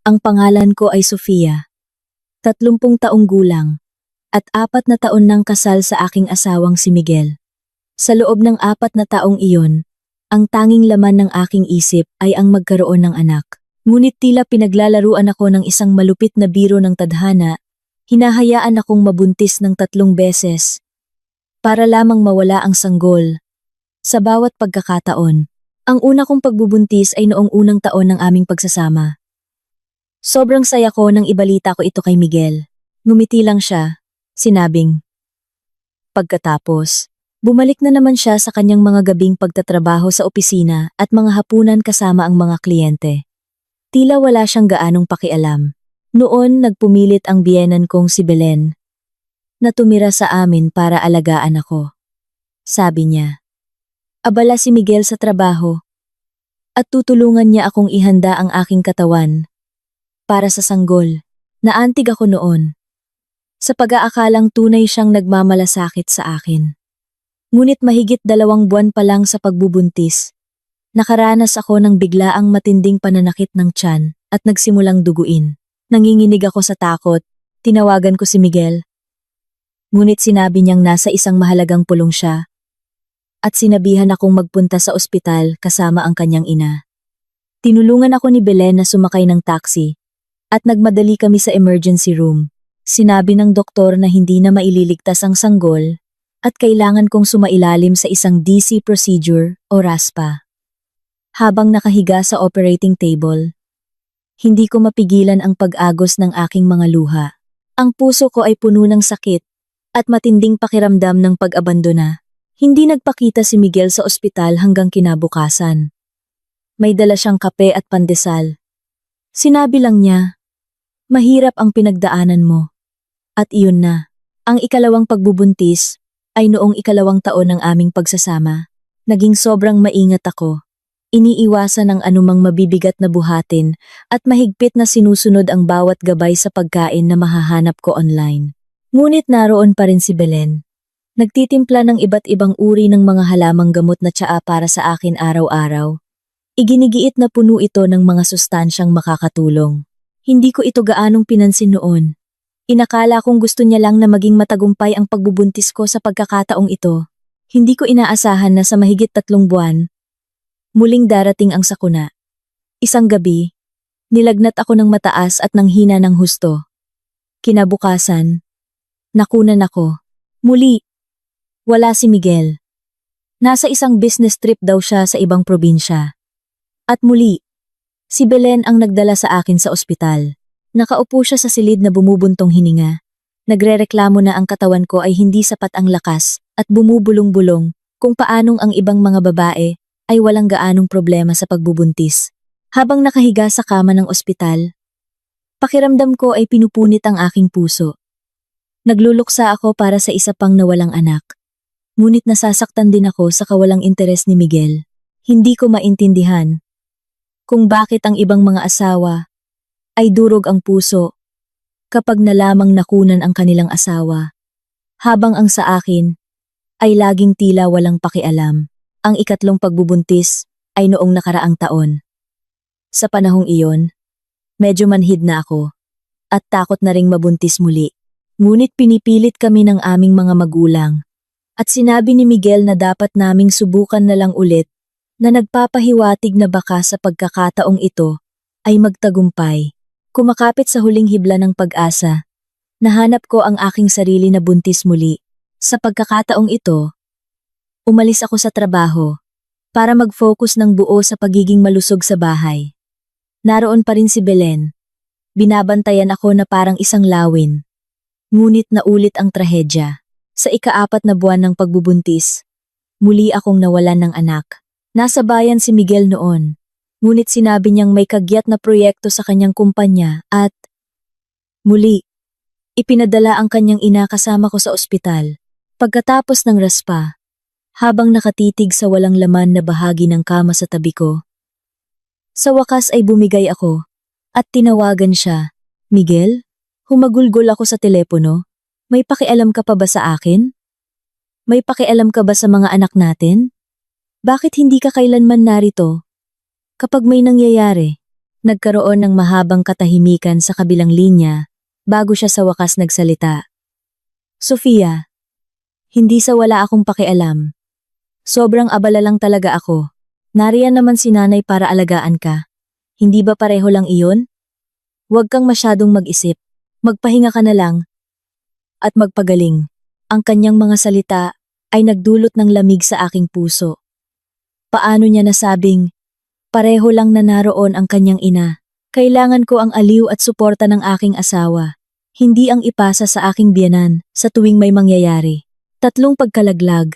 Ang pangalan ko ay Sofia, 30 taong gulang, at 4 na taon nang kasal sa aking asawang si Miguel. Sa loob ng 4 na taong iyon, ang tanging laman ng aking isip ay ang magkaroon ng anak. Ngunit tila pinaglalaruan ako ng isang malupit na biro ng tadhana, hinahayaan akong mabuntis ng 3 beses, para lamang mawala ang sanggol. Sa bawat pagkakataon, ang una kong pagbubuntis ay noong unang taon ng aming pagsasama. Sobrang saya ko nang ibalita ko ito kay Miguel. Ngumiti lang siya, sinabing. Pagkatapos, bumalik na naman siya sa kanyang mga gabing pagtatrabaho sa opisina at mga hapunan kasama ang mga kliyente. Tila wala siyang gaanong pakialam. Noon nagpumilit ang biyenan kong si Belen, na tumira sa amin para alagaan ako. Sabi niya, abala si Miguel sa trabaho, at tutulungan niya akong ihanda ang aking katawan para sa sanggol. Naantig ako noon, sa pag-aakalang tunay siyang nagmamalasakit sa akin. Ngunit mahigit 2 buwan pa lang sa pagbubuntis, nakaranas ako ng biglaang matinding pananakit ng tiyan at nagsimulang duguin. Nanginginig ako sa takot, tinawagan ko si Miguel. Ngunit sinabi niyang nasa isang mahalagang pulong siya, at sinabihan akong magpunta sa ospital kasama ang kanyang ina. Tinulungan ako ni Belen na sumakay ng taxi, at nagmadali kami sa emergency room. Sinabi ng doktor na hindi na maililigtas ang sanggol at kailangan kong sumailalim sa isang DC procedure o RASPA. Habang nakahiga sa operating table, hindi ko mapigilan ang pag-agos ng aking mga luha. Ang puso ko ay puno ng sakit at matinding pakiramdam ng pag-abandona. Hindi nagpakita si Miguel sa ospital hanggang kinabukasan. May dala siyang kape at pandesal. Sinabi lang niya, mahirap ang pinagdaanan mo. At iyon na. Ang ikalawang pagbubuntis ay noong 2 taon ng aming pagsasama. Naging sobrang maingat ako. Iniiwasan ang anumang mabibigat na buhatin at mahigpit na sinusunod ang bawat gabay sa pagkain na mahahanap ko online. Ngunit naroon pa rin si Belen. Nagtitimpla ng iba't ibang uri ng mga halamang gamot na tsaa para sa akin araw-araw. Iginigiit na puno ito ng mga sustansyang makakatulong. Hindi ko ito gaanong pinansin noon. Inakala kong gusto niya lang na maging matagumpay ang pagbubuntis ko sa pagkakataong ito. Hindi ko inaasahan na sa mahigit 3 buwan, muling darating ang sakuna. Isang gabi, nilagnat ako ng mataas at nanghina ng husto. Kinabukasan, nakunan ako. Muli, wala si Miguel. Nasa isang business trip daw siya sa ibang probinsya. At muli, si Belen ang nagdala sa akin sa ospital. Nakaupo siya sa silid na bumubuntong hininga. Nagrereklamo na ang katawan ko ay hindi sapat ang lakas at bumubulong-bulong kung paanong ang ibang mga babae ay walang gaanong problema sa pagbubuntis. Habang nakahiga sa kama ng ospital, pakiramdam ko ay pinupunit ang aking puso. Nagluluksa ako para sa isa pang nawalang anak. Ngunit nasasaktan din ako sa kawalang interes ni Miguel. Hindi ko maintindihan kung bakit ang ibang mga asawa ay durog ang puso kapag nalamang nakunan ang kanilang asawa, habang ang sa akin ay laging tila walang pakialam. Ang 3 pagbubuntis ay noong nakaraang taon. Sa panahong iyon, medyo manhid na ako at takot na ring mabuntis muli. Ngunit pinipilit kami ng aming mga magulang at sinabi ni Miguel na dapat naming subukan na lang ulit, na nagpapahiwatig na baka sa pagkakataong ito ay magtagumpay. Kumakapit sa huling hibla ng pag-asa, nahanap ko ang aking sarili na buntis muli. Sa pagkakataong ito, umalis ako sa trabaho para mag-focus ng buo sa pagiging malusog sa bahay. Naroon pa rin si Belen. Binabantayan ako na parang isang lawin. Ngunit naulit ang trahedya. Sa 4 na buwan ng pagbubuntis, muli akong nawalan ng anak. Nasa bayan si Miguel noon. Ngunit sinabi niyang may kagyat na proyekto sa kanyang kumpanya at muli, ipinadala ang kanyang ina kasama ko sa ospital. Pagkatapos ng raspa, habang nakatitig sa walang laman na bahagi ng kama sa tabi ko, sa wakas ay bumigay ako at tinawagan siya. Miguel, humagulgol ako sa telepono. May pakialam ka pa ba sa akin? May pakialam ka ba sa mga anak natin? Bakit hindi ka kailanman narito? Kapag may nangyayari, Nagkaroon ng mahabang katahimikan sa kabilang linya bago siya sa wakas nagsalita. Sofia, hindi sa wala akong pakialam. Sobrang abala lang talaga ako. Nariyan naman si nanay para alagaan ka. Hindi ba pareho lang iyon? Huwag kang masyadong mag-isip. Magpahinga ka na lang. At magpagaling. Ang kanyang mga salita ay nagdulot ng lamig sa aking puso. Paano niya nasabing, pareho lang na naroon ang kanyang ina. Kailangan ko ang aliw at suporta ng aking asawa. Hindi ang ipasa sa aking biyenan sa tuwing may mangyayari. 3 pagkalaglag.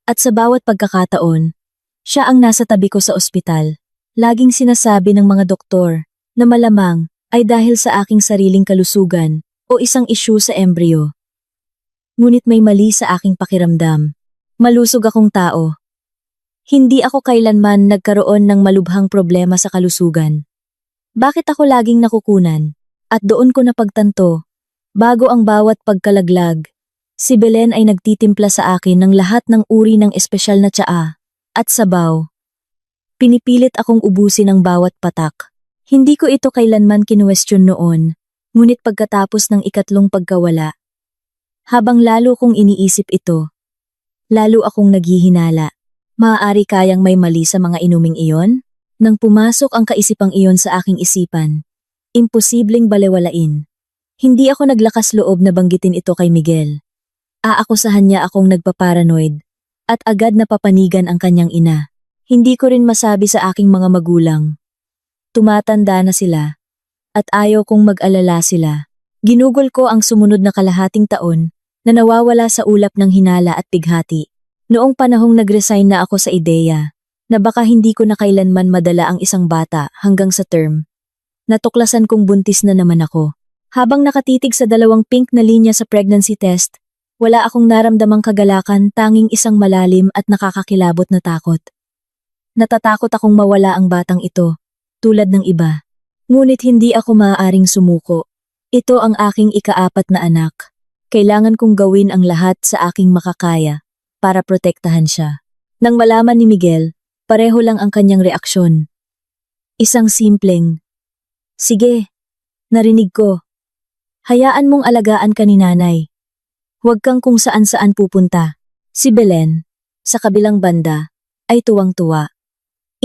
At sa bawat pagkakataon, siya ang nasa tabi ko sa ospital. Laging sinasabi ng mga doktor na malamang ay dahil sa aking sariling kalusugan o isang issue sa embryo. Ngunit may mali sa aking pakiramdam. Malusog akong tao. Hindi ako kailanman nagkaroon ng malubhang problema sa kalusugan. Bakit ako laging nakukunan? At doon ko napagtanto, bago ang bawat pagkalaglag, si Belen ay nagtitimpla sa akin ng lahat ng uri ng espesyal na tsaa at sabaw. Pinipilit akong ubusin ang bawat patak. Hindi ko ito kailanman kinuwestiyon noon, ngunit pagkatapos ng 3 pagkawala, habang lalo kong iniisip ito, lalo akong naghihinala. Maaari kayang may mali sa mga inuming iyon? Nang pumasok ang kaisipang iyon sa aking isipan, imposibleng balewalain. Hindi ako naglakas loob na banggitin ito kay Miguel. Aakusahan niya akong nagpaparanoid at agad napapanigan ang kanyang ina. Hindi ko rin masabi sa aking mga magulang. Tumatanda na sila at ayaw kong mag-alala sila. Ginugol ko ang sumunod na kalahating taon na nawawala sa ulap ng hinala at bighati. Noong panahong nag-resign na ako sa ideya na baka hindi ko na kailanman madala ang isang bata hanggang sa term, natuklasan kong buntis na naman ako. Habang nakatitig sa 2 pink na linya sa pregnancy test, wala akong naramdamang kagalakan, tanging isang malalim at nakakakilabot na takot. Natatakot akong mawala ang batang ito, tulad ng iba. Ngunit hindi ako maaaring sumuko. Ito ang aking ika-4 na anak. Kailangan kong gawin ang lahat sa aking makakaya para protektahan siya. Nang malaman ni Miguel, pareho lang ang kanyang reaksyon. Isang simpleng, "Sige, narinig ko. Hayaan mong alagaan ka ni nanay. Huwag kang kung saan-saan pupunta." Si Belen, sa kabilang banda, ay tuwang-tuwa.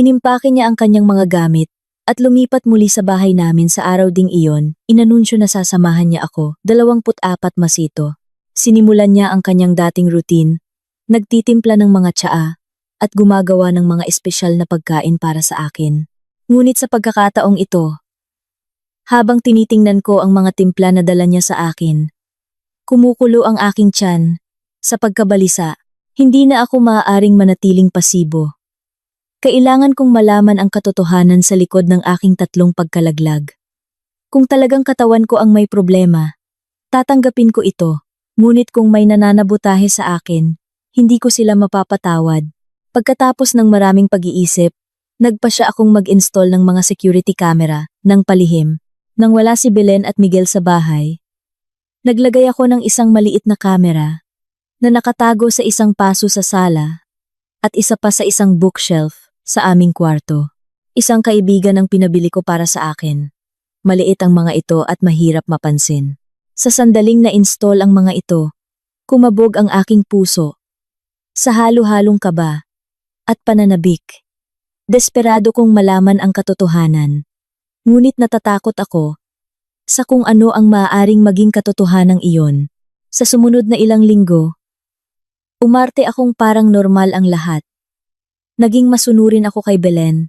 Inimpake niya ang kanyang mga gamit at lumipat muli sa bahay namin sa araw ding iyon. Inanunsyo na sasamahan niya ako, 24 masito. Sinimulan niya ang kanyang dating routine, nagtitimpla ng mga tsaa at gumagawa ng mga espesyal na pagkain para sa akin. Ngunit sa pagkakataong ito, habang tinitingnan ko ang mga timpla na dala niya sa akin, kumukulo ang aking tiyan. Sa pagkabalisa, hindi na ako maaaring manatiling pasibo. Kailangan kong malaman ang katotohanan sa likod ng aking 3 pagkalaglag. Kung talagang katawan ko ang may problema, tatanggapin ko ito. Ngunit kung may nananabutahe sa akin, hindi ko sila mapapatawad. Pagkatapos ng maraming pag-iisip, nagpasya akong mag-install ng mga security camera ng palihim. Nang wala si Belen at Miguel sa bahay, naglagay ako ng isang maliit na camera na nakatago sa isang paso sa sala at isa pa sa isang bookshelf sa aming kwarto. Isang kaibigan ang pinabili ko para sa akin. Maliit ang mga ito at mahirap mapansin. Sa sandaling na-install ang mga ito, kumabog ang aking puso. Sa halo-halong kaba at pananabik, desperado kong malaman ang katotohanan. Ngunit natatakot ako sa kung ano ang maaaring maging katotohanan iyon. Sa sumunod na ilang linggo, umarte akong parang normal ang lahat. Naging masunurin ako kay Belen.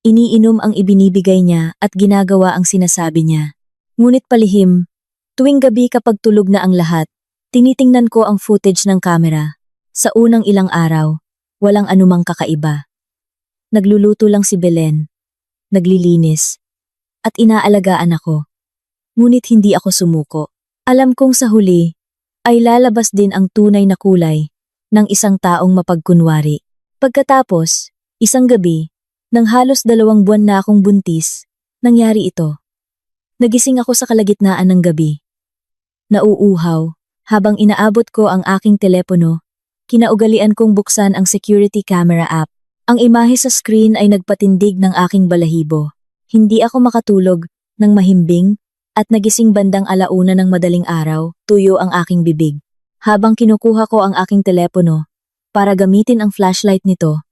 Iniinom ang ibinibigay niya at ginagawa ang sinasabi niya. Ngunit palihim, tuwing gabi kapag tulog na ang lahat, tinitingnan ko ang footage ng kamera. Sa unang ilang araw, walang anumang kakaiba. Nagluluto lang si Belen, naglilinis, at inaalagaan ako. Ngunit hindi ako sumuko. Alam kong sa huli, ay lalabas din ang tunay na kulay ng isang taong mapagkunwari. Pagkatapos, isang gabi, nang halos 2 buwan na akong buntis, nangyari ito. Nagising ako sa kalagitnaan ng gabi. Nauuhaw, habang inaabot ko ang aking telepono, kinaugalian kong buksan ang security camera app. Ang imahe sa screen ay nagpatindig ng aking balahibo. Hindi ako makatulog ng mahimbing at nagising bandang 1:00 ng madaling araw, tuyo ang aking bibig. Habang kinukuha ko ang aking telepono para gamitin ang flashlight nito,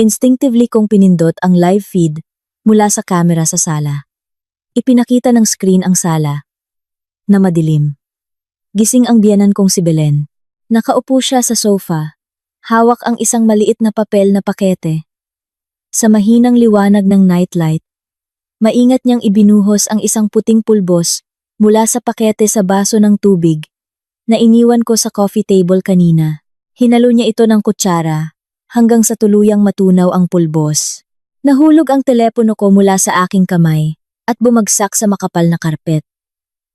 instinctively kong pinindot ang live feed mula sa kamera sa sala. Ipinakita ng screen ang sala na madilim. Gising ang biyenan kong si Belen. Nakaupo siya sa sofa, hawak ang isang maliit na papel na pakete. Sa mahinang liwanag ng nightlight, maingat niyang ibinuhos ang isang puting pulbos mula sa pakete sa baso ng tubig na iniwan ko sa coffee table kanina. Hinalo niya ito ng kutsara hanggang sa tuluyang matunaw ang pulbos. Nahulog ang telepono ko mula sa aking kamay at bumagsak sa makapal na karpet.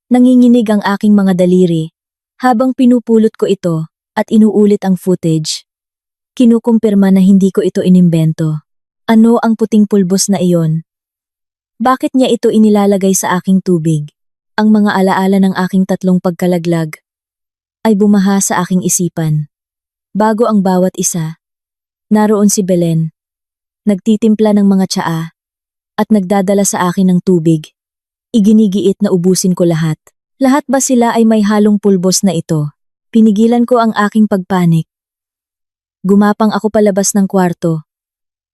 Nanginginig ang aking mga daliri habang pinupulot ko ito at inuulit ang footage. Kinukumpirma na hindi ko ito inimbento. Ano ang puting pulbos na iyon? Bakit niya ito inilalagay sa aking tubig? Ang mga alaala ng aking 3 pagkalaglag ay bumaha sa aking isipan. Bago ang bawat isa, naroon si Belen, nagtitimpla ng mga tsaa at nagdadala sa akin ng tubig. Iginigiit na ubusin ko lahat. Lahat ba sila ay may halong pulbos na ito? Pinigilan ko ang aking pagpanik. Gumapang ako palabas ng kwarto.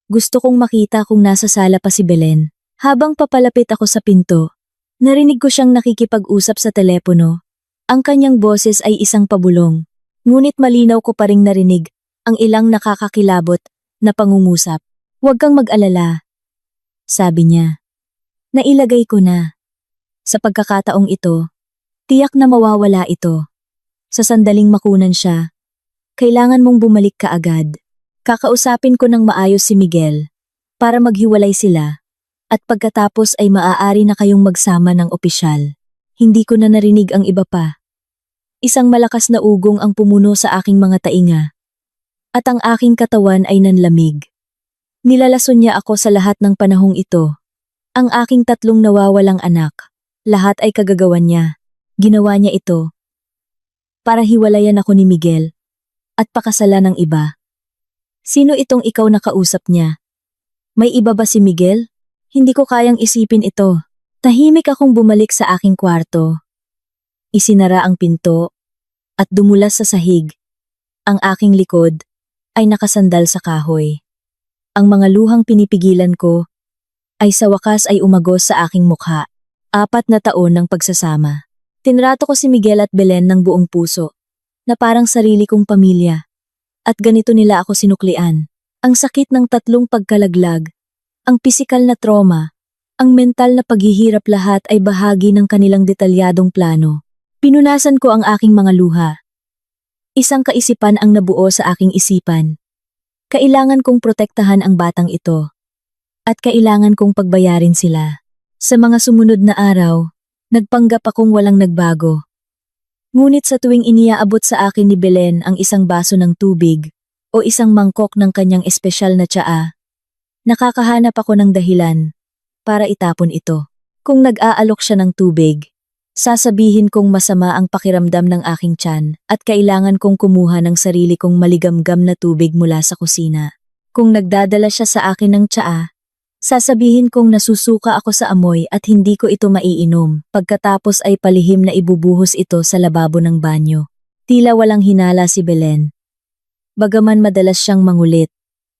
Gusto kong makita kung nasa sala pa si Belen. Habang papalapit ako sa pinto, narinig ko siyang nakikipag-usap sa telepono. Ang kanyang boses ay isang pabulong, ngunit malinaw ko pa ring narinig ang ilang nakakakilabot na pangungusap. "Huwag kang mag-alala," sabi niya. Nailagay ko na. Sa pagkakataong ito, tiyak na mawawala ito. Sa sandaling makunan siya, kailangan mong bumalik ka agad. Kakausapin ko ng maayos si Miguel para maghiwalay sila at pagkatapos ay maaari na kayong magsama ng opisyal. Hindi ko na narinig ang iba pa. Isang malakas na ugong ang pumuno sa aking mga tainga at ang aking katawan ay nanlamig. Nilalason niya ako sa lahat ng panahong ito. Ang aking 3 nawawalang anak, lahat ay kagagawan niya. Ginawa niya ito para hiwalayan ako ni Miguel at pakasalan ng iba. Sino itong ikaw na kausap niya? May iba ba si Miguel? Hindi ko kayang isipin ito. Tahimik akong bumalik sa aking kwarto. Isinara ang pinto at dumulas sa sahig. Ang aking likod ay nakasandal sa kahoy. Ang mga luhang pinipigilan ko ay sa wakas ay umagos sa aking mukha. 4 na taon ng pagsasama. Tinrato ko si Miguel at Belen ng buong puso, na parang sarili kong pamilya. At ganito nila ako sinuklian. Ang sakit ng 3 pagkalaglag, ang pisikal na trauma, ang mental na paghihirap, lahat ay bahagi ng kanilang detalyadong plano. Pinunasan ko ang aking mga luha. Isang kaisipan ang nabuo sa aking isipan. Kailangan kong protektahan ang batang ito. At kailangan kong pagbayarin sila. Sa mga sumunod na araw, nagpanggap akong walang nagbago. Ngunit sa tuwing iniaabot sa akin ni Belen ang isang baso ng tubig o isang mangkok ng kanyang espesyal na tsaa, nakakahanap ako ng dahilan para itapon ito. Kung nag-aalok siya ng tubig, sasabihin kong masama ang pakiramdam ng aking tiyan at kailangan kong kumuha ng sarili kong maligamgam na tubig mula sa kusina. Kung nagdadala siya sa akin ng tsaa, sasabihin kong nasusuka ako sa amoy at hindi ko ito maiinom. Pagkatapos ay palihim na ibubuhos ito sa lababo ng banyo. Tila walang hinala si Belen. Bagaman madalas siyang mangulit.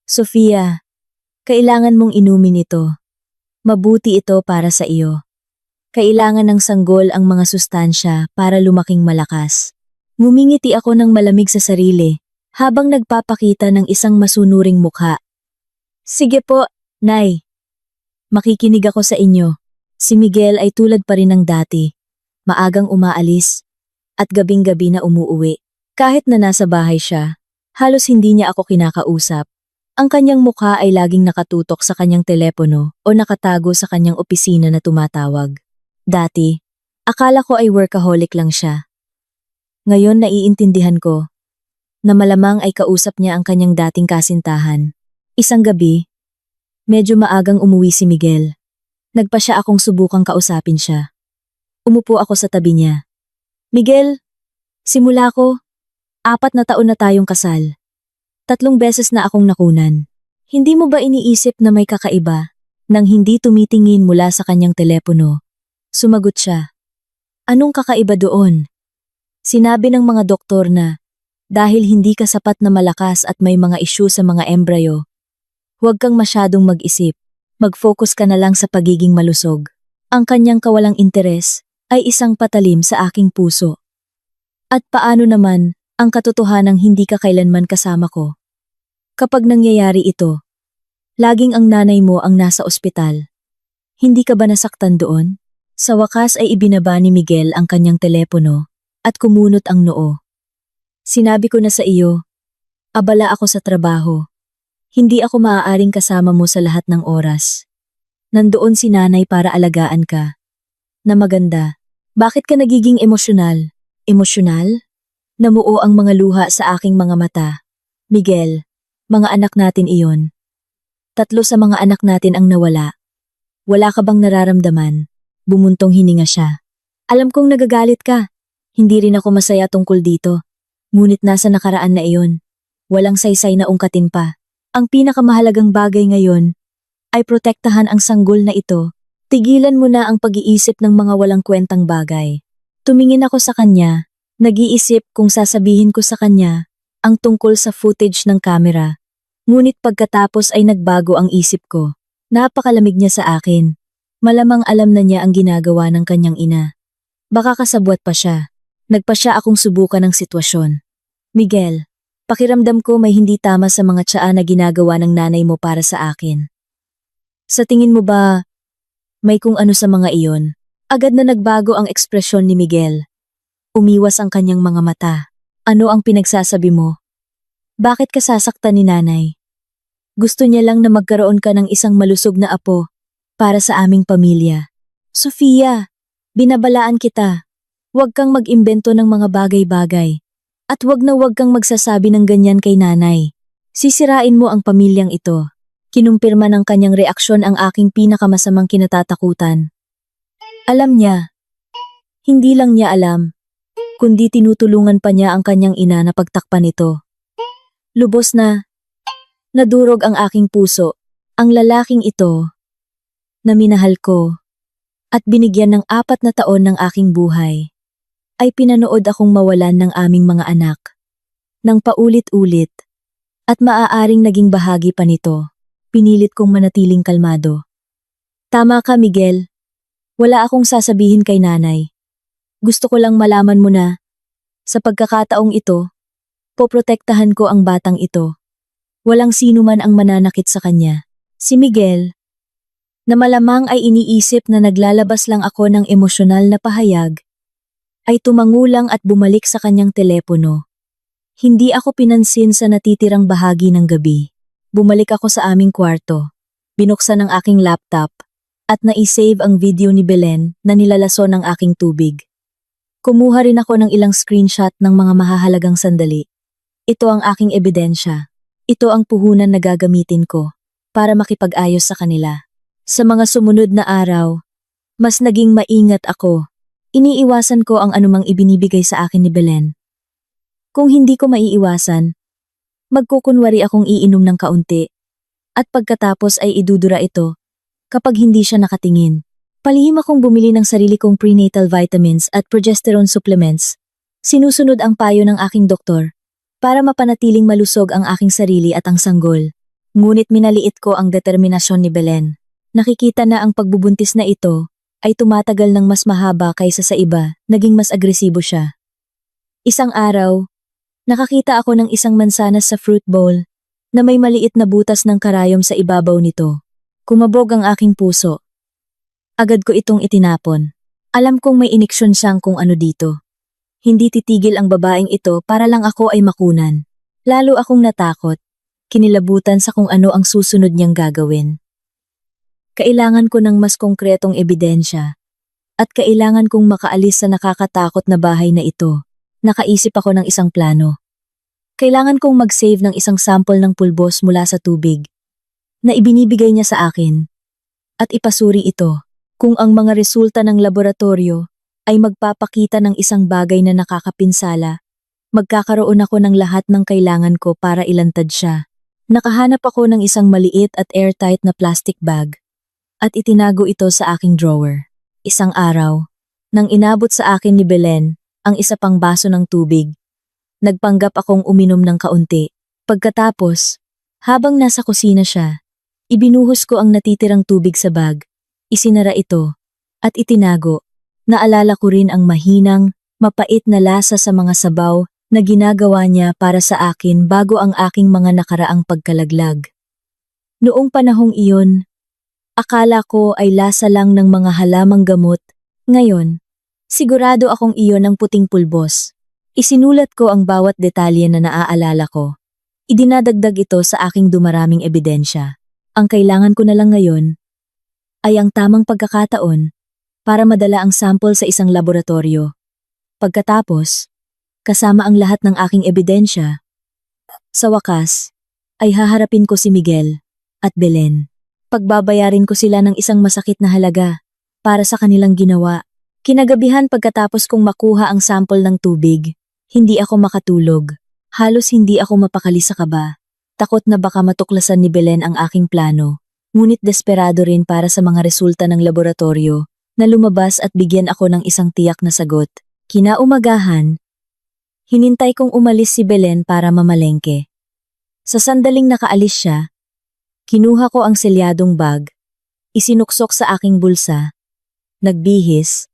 "Sofia, kailangan mong inumin ito. Mabuti ito para sa iyo. Kailangan ng sanggol ang mga sustansya para lumaking malakas." Ngumingiti ako ng malamig sa sarili habang nagpapakita ng isang masunuring mukha. "Sige po, Nay. Makikinig ako sa inyo." Si Miguel ay tulad pa rin ng dati. Maagang umaalis at gabing-gabi na umuuwi. Kahit na nasa bahay siya, halos hindi niya ako kinakausap. Ang kanyang mukha ay laging nakatutok sa kanyang telepono o nakatago sa kanyang opisina na tumatawag. Dati, akala ko ay workaholic lang siya. Ngayon naiintindihan ko na malamang ay kausap niya ang kanyang dating kasintahan. Isang gabi, medyo maagang umuwi si Miguel. Nagpa siya akong subukang kausapin siya. Umupo ako sa tabi niya. "Miguel, simula ko, 4 na taon na tayong kasal. 3 beses na akong nakunan. Hindi mo ba iniisip na may kakaiba? Nang hindi tumitingin mula sa kanyang telepono, sumagot siya. Anong kakaiba doon? Sinabi ng mga doktor na dahil hindi ka sapat na malakas at may mga issue sa mga embryo, huwag kang masyadong mag-isip. Mag-focus ka na lang sa pagiging malusog. Ang kanyang kawalang interes ay isang patalim sa aking puso. At paano naman ang katotohanang hindi ka kailanman kasama ko? Kapag nangyayari ito, laging ang nanay mo ang nasa ospital. Hindi ka ba nasaktan doon? Sa wakas ay ibinaba ni Miguel ang kanyang telepono at kumunot ang noo. Sinabi ko na sa iyo, abala ako sa trabaho. Hindi ako maaaring kasama mo sa lahat ng oras. Nandoon si nanay para alagaan ka. Na maganda. Bakit ka nagiging emosyonal? Emosyonal? Namuo ang mga luha sa aking mga mata. Miguel, mga anak natin iyon. 3 sa mga anak natin ang nawala. Wala ka bang nararamdaman? Bumuntong hininga siya. Alam kong nagagalit ka. Hindi rin ako masaya tungkol dito. Ngunit nasa nakaraan na iyon. Walang saysay na ungkatin pa. Ang pinakamahalagang bagay ngayon ay protektahan ang sanggol na ito. Tigilan mo na ang pag-iisip ng mga walang kwentang bagay. Tumingin ako sa kanya, nag-iisip kung sasabihin ko sa kanya ang tungkol sa footage ng kamera. Ngunit pagkatapos ay nagbago ang isip ko. Napakalamig niya sa akin. Malamang alam na niya ang ginagawa ng kanyang ina. Baka kasabwat pa siya. Nagpa siya akong subukan ng sitwasyon. Miguel, pakiramdam ko may hindi tama sa mga tsaa na ginagawa ng nanay mo para sa akin. Sa tingin mo ba, may kung ano sa mga iyon? Agad na nagbago ang ekspresyon ni Miguel. Umiwas ang kanyang mga mata. Ano ang pinagsasabi mo? Bakit ka sasaktan ni nanay? Gusto niya lang na magkaroon ka ng isang malusog na apo para sa aming pamilya. Sofia, binabalaan kita. Huwag kang mag-imbento ng mga bagay-bagay. At huwag kang magsasabi ng ganyan kay nanay. Sisirain mo ang pamilyang ito. Kinumpirma ng kanyang reaksyon ang aking pinakamasamang kinatatakutan. Alam niya. Hindi lang niya alam, kundi tinutulungan pa niya ang kanyang ina na pagtakpan ito. Lubos na. Nadurog ang aking puso. Ang lalaking ito, na minahal ko, at binigyan ng 4 na taon ng aking buhay, ay pinanood akong mawalan ng aming mga anak. Nang paulit-ulit, at maaaring naging bahagi pa nito, pinilit kong manatiling kalmado. Tama ka, Miguel. Wala akong sasabihin kay nanay. Gusto ko lang malaman mo na, sa pagkakataong ito, poprotektahan ko ang batang ito. Walang sino man ang mananakit sa kanya. Si Miguel, na malamang ay iniisip na naglalabas lang ako ng emosyonal na pahayag, ay tumangulang at bumalik sa kanyang telepono. Hindi ako pinansin sa natitirang bahagi ng gabi. Bumalik ako sa aming kwarto, binuksan ang aking laptop, at na-save ang video ni Belen na nilalason ng aking tubig. Kumuha rin ako ng ilang screenshot ng mga mahahalagang sandali. Ito ang aking ebidensya. Ito ang puhunan na gagamitin ko para makipag-ayos sa kanila. Sa mga sumunod na araw, mas naging maingat ako. Iniiwasan ko ang anumang ibinibigay sa akin ni Belen. Kung hindi ko maiiwasan, magkukunwari akong iinom ng kaunti, at pagkatapos ay idudura ito kapag hindi siya nakatingin. Palihim akong bumili ng sarili kong prenatal vitamins at progesterone supplements. Sinusunod ang payo ng aking doktor para mapanatiling malusog ang aking sarili at ang sanggol. Ngunit minaliit ko ang determinasyon ni Belen. Nakikita na ang pagbubuntis na ito ay tumatagal ng mas mahaba kaysa sa iba, naging mas agresibo siya. Isang araw, nakakita ako ng isang mansanas sa fruit bowl na may maliit na butas ng karayom sa ibabaw nito. Kumabog ang aking puso. Agad ko itong itinapon. Alam kong may iniksyon siyang kung ano dito. Hindi titigil ang babaeng ito para lang ako ay makunan. Lalo akong natakot, kinilabutan sa kung ano ang susunod niyang gagawin. Kailangan ko ng mas konkretong ebidensya at kailangan kong makaalis sa nakakatakot na bahay na ito. Nakaisip ako ng isang plano. Kailangan kong mag-save ng isang sample ng pulbos mula sa tubig na ibinibigay niya sa akin at ipasuri ito. Kung ang mga resulta ng laboratorio ay magpapakita ng isang bagay na nakakapinsala, magkakaroon ako ng lahat ng kailangan ko para ilantad siya. Nakahanap ako ng isang maliit at airtight na plastic bag. at itinago ito sa aking drawer. Isang araw, nang inabot sa akin ni Belen ang isa pang baso ng tubig, nagpanggap akong uminom ng kaunti. Pagkatapos, habang nasa kusina siya, ibinuhos ko ang natitirang tubig sa bag, isinara ito, at itinago. Naalala ko rin ang mahinang, mapait na lasa sa mga sabaw na ginagawa niya para sa akin bago ang aking mga nakaraang pagkalaglag. Noong panahong iyon, akala ko ay lasa lang ng mga halamang gamot. Ngayon, sigurado akong iyon ang puting pulbos. Isinulat ko ang bawat detalye na naaalala ko. Idinadagdag ito sa aking dumaraming ebidensya. Ang kailangan ko na lang ngayon ay ang tamang pagkakataon para madala ang sample sa isang laboratorio. Pagkatapos, kasama ang lahat ng aking ebidensya, sa wakas, ay haharapin ko si Miguel at Belen. Pagbabayarin ko sila ng isang masakit na halaga para sa kanilang ginawa. Kinagabihan pagkatapos kong makuha ang sample ng tubig, hindi ako makatulog. Halos hindi ako mapakali sa kaba. Takot na baka matuklasan ni Belen ang aking plano, ngunit desperado rin para sa mga resulta ng laboratorio na lumabas at bigyan ako ng isang tiyak na sagot. Kinaumagahan, hinintay kong umalis si Belen para mamalengke. Sa sandaling nakaalis siya, kinuha ko ang selyadong bag, isinuksok sa aking bulsa, nagbihis,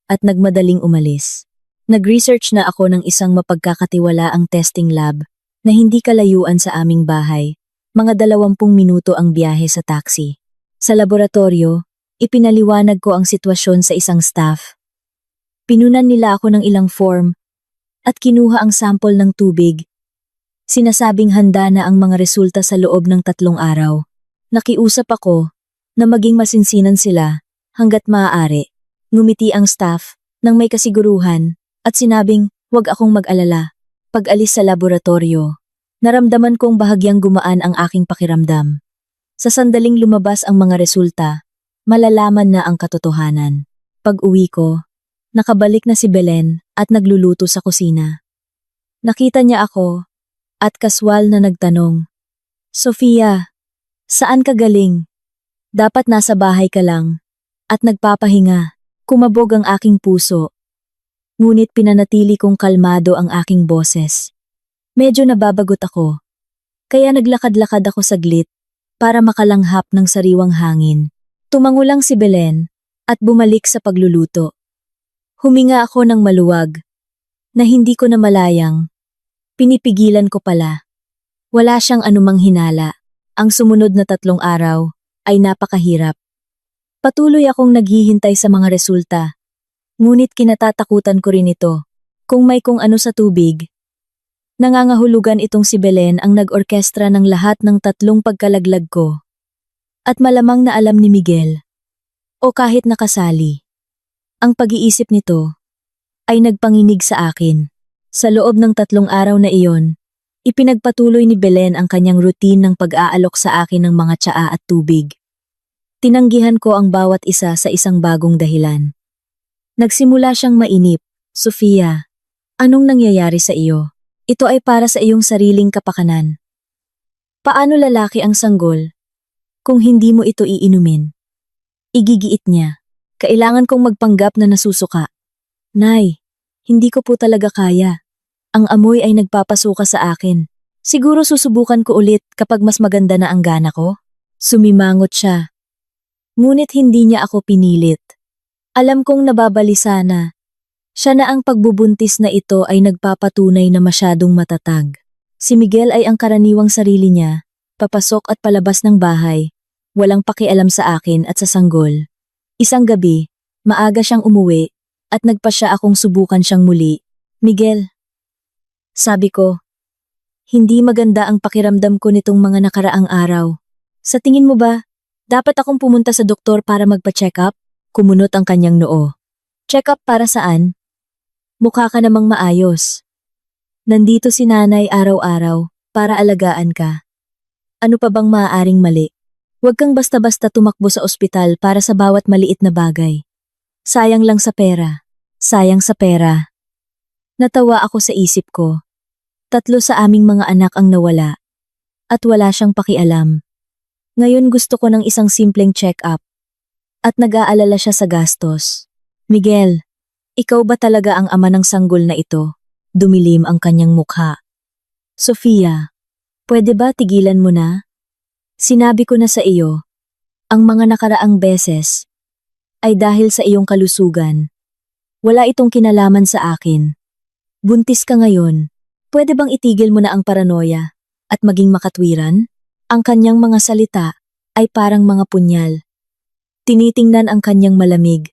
at nagmadaling umalis. Nag-research na ako ng isang mapagkakatiwalaang testing lab na hindi kalayuan sa aming bahay. Mga 20 minuto ang biyahe sa taxi. Sa laboratorio, ipinaliwanag ko ang sitwasyon sa isang staff. Pinunan nila ako ng ilang form at kinuha ang sample ng tubig. Sinasabing handa na ang mga resulta sa loob ng 3 araw. Nakiusap ako na maging masinsinan sila hanggat maaari. Ngumiti ang staff nang may kasiguruhan at sinabing huwag akong mag-alala. Pag-alis sa laboratorio, naramdaman kong bahagyang gumaan ang aking pakiramdam. Sa sandaling lumabas ang mga resulta, malalaman na ang katotohanan. Pag-uwi ko, nakabalik na si Belen at nagluluto sa kusina. Nakita niya ako at kaswal na nagtanong, "Sofia, saan ka galing? Dapat nasa bahay ka lang." At nagpapahinga, kumabog ang aking puso. Ngunit pinanatili kong kalmado ang aking boses. Medyo nababagot ako, kaya naglakad-lakad ako saglit para makalanghap ng sariwang hangin. Tumango lang si Belen at bumalik sa pagluluto. Huminga ako ng maluwag, na hindi ko na malayang. Pinipigilan ko pala. Wala siyang anumang hinala. Ang sumunod na 3 araw ay napakahirap. Patuloy akong naghihintay sa mga resulta. Ngunit kinatatakutan ko rin ito. Kung may kung ano sa tubig. Nangangahulugan itong si Belen ang nag-orkestra ng lahat ng 3 pagkalaglag ko. At malamang na alam ni Miguel. O kahit nakasali. Ang pag-iisip nito ay nagpanginig sa akin. Sa loob ng 3 araw na iyon, ipinagpatuloy ni Belen ang kanyang routine ng pag-aalok sa akin ng mga tsaa at tubig. Tinanggihan ko ang bawat isa sa isang bagong dahilan. Nagsimula siyang mainip. "Sofia, anong nangyayari sa iyo? Ito ay para sa iyong sariling kapakanan. Paano lalaki ang sanggol kung hindi mo ito iinumin?" Igigiit niya. "Kailangan kong magpanggap na nasusuka." "Nay, hindi ko po talaga kaya. Ang amoy ay nagpapasuka sa akin. Siguro susubukan ko ulit kapag mas maganda na ang gana ko." Sumimangot siya. Ngunit hindi niya ako pinilit. Alam kong nababalisa na. Siya na ang pagbubuntis na ito ay nagpapatunay na masyadong matatag. Si Miguel ay ang karaniwang sarili niya, papasok at palabas ng bahay, walang pakialam sa akin at sa sanggol. Isang gabi, maaga siyang umuwi at nagpasya akong subukan siyang muli. "Miguel," sabi ko, "hindi maganda ang pakiramdam ko nitong mga nakaraang araw. Sa tingin mo ba, dapat akong pumunta sa doktor para magpa-check up?" Kumunot ang kanyang noo. "Check up para saan? Mukha ka namang maayos. Nandito si nanay araw-araw para alagaan ka. Ano pa bang maaaring mali? Huwag kang basta-basta tumakbo sa ospital para sa bawat maliit na bagay. Sayang lang sa pera. Sayang sa pera." Natawa ako sa isip ko. 3 sa aming mga anak ang nawala. At wala siyang pakialam. Ngayon gusto ko ng isang simpleng check-up. At nag-aalala siya sa gastos. Miguel, ikaw ba talaga ang ama ng sanggol na ito? Dumilim ang kanyang mukha. Sofia, pwede ba tigilan mo na? Sinabi ko na sa iyo, ang mga nakaraang beses ay dahil sa iyong kalusugan. Wala itong kinalaman sa akin. Buntis ka ngayon. Pwede bang itigil mo na ang paranoia at maging makatwiran? Ang kanyang mga salita ay parang mga punyal. Tinitingnan ang kanyang malamig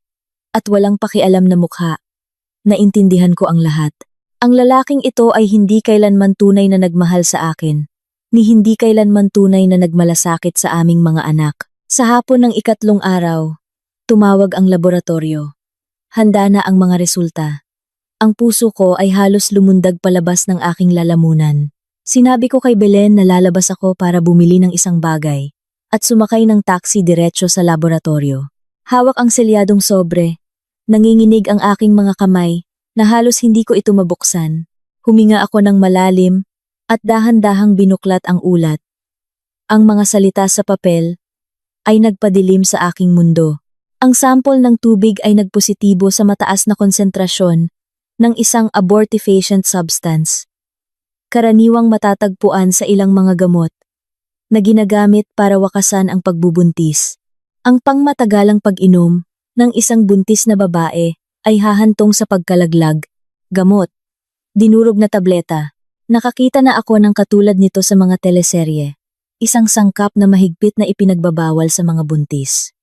at walang pakialam na mukha. Naintindihan ko ang lahat. Ang lalaking ito ay hindi kailanman tunay na nagmahal sa akin, ni hindi kailanman tunay na nagmalasakit sa aming mga anak. Sa hapon ng 3 araw, tumawag ang laboratorio. Handa na ang mga resulta. Ang puso ko ay halos lumundag palabas ng aking lalamunan. Sinabi ko kay Belen na lalabas ako para bumili ng isang bagay at sumakay ng taxi diretso sa laboratorio. Hawak ang selyadong sobre. Nanginginig ang aking mga kamay na halos hindi ko ito mabuksan. Huminga ako ng malalim at dahan-dahang binuklat ang ulat. Ang mga salita sa papel ay nagpadilim sa aking mundo. Ang sample ng tubig ay nagpositibo sa mataas na konsentrasyon ng isang abortifacient substance. Karaniwang matatagpuan sa ilang mga gamot na ginagamit para wakasan ang pagbubuntis. Ang pangmatagalang pag-inom ng isang buntis na babae ay hahantong sa pagkalaglag, gamot, dinurog na tableta. Nakakita na ako ng katulad nito sa mga teleserye. Isang sangkap na mahigpit na ipinagbabawal sa mga buntis.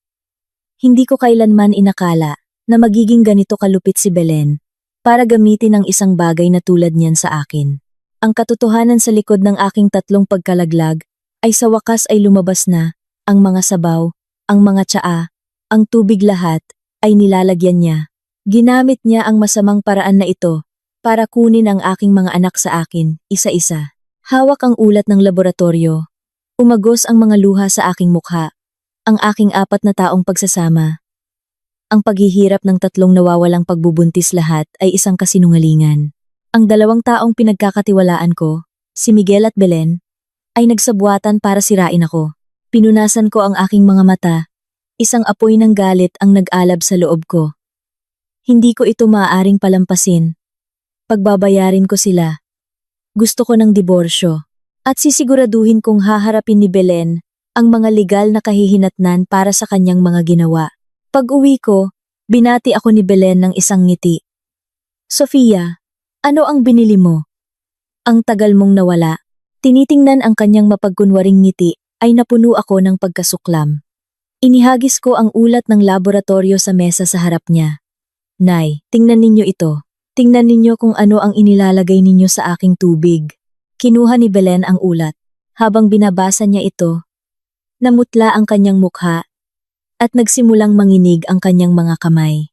Hindi ko kailanman inakala na magiging ganito kalupit si Belen para gamitin ang isang bagay na tulad niyan sa akin. Ang katotohanan sa likod ng aking 3 pagkalaglag ay sa wakas ay lumabas na. Ang mga sabaw, ang mga tsaa, ang tubig, lahat ay nilalagyan niya. Ginamit niya ang masamang paraan na ito para kunin ang aking mga anak sa akin, isa-isa. Hawak ang ulat ng laboratorio. Umagos ang mga luha sa aking mukha. Ang aking 4 na taong pagsasama. Ang paghihirap ng 3 nawawalang pagbubuntis, lahat ay isang kasinungalingan. Ang 2 taong pinagkakatiwalaan ko, si Miguel at Belen, ay nagsabuatan para sirain ako. Pinunasan ko ang aking mga mata. Isang apoy ng galit ang nag-alab sa loob ko. Hindi ko ito maaaring palampasin. Pagbabayarin ko sila. Gusto ko ng diborsyo. At sisiguraduhin kong haharapin ni Belen ang mga legal na kahihinatnan para sa kanyang mga ginawa. Pag-uwi ko, binati ako ni Belen ng isang ngiti. Sofia, ano ang binili mo? Ang tagal mong nawala. Tinitingnan ang kanyang mapagkunwaring ngiti ay napuno ako ng pagkasuklam. Inihagis ko ang ulat ng laboratorio sa mesa sa harap niya. Nay, tingnan ninyo ito. Tingnan ninyo kung ano ang inilalagay ninyo sa aking tubig. Kinuha ni Belen ang ulat. Habang binabasa niya ito, namutla ang kanyang mukha at nagsimulang manginig ang kanyang mga kamay.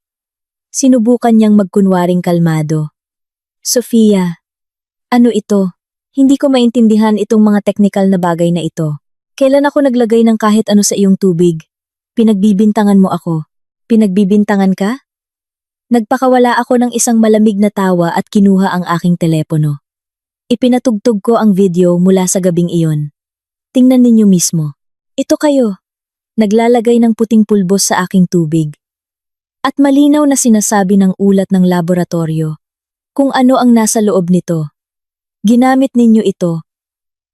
Sinubukan niyang magkunwaring kalmado. Sofia, ano ito? Hindi ko maintindihan itong mga teknikal na bagay na ito. Kailan ako naglagay ng kahit ano sa iyong tubig? Pinagbibintangan mo ako. Pinagbibintangan ka? Nagpakawala ako ng isang malamig na tawa at kinuha ang aking telepono. Ipinatugtog ko ang video mula sa gabing iyon. Tingnan ninyo mismo. Ito kayo. Naglalagay ng puting pulbos sa aking tubig. At malinaw na sinasabi ng ulat ng laboratorio kung ano ang nasa loob nito. Ginamit ninyo ito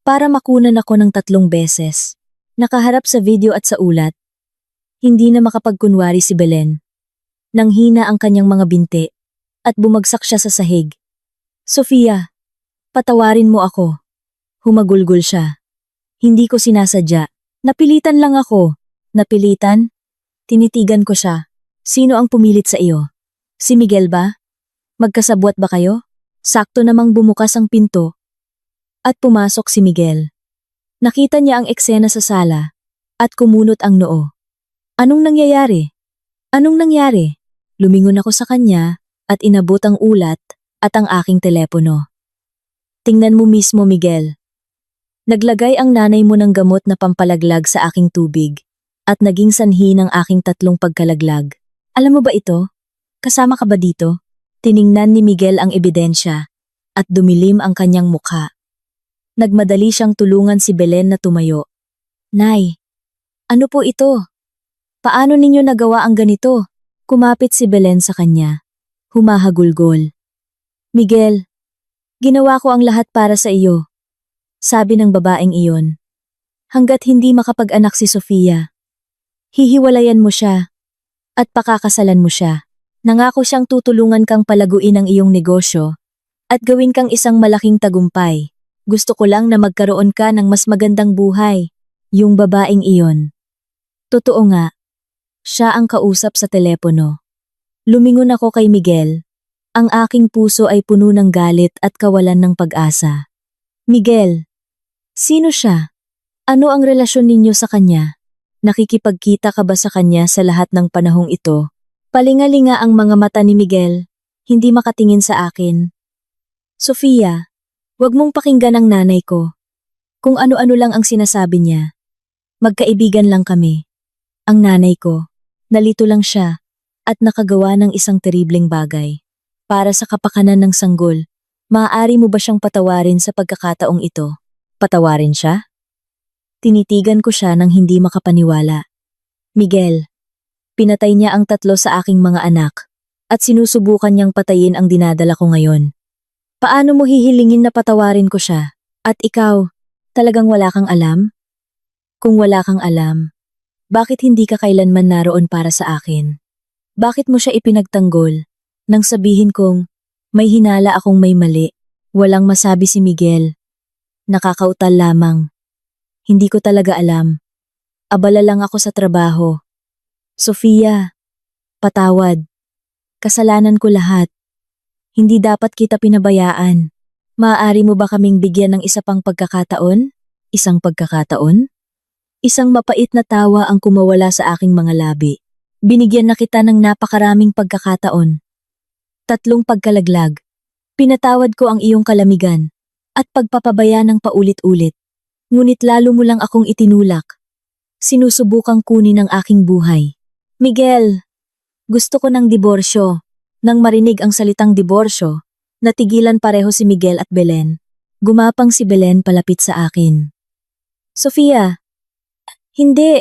para makunan ako ng 3 beses. Nakaharap sa video at sa ulat. Hindi na makapagkunwari si Belen. Nanghina ang kanyang mga binti at bumagsak siya sa sahig. Sofia, patawarin mo ako. Humagulgol siya. Hindi ko sinasadya. Napilitan lang ako. Napilitan? Tinitigan ko siya. Sino ang pumilit sa iyo? Si Miguel ba? Magkasabwat ba kayo? Sakto namang bumukas ang pinto. At pumasok si Miguel. Nakita niya ang eksena sa sala at kumunot ang noo. Anong nangyayari? Anong nangyari? Lumingon ako sa kanya at inabot ang ulat at ang aking telepono. Tingnan mo mismo, Miguel. Naglagay ang nanay mo ng gamot na pampalaglag sa aking tubig at naging sanhi ng aking 3 pagkalaglag. Alam mo ba ito? Kasama ka ba dito? Tiningnan ni Miguel ang ebidensya at dumilim ang kanyang mukha. Nagmadali siyang tulungan si Belen na tumayo. Nay, Ano po ito? Paano ninyo nagawa ang ganito? Kumapit si Belen sa kanya. Humahagulgol. Miguel, ginawa ko ang lahat para sa iyo. Sabi ng babaeng iyon. Hanggat hindi makapag-anak si Sofia, hihiwalayan mo siya at pakakasalan mo siya. Nangako siyang tutulungan kang palaguin ang iyong negosyo at gawin kang isang malaking tagumpay. Gusto ko lang na magkaroon ka ng mas magandang buhay. Yung babaeng iyon. Totoo nga, siya ang kausap sa telepono. Lumingon ako kay Miguel. Ang aking puso ay puno ng galit at kawalan ng pag-asa. Miguel, sino siya? Ano ang relasyon ninyo sa kanya? Nakikipagkita ka ba sa kanya sa lahat ng panahong ito? Palingalinga ang mga mata ni Miguel, hindi makatingin sa akin. Sofia, wag mong pakinggan ang nanay ko. Kung ano-ano lang ang sinasabi niya. Magkaibigan lang kami. Ang nanay ko, nalito lang siya at nakagawa ng isang teribleng bagay. Para sa kapakanan ng sanggol, maaari mo ba siyang patawarin sa pagkakataong ito? Patawarin siya? Tinitigan ko siya nang hindi makapaniwala. Miguel, pinatay niya ang 3 sa aking mga anak at sinusubukan niyang patayin ang dinadala ko ngayon. Paano mo hihilingin na patawarin ko siya? At ikaw, talagang wala kang alam? Kung wala kang alam, bakit hindi ka kailanman naroon para sa akin? Bakit mo siya ipinagtanggol nang sabihin kong may hinala akong may mali? Walang masabi si Miguel. Nakakautal lamang. Hindi ko talaga alam. Abala lang ako sa trabaho. Sofia, patawad. Kasalanan ko lahat. Hindi dapat kita pinabayaan. Maaari mo ba kaming bigyan ng isa pang pagkakataon? Isang pagkakataon? Isang mapait na tawa ang kumawala sa aking mga labi. Binigyan na kita ng napakaraming pagkakataon. 3 pagkalaglag. Pinatawad ko ang iyong kalamigan at pagpapabaya ng paulit-ulit. Ngunit lalo mo lang akong itinulak. Sinusubukang kunin ang aking buhay. Miguel, gusto ko ng diborsyo. Nang marinig ang salitang diborsyo, natigilan pareho si Miguel at Belen. Gumapang si Belen palapit sa akin. Sofia, hindi.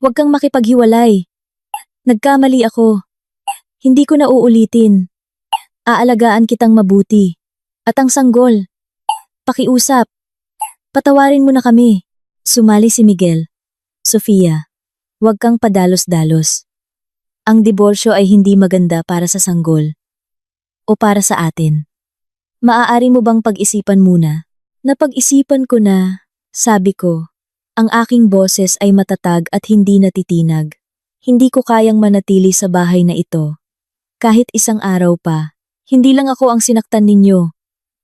Huwag kang makipaghiwalay. Nagkamali ako. Hindi ko na uulitin. Aalagaan kitang mabuti. At ang sanggol. Pakiusap. Patawarin mo na kami. Sumali si Miguel. Sofia, huwag kang padalos-dalos. Ang diborsyo ay hindi maganda para sa sanggol. O para sa atin. Maaari mo bang pag-isipan muna? Napag-isipan ko na, sabi ko. Ang aking boses ay matatag at hindi natitinag. Hindi ko kayang manatili sa bahay na ito. Kahit isang araw pa, hindi lang ako ang sinaktan ninyo.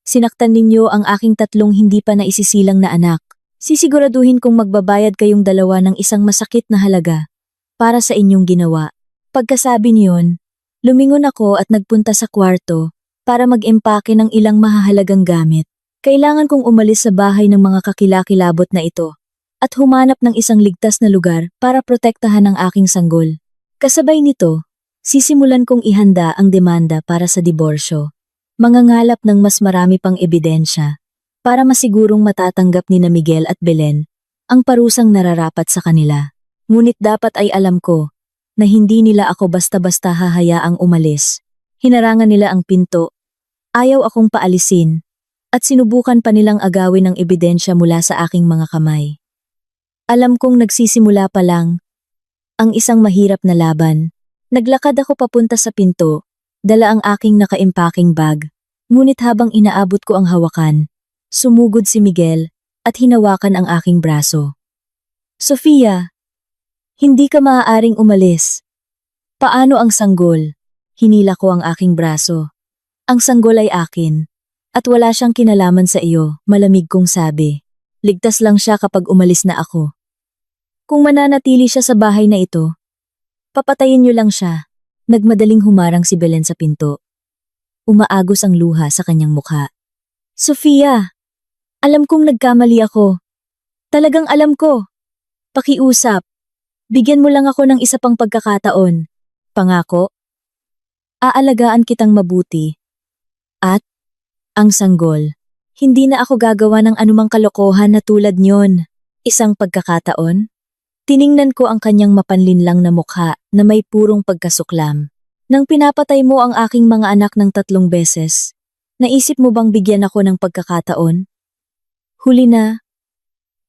Sinaktan ninyo ang aking 3 hindi pa naisisilang na anak. Sisiguraduhin kong magbabayad kayong 2 ng isang masakit na halaga para sa inyong ginawa. Pagkasabi niyon, lumingon ako at nagpunta sa kwarto para mag-empake ng ilang mahahalagang gamit. Kailangan kong umalis sa bahay ng mga kakilakilabot na ito at humanap ng isang ligtas na lugar para protektahan ang aking sanggol. Kasabay nito, sisimulan kong ihanda ang demanda para sa diborsyo. Mangangalap ng mas marami pang ebidensya para masigurong matatanggap ni na Miguel at Belen ang parusang nararapat sa kanila. Ngunit dapat ay alam ko na hindi nila ako basta-basta hahayaang umalis. Hinarangan nila ang pinto, ayaw akong paalisin, at sinubukan pa nilang agawin ang ebidensya mula sa aking mga kamay. Alam kong nagsisimula pa lang ang isang mahirap na laban. Naglakad ako papunta sa pinto, dala ang aking nakaimpaking bag. Ngunit habang inaabot ko ang hawakan, sumugod si Miguel at hinawakan ang aking braso. Sofia, hindi ka maaaring umalis. Paano ang sanggol? Hinila ko ang aking braso. Ang sanggol ay akin, at wala siyang kinalaman sa iyo, malamig kong sabi. Ligtas lang siya kapag umalis na ako. Kung mananatili siya sa bahay na ito, papatayin niyo lang siya. Nagmadaling humarang si Belen sa pinto. Umaagos ang luha sa kanyang mukha. Sofia, alam kong nagkamali ako. Talagang alam ko. Pakiusap. Bigyan mo lang ako ng isa pang pagkakataon. Pangako. Aalagaan kitang mabuti. At, ang sanggol, hindi na ako gagawa ng anumang kalokohan na tulad niyon. Isang pagkakataon? Tiningnan ko ang kanyang mapanlinlang na mukha na may purong pagkasuklam. Nang pinapatay mo ang aking mga anak ng 3 beses, naisip mo bang bigyan ako ng pagkakataon? Huli na.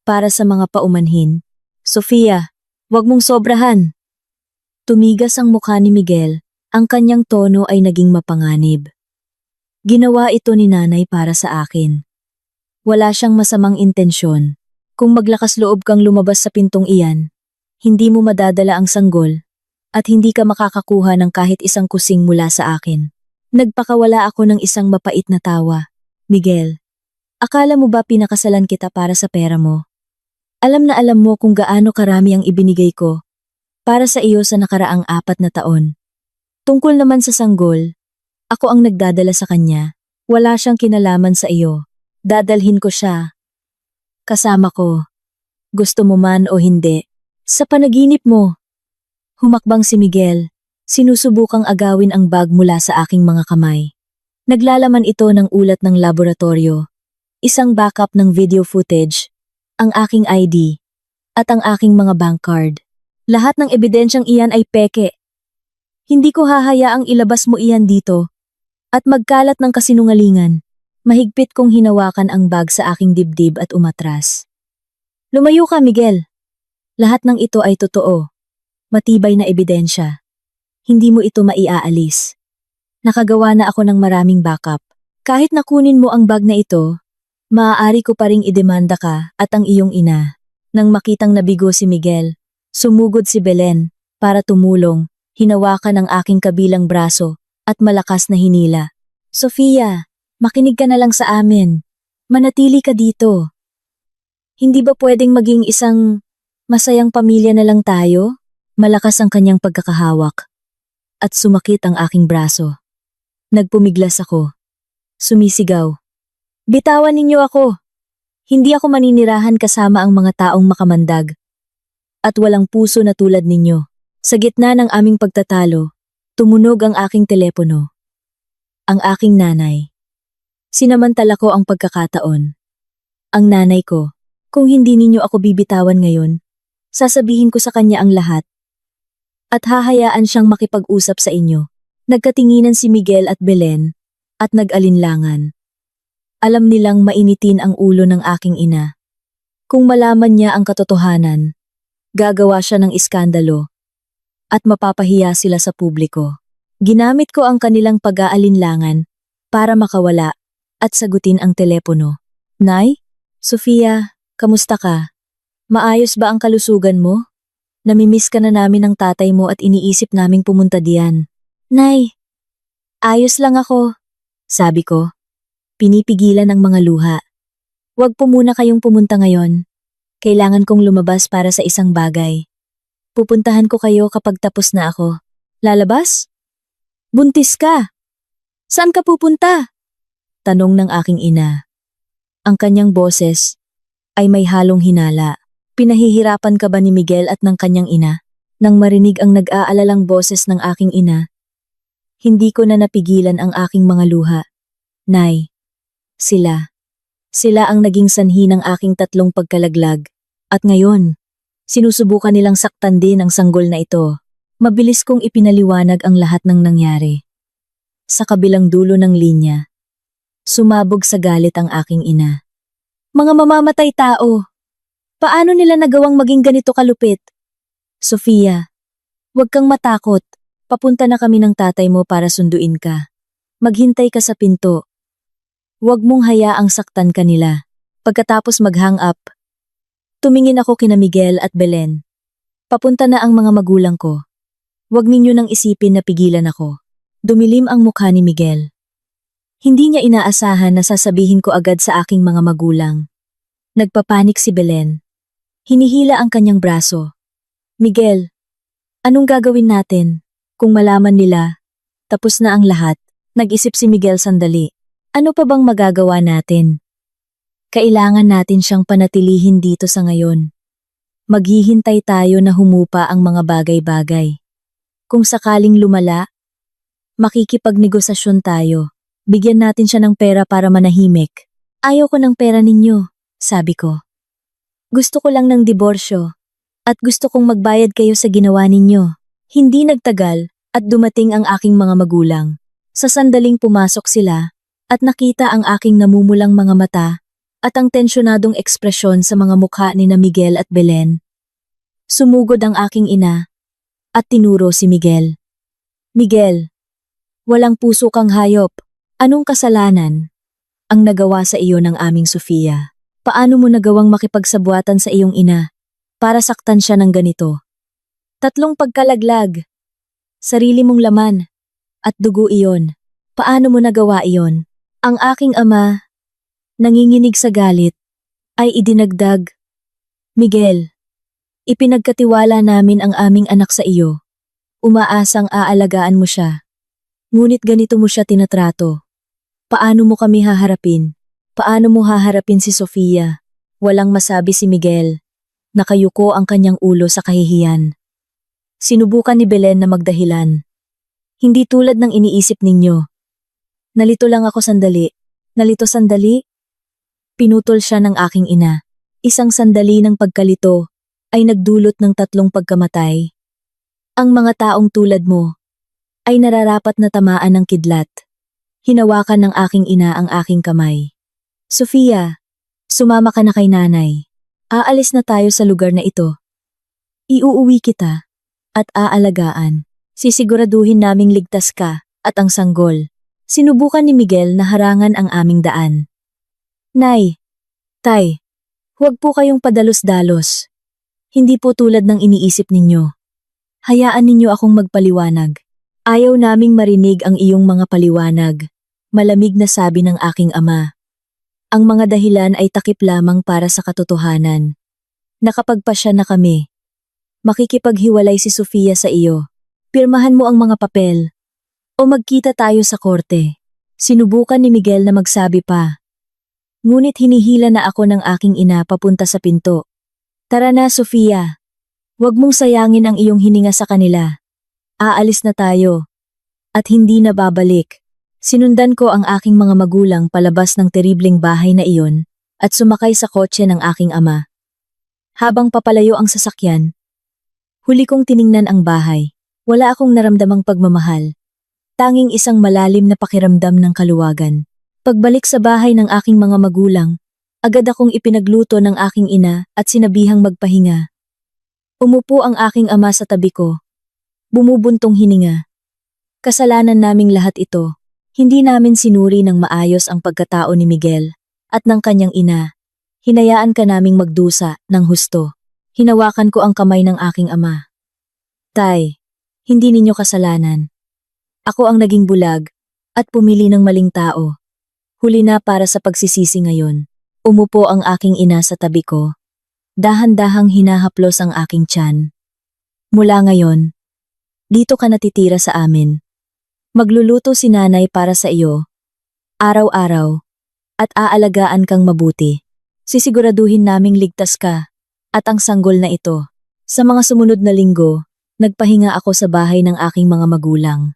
Para sa mga paumanhin. Sofia, wag mong sobrahan. Tumigas ang mukha ni Miguel, ang kanyang tono ay naging mapanganib. Ginawa ito ni nanay para sa akin. Wala siyang masamang intensyon. Kung maglakas loob kang lumabas sa pintong iyan, hindi mo madadala ang sanggol at hindi ka makakakuha ng kahit isang kusing mula sa akin. Nagpakawala ako ng isang mapait na tawa. Miguel, akala mo ba pinakasalan kita para sa pera mo? Alam na alam mo kung gaano karami ang ibinigay ko para sa iyo sa nakaraang 4 na taon. Tungkol naman sa sanggol, ako ang nagdadala sa kanya. Wala siyang kinalaman sa iyo. Dadalhin ko siya. Kasama ko. Gusto mo man o hindi. Sa panaginip mo. Humakbang si Miguel. Sinusubukang agawin ang bag mula sa aking mga kamay. Naglalaman ito ng ulat ng laboratorio. Isang backup ng video footage. Ang aking ID. At ang aking mga bank card. Lahat ng ebidensyang iyan ay peke. Hindi ko hahayaang ilabas mo iyan dito. At magkalat ng kasinungalingan. Mahigpit kong hinawakan ang bag sa aking dibdib at umatras. Lumayo ka, Miguel. Lahat ng ito ay totoo. Matibay na ebidensya. Hindi mo ito maiaalis. Nakagawa na ako ng maraming backup. Kahit nakunin mo ang bag na ito, maaari ko pa ring idemanda ka at ang iyong ina. Nang makitang nabigo si Miguel, sumugod si Belen para tumulong, hinawakan ang aking kabilang braso at malakas na hinila. Sofia, makinig ka na lang sa amin. Manatili ka dito. Hindi ba pwedeng maging isang masayang pamilya na lang tayo? Malakas ang kanyang pagkakahawak. At sumakit ang aking braso. Nagpumiglas ako. Sumisigaw. Bitawan ninyo ako. Hindi ako maninirahan kasama ang mga taong makamandag. At walang puso na tulad ninyo. Sa gitna ng aming pagtatalo, tumunog ang aking telepono. Ang aking nanay. Sinamantala ko ang pagkakataon. Ang nanay ko, kung hindi ninyo ako bibitawan ngayon, sasabihin ko sa kanya ang lahat. At hahayaan siyang makipag-usap sa inyo. Nagkatinginan si Miguel at Belen, at nag-alinlangan. Alam nilang mainitin ang ulo ng aking ina. Kung malaman niya ang katotohanan, gagawa siya ng iskandalo, at mapapahiya sila sa publiko. Ginamit ko ang kanilang pag-aalinlangan para makawala at sagutin ang telepono. Nay? Sofia, kamusta ka? Maayos ba ang kalusugan mo? Namimiss ka na namin ng tatay mo at iniisip naming pumunta diyan. Nay, ayos lang ako, sabi ko. Pinipigilan ang mga luha. Huwag po muna kayong pumunta ngayon. Kailangan kong lumabas para sa isang bagay. Pupuntahan ko kayo kapag tapos na ako. Lalabas? Buntis ka. Saan ka pupunta? Tanong ng aking ina. Ang kanyang boses ay may halong hinala. Pinahihirapan ka ba ni Miguel at ng kanyang ina? Nang marinig ang nag-aalalang boses ng aking ina, hindi ko na napigilan ang aking mga luha. Nay, sila ang naging sanhi ng aking 3 pagkalaglag. At ngayon, sinusubukan nilang saktan din ang sanggol na ito. Mabilis kong ipinaliwanag ang lahat ng nangyari. Sa kabilang dulo ng linya, sumabog sa galit ang aking ina. Mga mamamatay tao! Paano nila nagawang maging ganito kalupit? Sofia, huwag kang matakot. Papunta na kami ng tatay mo para sunduin ka. Maghintay ka sa pinto. Huwag mong hayaang saktan ka nila. Pagkatapos mag-hang up, tumingin ako kina Miguel at Belen. Papunta na ang mga magulang ko. Huwag ninyo nang isipin na pigilan ako. Dumilim ang mukha ni Miguel. Hindi niya inaasahan na sasabihin ko agad sa aking mga magulang. Nagpapanik si Belen. Hinihila ang kanyang braso. Miguel, anong gagawin natin? Kung malaman nila, tapos na ang lahat. Nag-isip si Miguel sandali. Ano pa bang magagawa natin? Kailangan natin siyang panatilihin dito sa ngayon. Maghihintay tayo na humupa ang mga bagay-bagay. Kung sakaling lumala, makikipagnegosasyon tayo. Bigyan natin siya ng pera para manahimik. Ayaw ko ng pera ninyo, sabi ko. Gusto ko lang ng diborsyo. At gusto kong magbayad kayo sa ginawa ninyo. Hindi nagtagal at dumating ang aking mga magulang. Sa sandaling pumasok sila at nakita ang aking namumulang mga mata at ang tensyonadong ekspresyon sa mga mukha ni na Miguel at Belen. Sumugod ang aking ina at tinuro si Miguel. Miguel, walang puso kang hayop. Anong kasalanan ang nagawa sa iyo ng aming Sofia? Paano mo nagawang makipagsabuatan sa iyong ina para saktan siya ng ganito? 3 pagkalaglag, sarili mong laman, at dugo iyon. Paano mo nagawa iyon? Ang aking ama, nanginginig sa galit, ay idinagdag. Miguel, ipinagkatiwala namin ang aming anak sa iyo. Umaasang aalagaan mo siya. Ngunit ganito mo siya tinatrato. Paano mo kami haharapin? Paano mo haharapin si Sofia? Walang masabi si Miguel. Nakayuko ang kanyang ulo sa kahihiyan. Sinubukan ni Belen na magdahilan. Hindi tulad ng iniisip ninyo. Nalito lang ako sandali. Nalito sandali? Pinutol siya ng aking ina. Isang sandali ng pagkalito ay nagdulot ng 3 pagkamatay. Ang mga taong tulad mo ay nararapat na tamaan ng kidlat. Hinawakan ng aking ina ang aking kamay. Sofia, sumama ka na kay nanay. Aalis na tayo sa lugar na ito. Iuuwi kita at aalagaan. Sisiguraduhin naming ligtas ka at ang sanggol. Sinubukan ni Miguel na harangan ang aming daan. Nay, tay, huwag po kayong padalos-dalos. Hindi po tulad ng iniisip ninyo. Hayaan ninyo akong magpaliwanag. Ayaw naming marinig ang iyong mga paliwanag. Malamig na sabi ng aking ama. Ang mga dahilan ay takip lamang para sa katotohanan. Nakapagpasya na kami. Makikipaghiwalay si Sofia sa iyo. Pirmahan mo ang mga papel. O magkita tayo sa korte. Sinubukan ni Miguel na magsabi pa. Ngunit hinihila na ako ng aking ina papunta sa pinto. Tara na, Sofia. Huwag mong sayangin ang iyong hininga sa kanila. Aalis na tayo. At hindi na babalik. Sinundan ko ang aking mga magulang palabas ng teribleng bahay na iyon at sumakay sa kotse ng aking ama. Habang papalayo ang sasakyan, huli kong tiningnan ang bahay. Wala akong naramdamang pagmamahal. Tanging isang malalim na pakiramdam ng kaluwagan. Pagbalik sa bahay ng aking mga magulang, agad akong ipinagluto ng aking ina at sinabihang magpahinga. Umupo ang aking ama sa tabi ko. Bumubuntong hininga. Kasalanan naming lahat ito. Hindi namin sinuri ng maayos ang pagkatao ni Miguel at ng kanyang ina. Hinayaan ka naming magdusa ng husto. Hinawakan ko ang kamay ng aking ama. Tay, hindi ninyo kasalanan. Ako ang naging bulag at pumili ng maling tao. Huli na para sa pagsisisi ngayon. Umupo ang aking ina sa tabi ko. Dahan-dahang hinahaplos ang aking tiyan. Mula ngayon, dito ka natitira sa amin. Magluluto si nanay para sa iyo, araw-araw, at aalagaan kang mabuti. Sisiguraduhin naming ligtas ka, at ang sanggol na ito. Sa mga sumunod na linggo, nagpahinga ako sa bahay ng aking mga magulang.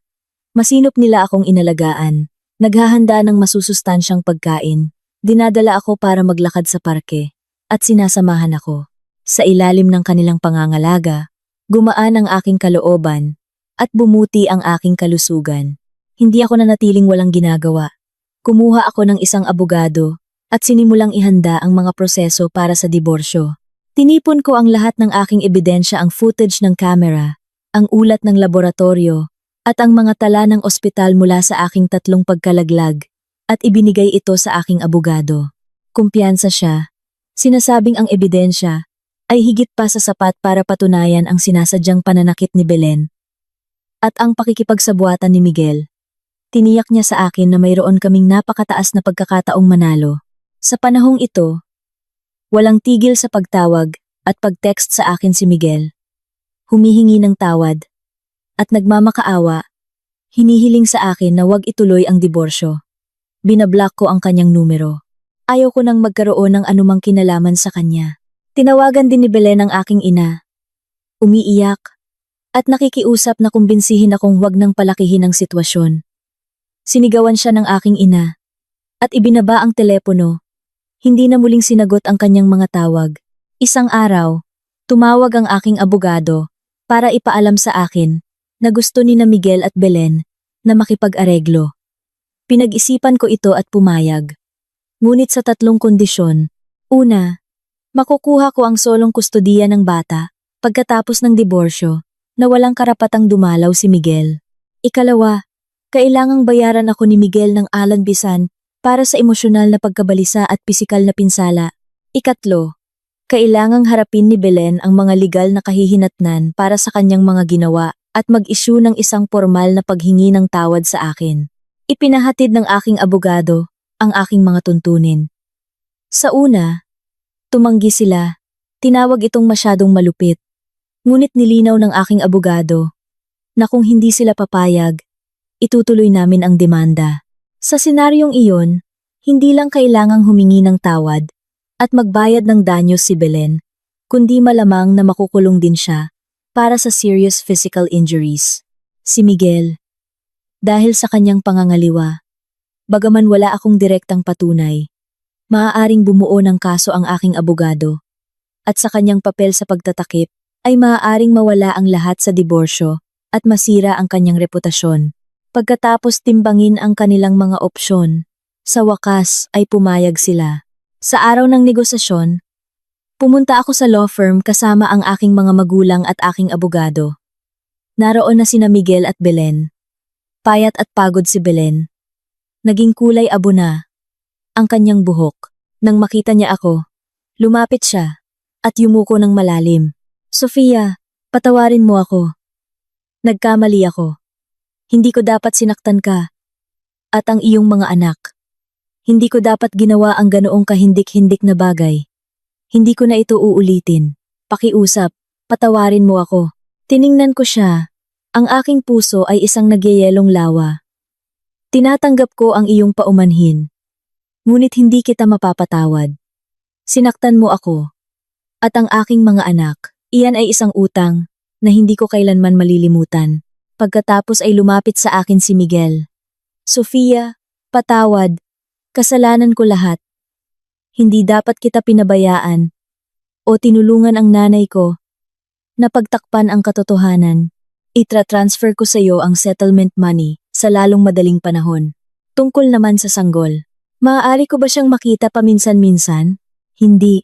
Masinop nila akong inalagaan, naghahanda ng masusustansyang pagkain, dinadala ako para maglakad sa parke. At sinasamahan ako. Sa ilalim ng kanilang pangangalaga, gumaan ang aking kalooban at bumuti ang aking kalusugan. Hindi ako nanatiling walang ginagawa. Kumuha ako ng isang abogado at sinimulang ihanda ang mga proseso para sa diborsyo. Tinipon ko ang lahat ng aking ebidensya, ang footage ng camera, ang ulat ng laboratorio, at ang mga tala ng ospital mula sa aking 3 pagkalaglag at ibinigay ito sa aking abogado. Kumpiyansa siya. Sinasabing ang ebidensya ay higit pa sa sapat para patunayan ang sinasadyang pananakit ni Belen at ang pakikipagsabuatan ni Miguel. Tiniyak niya sa akin na mayroon kaming napakataas na pagkakataong manalo. Sa panahong ito, walang tigil sa pagtawag at pag-text sa akin si Miguel. Humihingi ng tawad at nagmamakaawa, hinihiling sa akin na wag ituloy ang diborsyo. Binablock ko ang kanyang numero. Ayaw ko nang magkaroon ng anumang kinalaman sa kanya. Tinawagan din ni Belen ang aking ina. Umiiyak at nakikiusap na kumbinsihin akong huwag nang palakihin ang sitwasyon. Sinigawan siya ng aking ina at ibinaba ang telepono. Hindi na muling sinagot ang kanyang mga tawag. Isang araw, Tumawag ang aking abogado para ipaalam sa akin na gusto ni na Miguel at Belen na makipag-areglo. Pinag-isipan ko ito at pumayag. Ngunit sa 3 kondisyon. Una, makukuha ko ang solong kustodiya ng bata pagkatapos ng diborsyo na walang karapatang dumalaw si Miguel. Ikalawa, kailangang bayaran ako ni Miguel ng alanbisan para sa emosyonal na pagkabalisa at pisikal na pinsala. Ikatlo, kailangang harapin ni Belen ang mga legal na kahihinatnan para sa kanyang mga ginawa at mag-issue ng isang formal na paghingi ng tawad sa akin. Ipinahatid ng aking abogado ang aking mga tuntunin. Sa una, tumanggi sila. Tinawag itong masyadong malupit. Ngunit nilinaw ng aking abogado na kung hindi sila papayag, itutuloy namin ang demanda. Sa senaryong iyon, hindi lang kailangang humingi ng tawad at magbayad ng danyo si Belen, kundi malamang na makukulong din siya para sa serious physical injuries. Si Miguel, dahil sa kanyang pangangaliwa, bagaman wala akong direktang patunay, maaaring bumuo ng kaso ang aking abogado, at sa kanyang papel sa pagtatakip ay maaaring mawala ang lahat sa diborsyo at masira ang kanyang reputasyon. Pagkatapos timbangin ang kanilang mga opsyon, sa wakas ay pumayag sila. Sa araw ng negosasyon, pumunta ako sa law firm kasama ang aking mga magulang at aking abogado. Naroon na sina Miguel at Belen. Payat at pagod si Belen. Naging kulay abo na ang kanyang buhok. Nang makita niya ako, lumapit siya at yumuko ng malalim. Sofia, patawarin mo ako. Nagkamali ako. Hindi ko dapat sinaktan ka at ang iyong mga anak. Hindi ko dapat ginawa ang ganoong kahindik-hindik na bagay. Hindi ko na ito uulitin. Pakiusap, patawarin mo ako. Tiningnan ko siya. Ang aking puso ay isang nagyayelong lawa. Tinatanggap ko ang iyong paumanhin. Ngunit hindi kita mapapatawad. Sinaktan mo ako. At ang aking mga anak, iyan ay isang utang na hindi ko kailanman malilimutan. Pagkatapos ay lumapit sa akin si Miguel. Sofia, patawad. Kasalanan ko lahat. Hindi dapat kita pinabayaan o tinulungan ang nanay ko na pagtakpan ang katotohanan. Itra-transfer ko sa iyo ang settlement money sa lalong madaling panahon. Tungkol naman sa sanggol, maaari ko ba siyang makita paminsan-minsan? Hindi.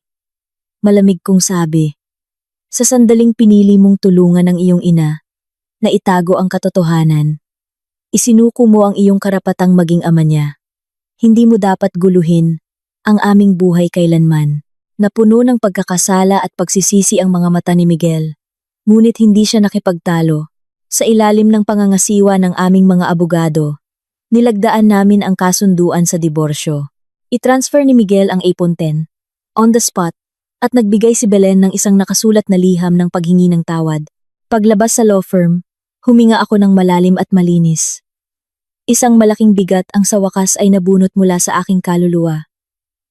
Malamig kong sabi. Sa sandaling pinili mong tulungan ang iyong ina na itago ang katotohanan, isinuko mo ang iyong karapatang maging ama niya. Hindi mo dapat guluhin ang aming buhay kailanman. Napuno ng pagkakasala at pagsisisi ang mga mata ni Miguel. Ngunit hindi siya nakipagtalo. Sa ilalim ng pangangasiwa ng aming mga abogado, nilagdaan namin ang kasunduan sa diborsyo. I-transfer ni Miguel ang ipon 10 on the spot at nagbigay si Belen ng isang nakasulat na liham ng paghingi ng tawad. Paglabas sa law firm, huminga ako ng malalim at malinis. Isang malaking bigat ang sa wakas ay nabunot mula sa aking kaluluwa.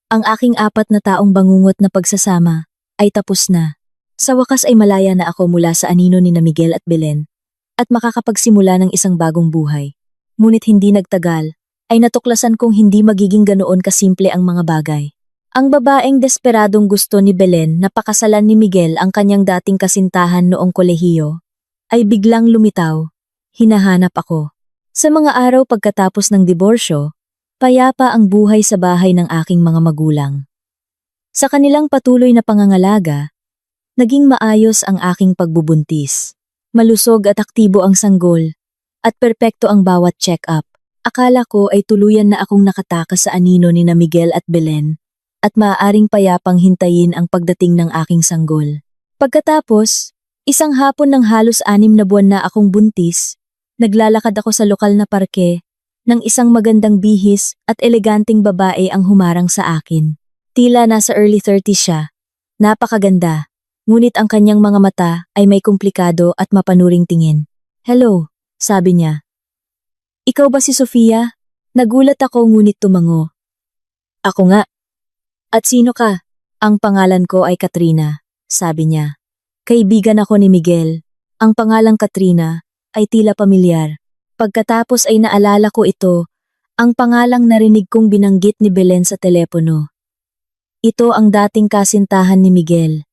Ang aking 4 na taong bangungot na pagsasama ay tapos na. Sa wakas ay malaya na ako mula sa anino ni na Miguel at Belen at makakapagsimula ng isang bagong buhay. Ngunit hindi nagtagal ay natuklasan kong hindi magiging ganoon kasimple ang mga bagay. Ang babaeng desperadong gusto ni Belen na pakasalan ni Miguel ang kanyang dating kasintahan noong kolehiyo ay biglang lumitaw. Hinahanap ako. Sa mga araw pagkatapos ng diborsyo, payapa ang buhay sa bahay ng aking mga magulang. Sa kanilang patuloy na pangangalaga, naging maayos ang aking pagbubuntis. Malusog at aktibo ang sanggol, at perpekto ang bawat check-up. Akala ko ay tuluyan na akong nakatakas sa anino ni na Miguel at Belen, at maaaring payapang hintayin ang pagdating ng aking sanggol. Pagkatapos, isang hapon ng halos 6 na buwan na akong buntis, naglalakad ako sa lokal na parke nang isang magandang bihis at eleganteng babae ang humarang sa akin. Tila nasa early 30s siya. Napakaganda, ngunit ang kanyang mga mata ay may komplikado at mapanuring tingin. Hello, sabi niya. Ikaw ba si Sofia? Nagulat ako ngunit tumango. Ako nga. At sino ka? Ang pangalan ko ay Katrina, sabi niya. Kaibigan ako ni Miguel. Ang pangalang Katrina ay tila pamilyar. Pagkatapos ay naalala ko ito, ang pangalang narinig kong binanggit ni Belen sa telepono. Ito ang dating kasintahan ni Miguel.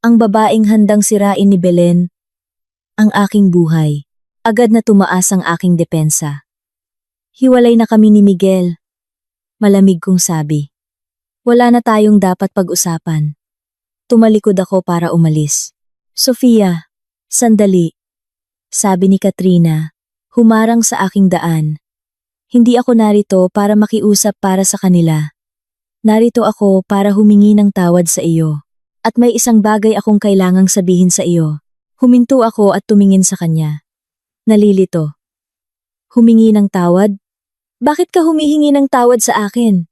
Ang babaeng handang sirain ni Belen ang aking buhay. Agad na tumaas ang aking depensa. Hiwalay na kami ni Miguel. Malamig kong sabi. Wala na tayong dapat pag-usapan. Tumalikod ako para umalis. Sofia, sandali. Sabi ni Katrina, humarang sa aking daan. Hindi ako narito para makiusap para sa kanila. Narito ako para humingi ng tawad sa iyo. At may isang bagay akong kailangang sabihin sa iyo. Huminto ako at tumingin sa kanya. Nalilito. Humingi ng tawad? Bakit ka humihingi ng tawad sa akin?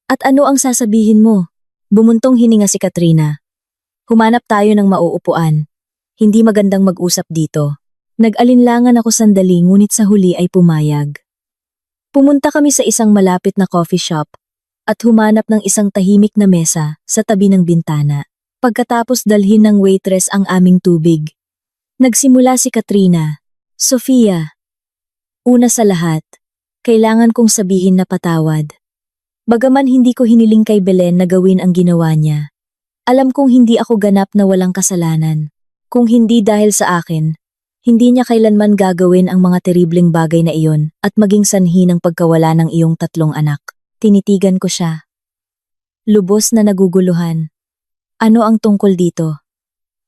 At ano ang sasabihin mo? Bumuntong hininga si Katrina. Humanap tayo ng mauupuan. Hindi magandang mag-usap dito. Nag-alinlangan ako sandali ngunit sa huli ay pumayag. Pumunta kami sa isang malapit na coffee shop at humanap ng isang tahimik na mesa sa tabi ng bintana. Pagkatapos dalhin ng waitress ang aming tubig. Nagsimula si Katrina. Sofia. Una sa lahat, kailangan kong sabihin na patawad. Bagaman hindi ko hiniling kay Belen na gawin ang ginawa niya. Alam kong hindi ako ganap na walang kasalanan. Kung hindi dahil sa akin, hindi niya kailanman gagawin ang mga teribleng bagay na iyon at maging sanhi ng pagkawala ng iyong 3 anak. Tinitigan ko siya. Lubos na naguguluhan. Ano ang tungkol dito?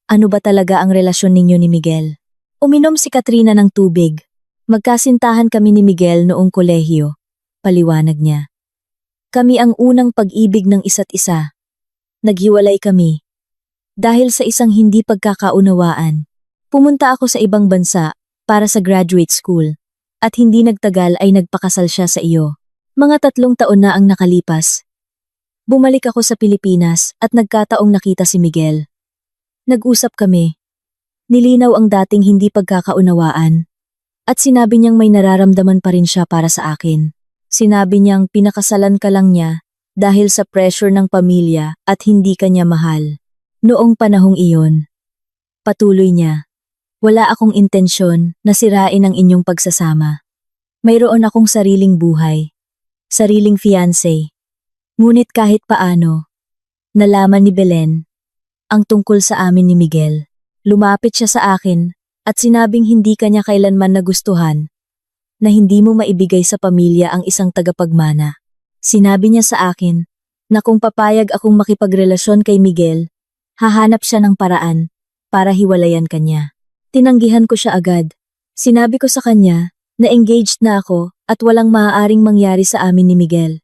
Ano ba talaga ang relasyon ninyo ni Miguel? Uminom si Katrina ng tubig. Magkasintahan kami ni Miguel noong kolehiyo. Paliwanag niya. Kami ang unang pag-ibig ng isa't isa. Naghiwalay kami. Dahil sa isang hindi pagkakaunawaan, pumunta ako sa ibang bansa para sa graduate school at hindi nagtagal ay nagpakasal siya sa iyo. Mga 3 taon na ang nakalipas. Bumalik ako sa Pilipinas at nagkataong nakita si Miguel. Nag-usap kami. Nilinaw ang dating hindi pagkakaunawaan at sinabi niyang may nararamdaman pa rin siya para sa akin. Sinabi niyang pinakasalan ka lang niya dahil sa pressure ng pamilya at hindi ka niya mahal. Noong panahong iyon, patuloy niya, wala akong intensyon na sirain ang inyong pagsasama. Mayroon akong sariling buhay, sariling fiancé. Ngunit kahit paano, nalaman ni Belen ang tungkol sa amin ni Miguel. Lumapit siya sa akin at sinabing hindi kanya kailanman nagustuhan na hindi mo maibigay sa pamilya ang isang tagapagmana. Sinabi niya sa akin na kung papayag akong makipagrelasyon kay Miguel, hahanap siya ng paraan para hiwalayan kanya. Tinanggihan ko siya agad. Sinabi ko sa kanya na engaged na ako at walang maaaring mangyari sa amin ni Miguel.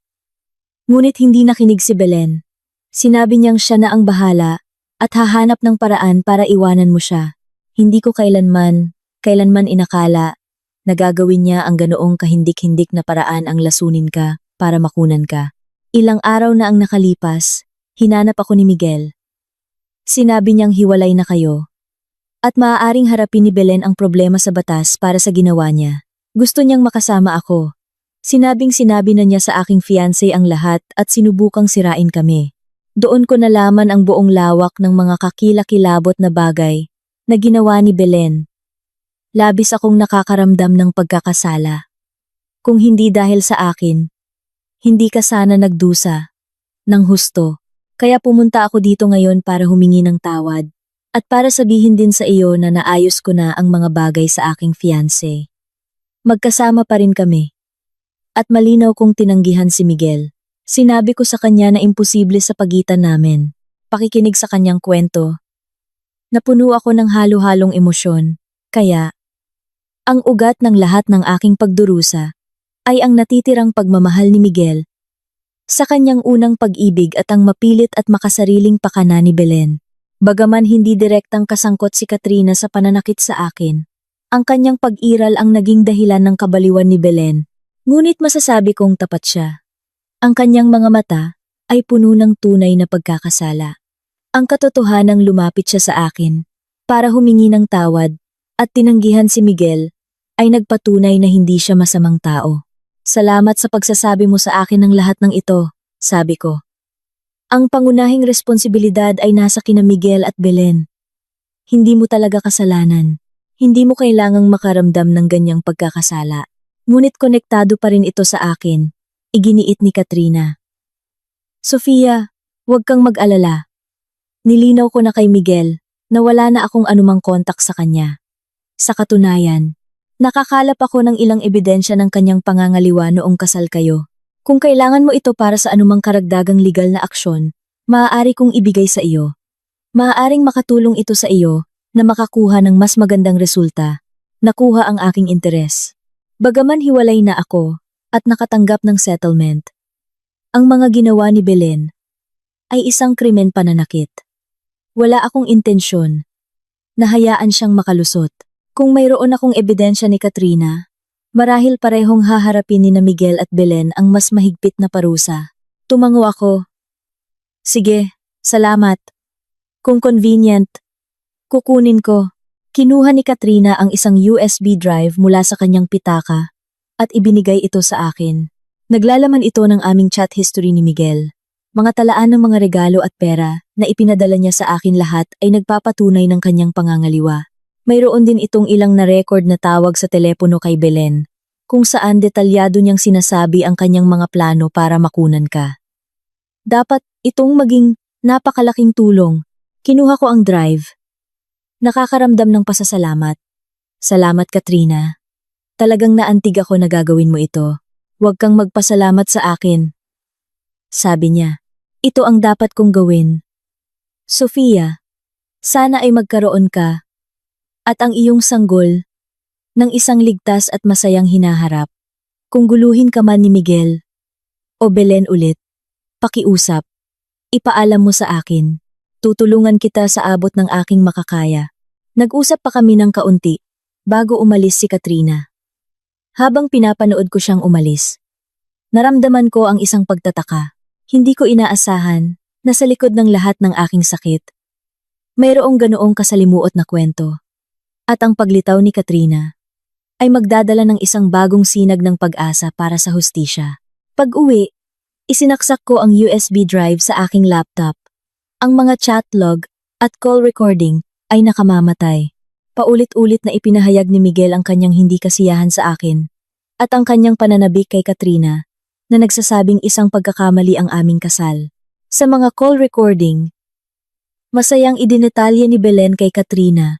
Ngunit hindi nakinig si Belen. Sinabi niyang siya na ang bahala at hahanap ng paraan para iwanan mo siya. Hindi ko kailanman inakala na gagawin niya ang ganoong kahindik-hindik na paraan ang lasunin ka para makunan ka. Ilang araw na ang nakalipas, hinanap ako ni Miguel. Sinabi niyang hiwalay na kayo at maaaring harapin ni Belen ang problema sa batas para sa ginawa niya. Gusto niyang makasama ako. Sinabi na niya sa aking fiancé ang lahat at sinubukang sirain kami. Doon ko nalaman ang buong lawak ng mga kakilakilabot na bagay na ginawa ni Belen. Labis akong nakakaramdam ng pagkakasala. Kung hindi dahil sa akin, hindi ka sana nagdusa ng husto. Kaya pumunta ako dito ngayon para humingi ng tawad at para sabihin din sa iyo na naayos ko na ang mga bagay sa aking fiancé. Magkasama pa rin kami. At malinaw kong tinanggihan si Miguel. Sinabi ko sa kanya na imposible sa pagitan namin. Pakikinig sa kanyang kwento. Napuno ako ng halo-halong emosyon. Kaya, ang ugat ng lahat ng aking pagdurusa ay ang natitirang pagmamahal ni Miguel sa kanyang unang pag-ibig at ang mapilit at makasariling pakana ni Belen. Bagaman hindi direktang kasangkot si Katrina sa pananakit sa akin, ang kanyang pag-iral ang naging dahilan ng kabaliwan ni Belen. Ngunit masasabi kong tapat siya. Ang kanyang mga mata ay puno ng tunay na pagkakasala. Ang katotohanang lumapit siya sa akin para humingi ng tawad at tinanggihan si Miguel ay nagpatunay na hindi siya masamang tao. Salamat sa pagsasabi mo sa akin ng lahat ng ito, sabi ko. Ang pangunahing responsibilidad ay nasa kina Miguel at Belen. Hindi mo talaga kasalanan. Hindi mo kailangang makaramdam ng ganyang pagkakasala. Ngunit konektado pa rin ito sa akin, iginiit ni Katrina. Sofia, huwag kang mag-alala. Nilinaw ko na kay Miguel na wala na akong anumang kontak sa kanya. Sa katunayan, nakakalap ako ng ilang ebidensya ng kanyang pangangaliwa noong kasal kayo. Kung kailangan mo ito para sa anumang karagdagang legal na aksyon, maaari kong ibigay sa iyo. Maaaring makatulong ito sa iyo na makakuha ng mas magandang resulta. Nakuha ang aking interes. Bagaman hiwalay na ako at nakatanggap ng settlement, ang mga ginawa ni Belen ay isang krimen pananakit. Wala akong intensyon. Nahayaan siyang makalusot. Kung mayroon akong ebidensya ni Katrina, marahil parehong haharapin ni na Miguel at Belen ang mas mahigpit na parusa. Tumango ako. Sige, salamat. Kung convenient, kukunin ko. Kinuha ni Katrina ang isang USB drive mula sa kanyang pitaka at ibinigay ito sa akin. Naglalaman ito ng aming chat history ni Miguel. Mga talaan ng mga regalo at pera na ipinadala niya sa akin lahat ay nagpapatunay ng kanyang pangangaliwa. Mayroon din itong ilang na record na tawag sa telepono kay Belen, kung saan detalyado niyang sinasabi ang kanyang mga plano para makunan ka. Dapat itong maging napakalaking tulong. Kinuha ko ang drive. Nakakaramdam ng pasasalamat. Salamat, Katrina. Talagang naantig ako na gagawin mo ito. Huwag kang magpasalamat sa akin. Sabi niya, ito ang dapat kong gawin. Sofia, sana ay magkaroon ka at ang iyong sanggol ng isang ligtas at masayang hinaharap. Kung guluhin ka man ni Miguel o Belen ulit, pakiusap, ipaalam mo sa akin. Tutulungan kita sa abot ng aking makakaya. Nag-usap pa kami ng kaunti bago umalis si Katrina. Habang pinapanood ko siyang umalis, naramdaman ko ang isang pagtataka. Hindi ko inaasahan na sa likod ng lahat ng aking sakit, mayroong ganoong kasalimuot na kwento. At ang paglitaw ni Katrina ay magdadala ng isang bagong sinag ng pag-asa para sa hustisya. Pag-uwi, isinaksak ko ang USB drive sa aking laptop. Ang mga chat log at call recording ay nakamamatay. Paulit-ulit na ipinahayag ni Miguel ang kanyang hindi kasiyahan sa akin at ang kanyang pananabik kay Katrina na nagsasabing isang pagkakamali ang aming kasal. Sa mga call recording, masayang idinetalye ni Belen kay Katrina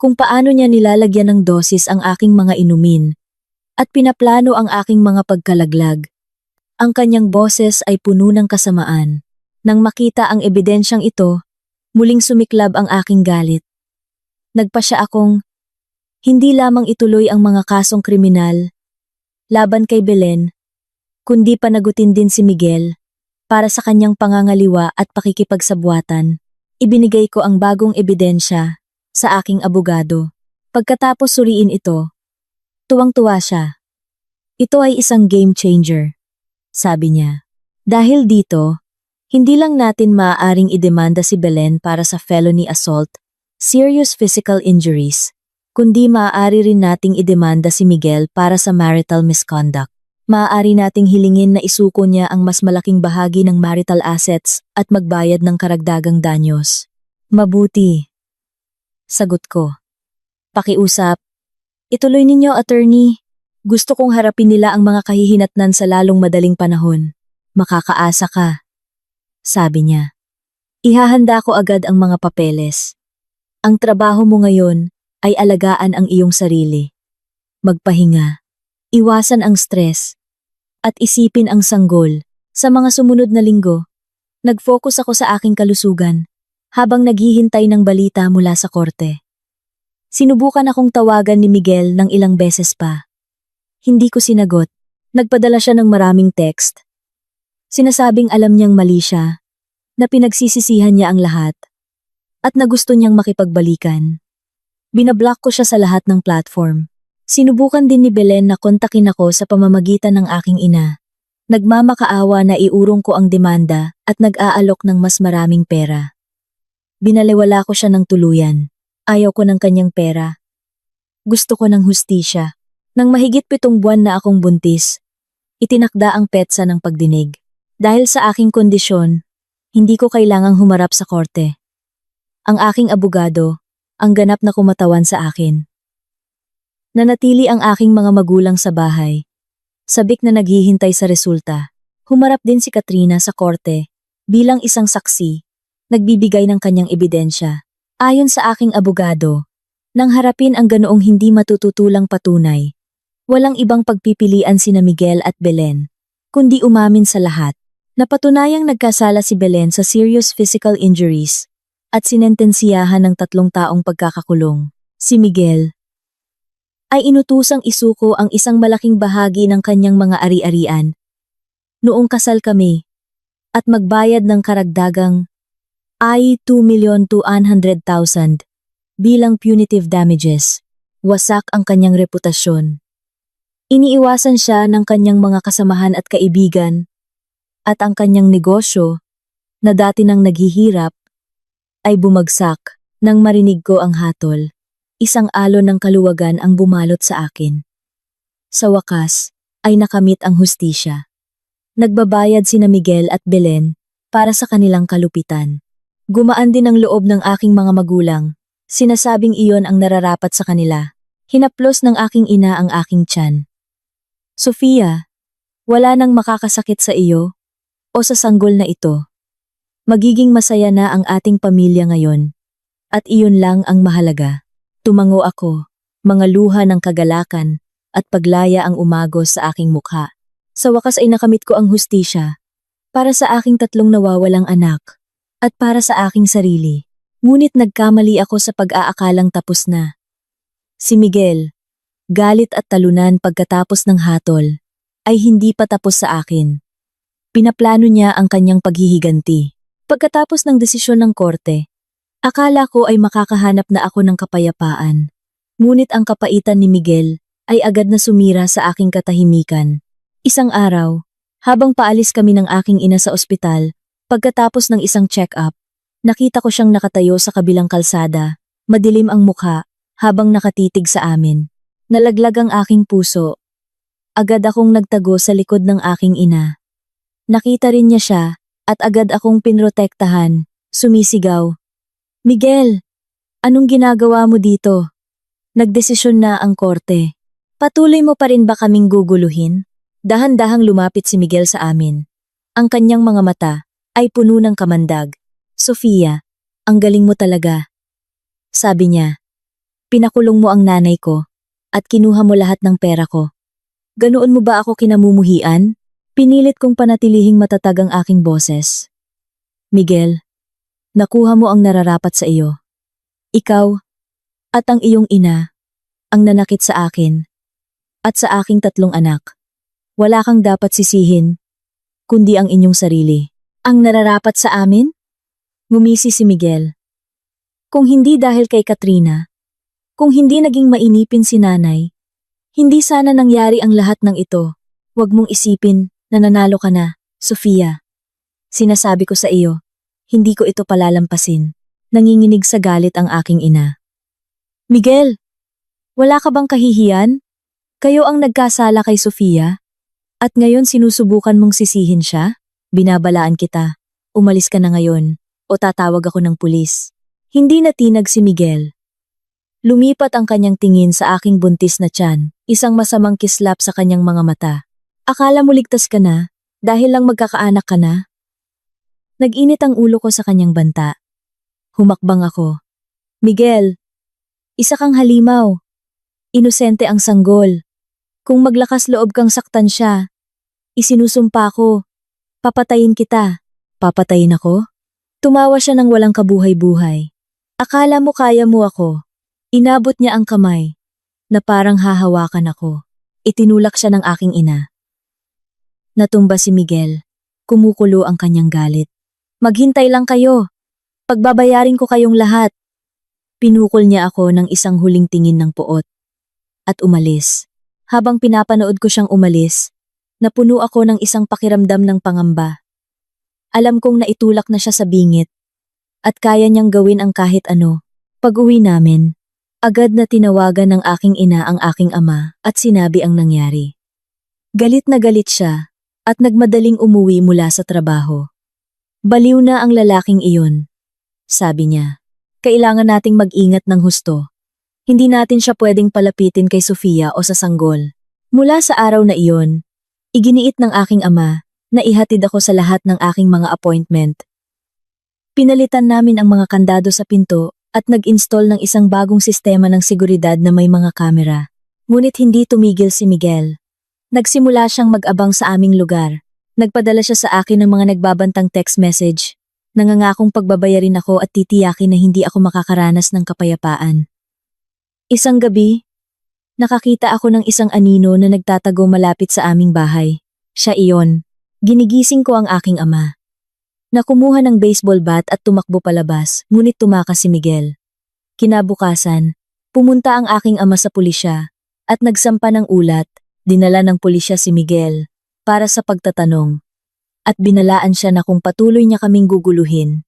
kung paano niya nilalagyan ng dosis ang aking mga inumin at pinaplano ang aking mga pagkalaglag. Ang kanyang boses ay puno ng kasamaan. Nang makita ang ebidensyang ito, muling sumiklab ang aking galit. Nagpasya akong hindi lamang ituloy ang mga kasong kriminal laban kay Belen, kundi panagutin din si Miguel para sa kanyang pangangaliwa at pakikipagsabwatan. Ibinigay ko ang bagong ebidensya sa aking abogado. Pagkatapos suriin ito, tuwang-tuwa siya. Ito ay isang game changer, sabi niya. Dahil dito, hindi lang natin maaaring idemanda si Belen para sa felony assault, serious physical injuries, kundi maaari rin nating idemanda si Miguel para sa marital misconduct. Maaari nating hilingin na isuko niya ang mas malaking bahagi ng marital assets at magbayad ng karagdagang danyos. Mabuti, sagot ko. Pakiusap. Ituloy ninyo, attorney. Gusto kong harapin nila ang mga kahihinatnan sa lalong madaling panahon. Makakaasa ka, sabi niya. Ihahanda ko agad ang mga papeles. Ang trabaho mo ngayon ay alagaan ang iyong sarili. Magpahinga, iwasan ang stress, at isipin ang sanggol. Sa mga sumunod na linggo, nag-focus ako sa aking kalusugan habang naghihintay ng balita mula sa korte. Sinubukan akong tawagan ni Miguel ng ilang beses pa. Hindi ko sinagot. Nagpadala siya ng maraming text. Sinasabing alam niyang mali siya, na pinagsisisihan niya ang lahat, at na gusto niyang makipagbalikan. Binablock ko siya sa lahat ng platform. Sinubukan din ni Belen na kontakin ako sa pamamagitan ng aking ina. Nagmamakaawa na iurong ko ang demanda at nag-aalok ng mas maraming pera. Binaliwala ko siya ng tuluyan. Ayaw ko ng kanyang pera. Gusto ko ng hustisya. Nang mahigit 7 buwan na akong buntis, itinakda ang petsa ng pagdinig. Dahil sa aking kondisyon, hindi ko kailangang humarap sa korte. Ang aking abogado, ang ganap na kumatawan sa akin. Nanatili ang aking mga magulang sa bahay. Sabik na naghihintay sa resulta. Humarap din si Katrina sa korte bilang isang saksi nagbibigay ng kanyang ebidensya. Ayon sa aking abogado, nang harapin ang ganoong hindi matututulang patunay, walang ibang pagpipilian sina Miguel at Belen, kundi umamin sa lahat. Napatunayang nagkasala si Belen sa serious physical injuries at sinentensiyahan ng 3 taong pagkakakulong. Si Miguel ay inutusang isuko ang isang malaking bahagi ng kanyang mga ari-arian noong kasal kami at magbayad ng karagdagang ay 2,200,000 bilang punitive damages. Wasak ang kanyang reputasyon. Iniiwasan siya ng kanyang mga kasamahan at kaibigan at ang kanyang negosyo na dati nang naghihirap ay bumagsak nang marinig ko ang hatol. Isang alon ng kaluwagan ang bumalot sa akin. Sa wakas ay nakamit ang hustisya. Nagbabayad sina Miguel at Belen para sa kanilang kalupitan. Gumaan din ang loob ng aking mga magulang. Sinasabing iyon ang nararapat sa kanila. Hinaplos ng aking ina ang aking tiyan. Sofia, wala nang makakasakit sa iyo o sa sanggol na ito. Magiging masaya na ang ating pamilya ngayon. At iyon lang ang mahalaga. Tumango ako, mga luha ng kagalakan at paglaya ang umagos sa aking mukha. Sa wakas ay nakamit ko ang hustisya para sa aking 3 nawawalang anak at para sa aking sarili. Ngunit nagkamali ako sa pag-aakalang tapos na. Si Miguel, galit at talunan pagkatapos ng hatol, ay hindi pa tapos sa akin. Pinaplano niya ang kanyang paghihiganti. Pagkatapos ng desisyon ng korte, akala ko ay makakahanap na ako ng kapayapaan. Ngunit ang kapaitan ni Miguel ay agad na sumira sa aking katahimikan. Isang araw, habang paalis kami ng aking ina sa ospital, pagkatapos ng isang check-up, nakita ko siyang nakatayo sa kabilang kalsada, madilim ang mukha, habang nakatitig sa amin. Nalaglag ang aking puso. Agad akong nagtago sa likod ng aking ina. Nakita rin niya siya, at agad akong pinrotektahan, sumisigaw. Miguel, anong ginagawa mo dito? Nagdesisyon na ang korte. Patuloy mo pa rin ba kaming guguluhin? Dahan-dahang lumapit si Miguel sa amin. Ang kanyang mga mata ay puno ng kamandag. Sofia, ang galing mo talaga. Sabi niya, pinakulong mo ang nanay ko at kinuha mo lahat ng pera ko. Ganoon mo ba ako kinamumuhian? Pinilit kong panatilihing matatag ang aking boses. Miguel, nakuha mo ang nararapat sa iyo. Ikaw at ang iyong ina ang nanakit sa akin at sa aking 3 anak. Wala kang dapat sisihin, kundi ang inyong sarili. Ang nararapat sa amin? Ngumisi si Miguel. Kung hindi dahil kay Katrina, kung hindi naging mainipin si nanay, hindi sana nangyari ang lahat ng ito. Huwag mong isipin na nanalo ka na, Sofia. Sinasabi ko sa iyo, hindi ko ito palalampasin. Nanginginig sa galit ang aking ina. Miguel, wala ka bang kahihiyan? Kayo ang nagkasala kay Sofia? At ngayon sinusubukan mong sisihin siya? Binabalaan kita. Umalis ka na ngayon o tatawag ako ng pulis. Hindi natinag si Miguel. Lumipat ang kanyang tingin sa aking buntis na tiyan, isang masamang kislap sa kanyang mga mata. Akala mo ligtas ka na dahil lang magkakaanak ka na? Nag-init ang ulo ko sa kanyang banta. Humakbang ako. Miguel, isa kang halimaw. Inosente ang sanggol. Kung maglakas loob kang saktan siya, isinusumpa ko. Papatayin kita. Papatayin ako? Tumawa siya ng walang kabuhay-buhay. Akala mo kaya mo ako. Inabot niya ang kamay, na parang hahawakan ako. Itinulak siya ng aking ina. Natumba si Miguel. Kumukulo ang kanyang galit. Maghintay lang kayo. Pagbabayarin ko kayong lahat. Pinukol niya ako ng isang huling tingin ng puot. At umalis. Habang pinapanood ko siyang umalis, napuno ako ng isang pakiramdam ng pangamba. Alam kong naitulak na siya sa bingit. At kaya niyang gawin ang kahit ano. Pag-uwi namin, agad na tinawagan ng aking ina ang aking ama at sinabi ang nangyari. Galit na galit siya at nagmadaling umuwi mula sa trabaho. Baliw na ang lalaking iyon, sabi niya. Kailangan nating mag-ingat ng husto. Hindi natin siya pwedeng palapitin kay Sofia o sa sanggol. Mula sa araw na iyon, iginiit ng aking ama na ihatid ako sa lahat ng aking mga appointment. Pinalitan namin ang mga kandado sa pinto at nag-install ng isang bagong sistema ng seguridad na may mga kamera. Ngunit hindi tumigil si Miguel. Nagsimula siyang mag-abang sa aming lugar. Nagpadala siya sa akin ng mga nagbabantang text message. Nangangakong pagbabayarin ako at titiyakin na hindi ako makakaranas ng kapayapaan. Isang gabi, nakakita ako ng isang anino na nagtatago malapit sa aming bahay. Siya iyon. Ginigising ko ang aking ama. Nakumuha ng baseball bat at tumakbo palabas, ngunit tumakas si Miguel. Kinabukasan, pumunta ang aking ama sa pulisya at nagsampa ng ulat. Dinala ng pulisya si Miguel para sa pagtatanong at binalaan siya na kung patuloy niya kaming guguluhin.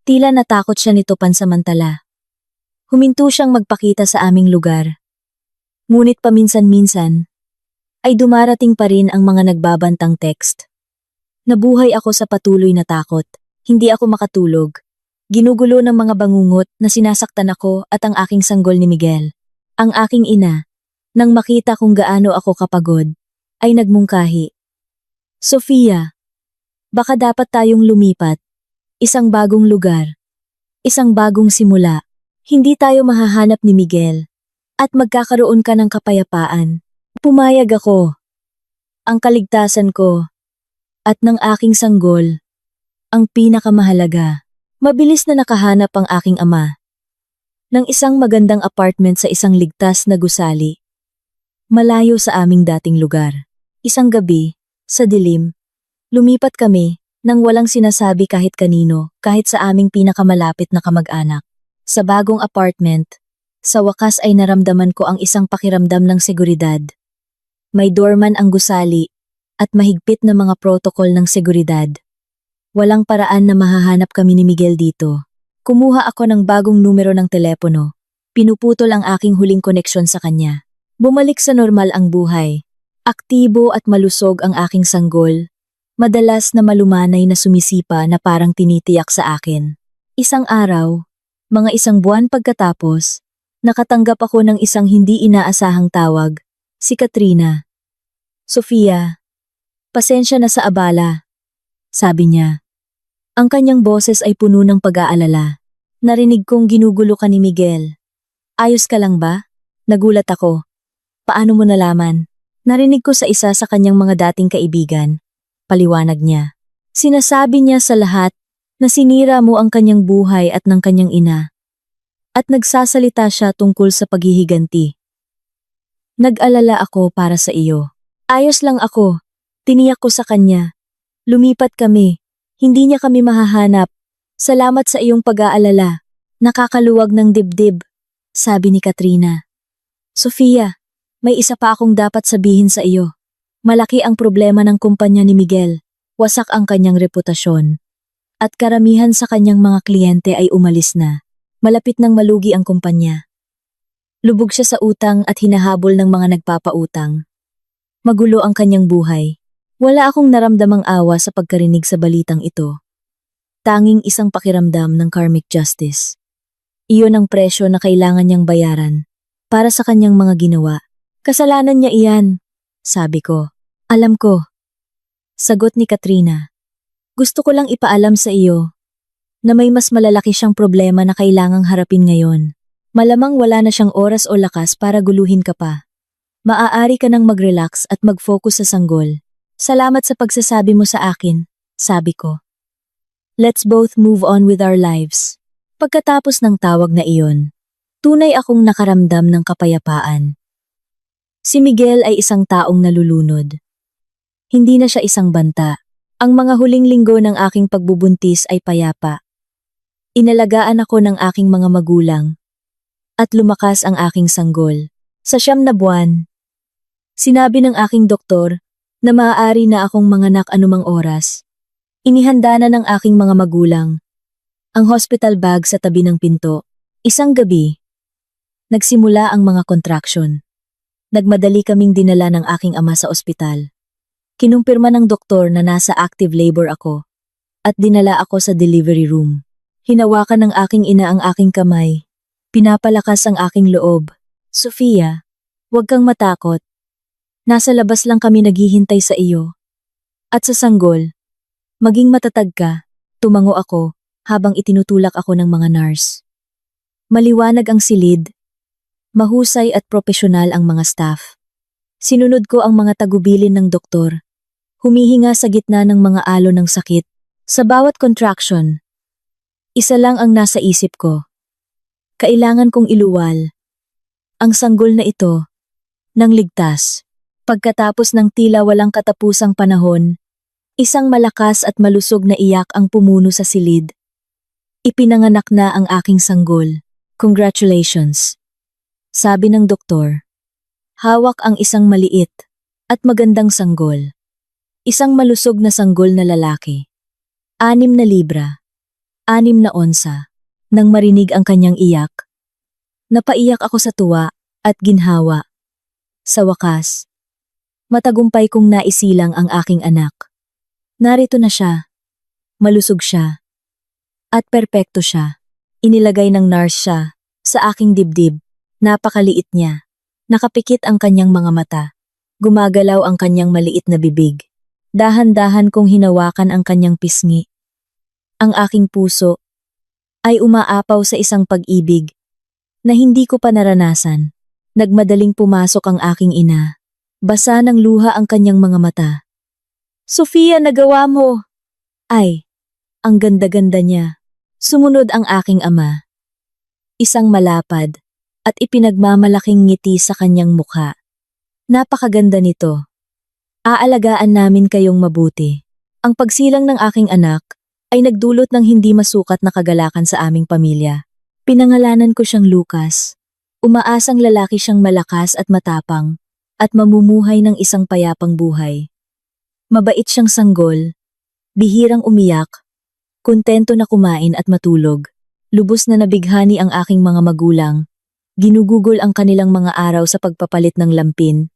Tila natakot siya nito pansamantala. Huminto siyang magpakita sa aming lugar. Ngunit paminsan-minsan, ay dumarating pa rin ang mga nagbabantang text. Nabuhay ako sa patuloy na takot. Hindi ako makatulog. Ginugulo ng mga bangungot na sinasaktan ako at ang aking sanggol ni Miguel. Ang aking ina, nang makita kung gaano ako kapagod, ay nagmungkahi. Sofia, baka dapat tayong lumipat. Isang bagong lugar. Isang bagong simula. Hindi tayo mahahanap ni Miguel. At magkakaroon ka ng kapayapaan. Pumayag ako. Ang kaligtasan ko. At ng aking sanggol. Ang pinakamahalaga. Mabilis na nakahanap ang aking ama. Ng isang magandang apartment sa isang ligtas na gusali. Malayo sa aming dating lugar. Isang gabi, sa dilim, lumipat kami nang walang sinasabi kahit kanino, kahit sa aming pinakamalapit na kamag-anak. Sa bagong apartment, sa wakas ay naramdaman ko ang isang pakiramdam ng seguridad. May doorman ang gusali at mahigpit na mga protokol ng seguridad. Walang paraan na mahahanap kami ni Miguel dito. Kumuha ako ng bagong numero ng telepono. Pinuputol ang aking huling koneksyon sa kanya. Bumalik sa normal ang buhay. Aktibo at malusog ang aking sanggol. Madalas na malumanay na sumisipa na parang tinitiyak sa akin. Isang araw, mga isang buwan pagkatapos, nakatanggap ako ng isang hindi inaasahang tawag, si Katrina. Sofia, pasensya na sa abala, sabi niya. Ang kanyang boses ay puno ng pag-aalala. Narinig kong ginugulo ka ni Miguel. Ayos ka lang ba? Nagulat ako. Paano mo nalaman? Narinig ko sa isa sa kanyang mga dating kaibigan. Paliwanag niya. Sinasabi niya sa lahat na sinira mo ang kanyang buhay at ng kanyang ina. At nagsasalita siya tungkol sa paghihiganti. Nag-alala ako para sa iyo. Ayos lang ako. Tiniyak ko sa kanya. Lumipat kami. Hindi niya kami mahahanap. Salamat sa iyong pag-aalala. Nakakaluwag ng dibdib, sabi ni Katrina. Sofia, may isa pa akong dapat sabihin sa iyo. Malaki ang problema ng kumpanya ni Miguel. Wasak ang kanyang reputasyon. At karamihan sa kanyang mga kliyente ay umalis na. Malapit nang malugi ang kumpanya. Lubog siya sa utang at hinahabol ng mga nagpapautang. Magulo ang kanyang buhay. Wala akong naramdamang awa sa pagkarinig sa balitang ito. Tanging isang pakiramdam ng karmic justice. Iyon ang presyo na kailangan niyang bayaran para sa kanyang mga ginawa. Kasalanan niya iyan, sabi ko. Alam ko. Sagot ni Katrina. Gusto ko lang ipaalam sa iyo na may mas malalaki siyang problema na kailangang harapin ngayon. Malamang wala na siyang oras o lakas para guluhin ka pa. Maaari ka nang mag-relax at mag-focus sa sanggol. Salamat sa pagsasabi mo sa akin, sabi ko. Let's both move on with our lives. Pagkatapos ng tawag na iyon, tunay akong nakaramdam ng kapayapaan. Si Miguel ay isang taong nalulunod. Hindi na siya isang banta. Ang mga huling linggo ng aking pagbubuntis ay payapa. Inalagaan ako ng aking mga magulang. At lumakas ang aking sanggol. Sa 9 na buwan, sinabi ng aking doktor na maaari na akong manganak anumang oras. Inihanda na ng aking mga magulang ang hospital bag sa tabi ng pinto. Isang gabi, nagsimula ang mga contraction. Nagmadali kaming dinala ng aking ama sa ospital. Kinumpirma ng doktor na nasa active labor ako at dinala ako sa delivery room. Hinawakan ng aking ina ang aking kamay. Pinapalakas ang aking loob. Sofia, huwag kang matakot. Nasa labas lang kami naghihintay sa iyo. At sa sanggol, maging matatag ka, tumango ako, habang itinutulak ako ng mga nurse. Maliwanag ang silid, mahusay at propesyonal ang mga staff. Sinunod ko ang mga tagubilin ng doktor. Humihinga sa gitna ng mga alon ng sakit. Sa bawat contraction, isa lang ang nasa isip ko. Kailangan kong iluwal ang sanggol na ito nang ligtas. Pagkatapos ng tila walang katapusang panahon, isang malakas at malusog na iyak ang pumuno sa silid. Ipinanganak na ang aking sanggol. Congratulations, sabi ng doktor. Hawak ang isang maliit at magandang sanggol. Isang malusog na sanggol na lalaki. 6 na libra. 6 na onsa. Nang marinig ang kanyang iyak, napaiyak ako sa tuwa at ginhawa. Sa wakas, matagumpay kong naisilang ang aking anak. Narito na siya. Malusog siya. At perpekto siya. Inilagay ng nurse siya sa aking dibdib. Napakaliit niya. Nakapikit ang kanyang mga mata. Gumagalaw ang kanyang maliit na bibig. Dahan-dahan kong hinawakan ang kanyang pisngi. Ang aking puso ay umaapaw sa isang pag-ibig na hindi ko pa naranasan. Nagmadaling pumasok ang aking ina. Basa ng luha ang kanyang mga mata. Sofia, nagawa mo! Ay, ang ganda-ganda niya. Sumunod ang aking ama. Isang malapad at ipinagmamalaking ngiti sa kanyang mukha. Napakaganda nito. Aalagaan namin kayong mabuti. Ang pagsilang ng aking anak ay nagdulot ng hindi masukat na kagalakan sa aming pamilya. Pinangalanan ko siyang Lucas. Umaasang lalaki siyang malakas at matapang at mamumuhay ng isang payapang buhay. Mabait siyang sanggol, bihirang umiyak, kontento na kumain at matulog. Lubos na nabighani ang aking mga magulang. Ginugugol ang kanilang mga araw sa pagpapalit ng lampin,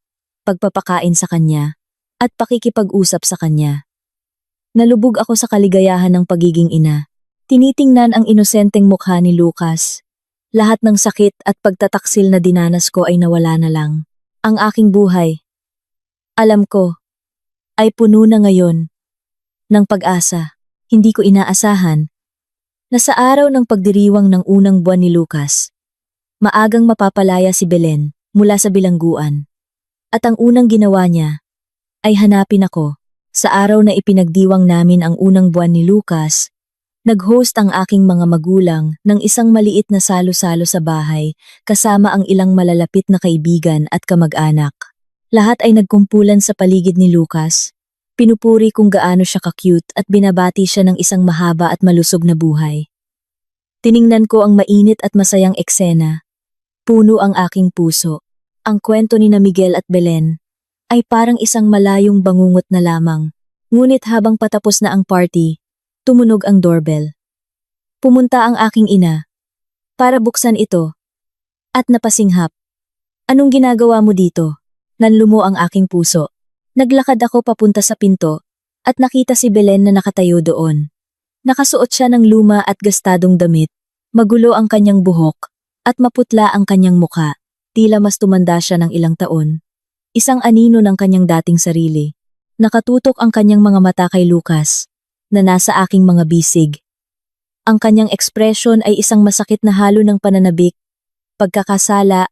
pagpapakain sa kanya, at pakikipag-usap sa kanya. Nalubog ako sa kaligayahan ng pagiging ina. Tinitingnan ang inosenteng mukha ni Lucas. Lahat ng sakit at pagtataksil na dinanas ko ay nawala na lang. Ang aking buhay, alam ko, ay puno na ngayon ng pag-asa. Hindi ko inaasahan na sa araw ng pagdiriwang ng unang buwan ni Lucas, maagang mapapalaya si Belen mula sa bilangguan. At ang unang ginawa niya ay hanapin ako. Sa araw na ipinagdiwang namin ang unang buwan ni Lucas, nag-host ang aking mga magulang ng isang maliit na salo-salo sa bahay kasama ang ilang malalapit na kaibigan at kamag-anak. Lahat ay nagkumpulan sa paligid ni Lucas. Pinupuri kung gaano siya ka-cute at binabati siya ng isang mahaba at malusog na buhay. Tiningnan ko ang mainit at masayang eksena. Puno ang aking puso. Ang kwento ni na Miguel at Belen ay parang isang malayong bangungot na lamang. Ngunit habang patapos na ang party, tumunog ang doorbell. Pumunta ang aking ina para buksan ito at napasinghap. Anong ginagawa mo dito? Nanlumo ang aking puso. Naglakad ako papunta sa pinto at nakita si Belen na nakatayo doon. Nakasuot siya ng luma at gastadong damit. Magulo ang kanyang buhok at maputla ang kanyang mukha. Tila mas tumanda siya ng ilang taon. Isang anino ng kanyang dating sarili. Nakatutok ang kanyang mga mata kay Lucas na nasa aking mga bisig. Ang kanyang ekspresyon ay isang masakit na halo ng pananabik, pagkakasala,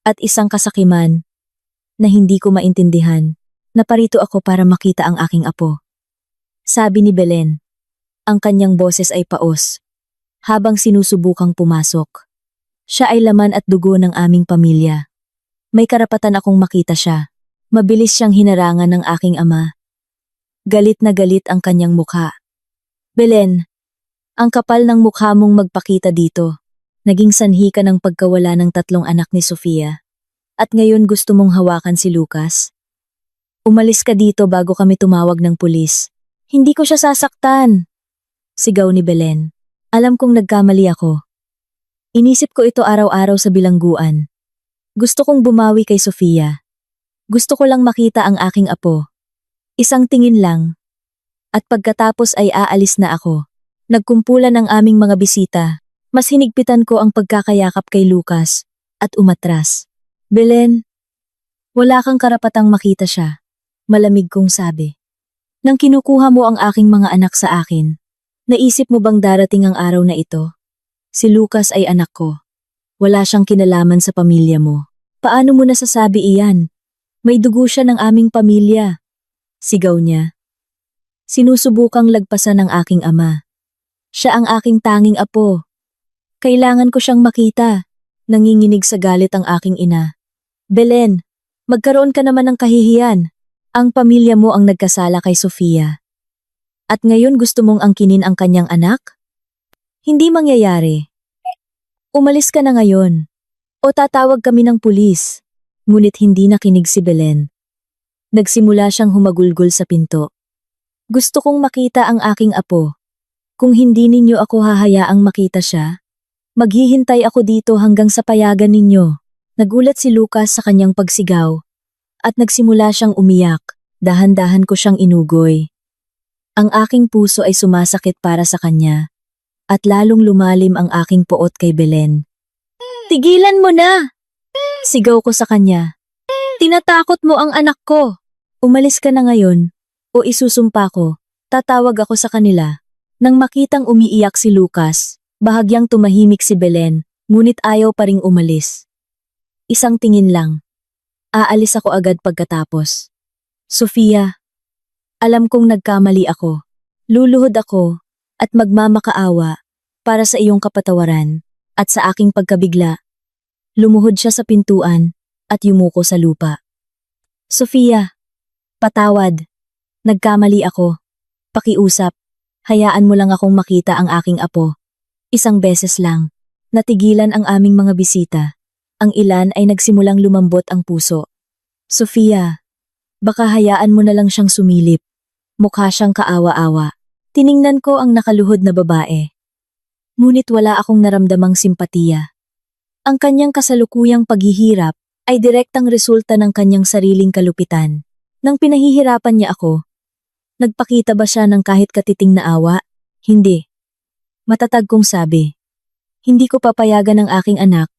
at isang kasakiman na hindi ko maintindihan. Naparito ako para makita ang aking apo. Sabi ni Belen. Ang kanyang boses ay paos, habang sinusubukang pumasok. Siya ay laman at dugo ng aming pamilya. May karapatan akong makita siya. Mabilis siyang hinarangan ng aking ama. Galit na galit ang kanyang mukha. Belen, ang kapal ng mukha mong magpakita dito. Naging sanhi ka ng pagkawala ng 3 anak ni Sofia. At ngayon gusto mong hawakan si Lucas? Umalis ka dito bago kami tumawag ng pulis. Hindi ko siya sasaktan. Sigaw ni Belen. Alam kong nagkamali ako. Inisip ko ito araw-araw sa bilangguan. Gusto kong bumawi kay Sofia. Gusto ko lang makita ang aking apo. Isang tingin lang. At pagkatapos ay aalis na ako. Nagkumpulan ang aming mga bisita. Mas hinigpitan ko ang pagkakayakap kay Lucas at umatras. Belen, wala kang karapatang makita siya. Malamig kong sabi. Nang kinukuha mo ang aking mga anak sa akin, Naisip mo bang darating ang araw na ito? Si Lucas ay anak ko. Wala siyang kinalaman sa pamilya mo. Paano mo nasasabi iyan? May dugo siya ng aming pamilya. Sigaw niya. Sinusubukang lagpasan ng aking ama. Siya ang aking tanging apo. Kailangan ko siyang makita. Nanginginig sa galit ang aking ina. Belen, magkaroon ka naman ng kahihiyan. Ang pamilya mo ang nagkasala kay Sofia. At ngayon gusto mong angkinin ang kanyang anak? Hindi mangyayari. Umalis ka na ngayon. O tatawag kami ng pulis. Ngunit hindi nakinig si Belen. Nagsimula siyang humagulgol sa pinto. Gusto kong makita ang aking apo. Kung hindi ninyo ako hahayaang makita siya, maghihintay ako dito hanggang sa payagan ninyo. Nagulat si Lucas sa kanyang pagsigaw. At nagsimula siyang umiyak. Dahan-dahan ko siyang inugoy. Ang aking puso ay sumasakit para sa kanya. At lalong lumalim ang aking poot kay Belen. Tigilan mo na! Sigaw ko sa kanya. Tinatakot mo ang anak ko. Umalis ka na ngayon, o isusumpa ko. Tatawag ako sa kanila. Nang makitang umiiyak si Lucas, bahagyang tumahimik si Belen, ngunit ayaw pa ring umalis. Isang tingin lang. Aalis ako agad pagkatapos. Sofia, alam kong nagkamali ako. Luluhod ako at magmamakaawa para sa iyong kapatawaran at sa aking pagkabigla. Lumuhod siya sa pintuan at yumuko sa lupa. Sofia, patawad. Nagkamali ako. Pakiusap. Hayaan mo lang akong makita ang aking apo. Isang beses lang. Natigilan ang aming mga bisita. Ang ilan ay nagsimulang lumambot ang puso. Sofia, baka hayaan mo na lang siyang sumilip. Mukha siyang kaawa-awa. Tiningnan ko ang nakaluhod na babae. Ngunit wala akong naramdamang simpatiya. Ang kanyang kasalukuyang paghihirap ay direktang resulta ng kanyang sariling kalupitan. Nang pinahihirapan niya ako, nagpakita ba siya ng kahit katiting na awa? Hindi. Matatag kong sabi. Hindi ko papayagan ang aking anak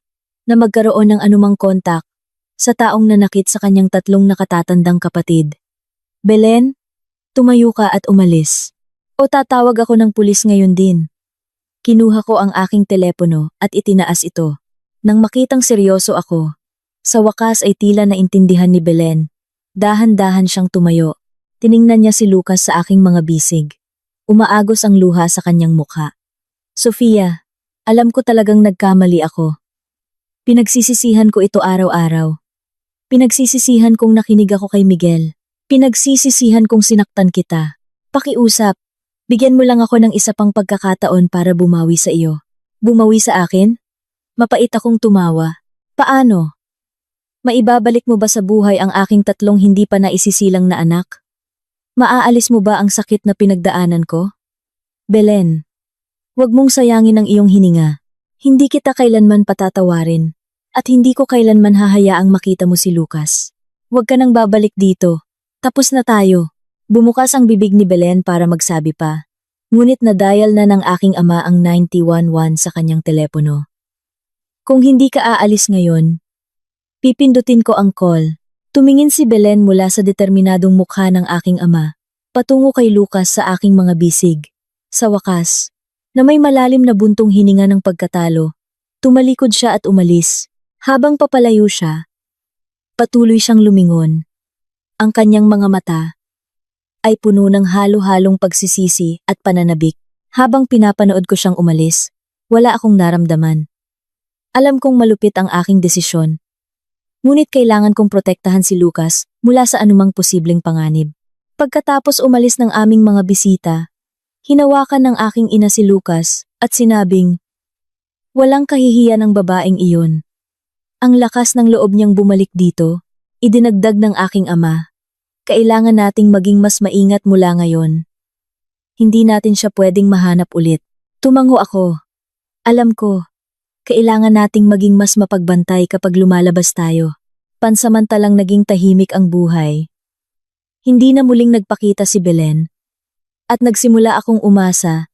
na magkaroon ng anumang kontak sa taong nanakit sa kanyang tatlong nakatatandang kapatid. Belen, tumayo ka at umalis. O tatawag ako ng pulis ngayon din. Kinuha ko ang aking telepono at itinaas ito. Nang makitang seryoso ako, sa wakas ay tila naintindihan ni Belen. Dahan-dahan siyang tumayo. Tiningnan niya si Lucas sa aking mga bisig. Umaagos ang luha sa kanyang mukha. Sofia, alam ko talagang nagkamali ako. Pinagsisisihan ko ito araw-araw. Pinagsisisihan kong nakinig ako kay Miguel. Pinagsisisihan kong sinaktan kita. Pakiusap. Bigyan mo lang ako ng isa pang pagkakataon para bumawi sa iyo. Bumawi sa akin? Mapait akong tumawa. Paano? Maibabalik mo ba sa buhay ang aking tatlong hindi pa naisisilang na anak? Maaalis mo ba ang sakit na pinagdaanan ko? Belen, huwag mong sayangin ang iyong hininga. Hindi kita kailanman patatawarin. At hindi ko kailanman hahayaang makita mo si Lucas. Huwag ka nang babalik dito. Tapos na tayo. Bumukas ang bibig ni Belen para magsabi pa. Ngunit na-dial na ng aking ama ang 911 sa kanyang telepono. Kung hindi ka aalis ngayon, pipindutin ko ang call. Tumingin si Belen mula sa determinadong mukha ng aking ama, patungo kay Lucas sa aking mga bisig. Sa wakas, na may malalim na buntong hininga ng pagkatalo, tumalikod siya at umalis. Habang papalayo siya, patuloy siyang lumingon. Ang kanyang mga mata ay puno ng halo-halong pagsisisi at pananabik. Habang pinapanood ko siyang umalis, wala akong naramdaman. Alam kong malupit ang aking desisyon. Ngunit kailangan kong protektahan si Lucas mula sa anumang posibleng panganib. Pagkatapos umalis ng aming mga bisita, hinawakan ng aking ina si Lucas at sinabing, walang kahihiyan ng babaeng iyon. Ang lakas ng loob niyang bumalik dito, idinagdag ng aking ama. Kailangan nating maging mas maingat mula ngayon. Hindi natin siya pwedeng mahanap ulit. Tumango ako. Alam ko, kailangan nating maging mas mapagbantay kapag lumalabas tayo. Pansamantalang naging tahimik ang buhay. Hindi na muling nagpakita si Belen. At nagsimula akong umasa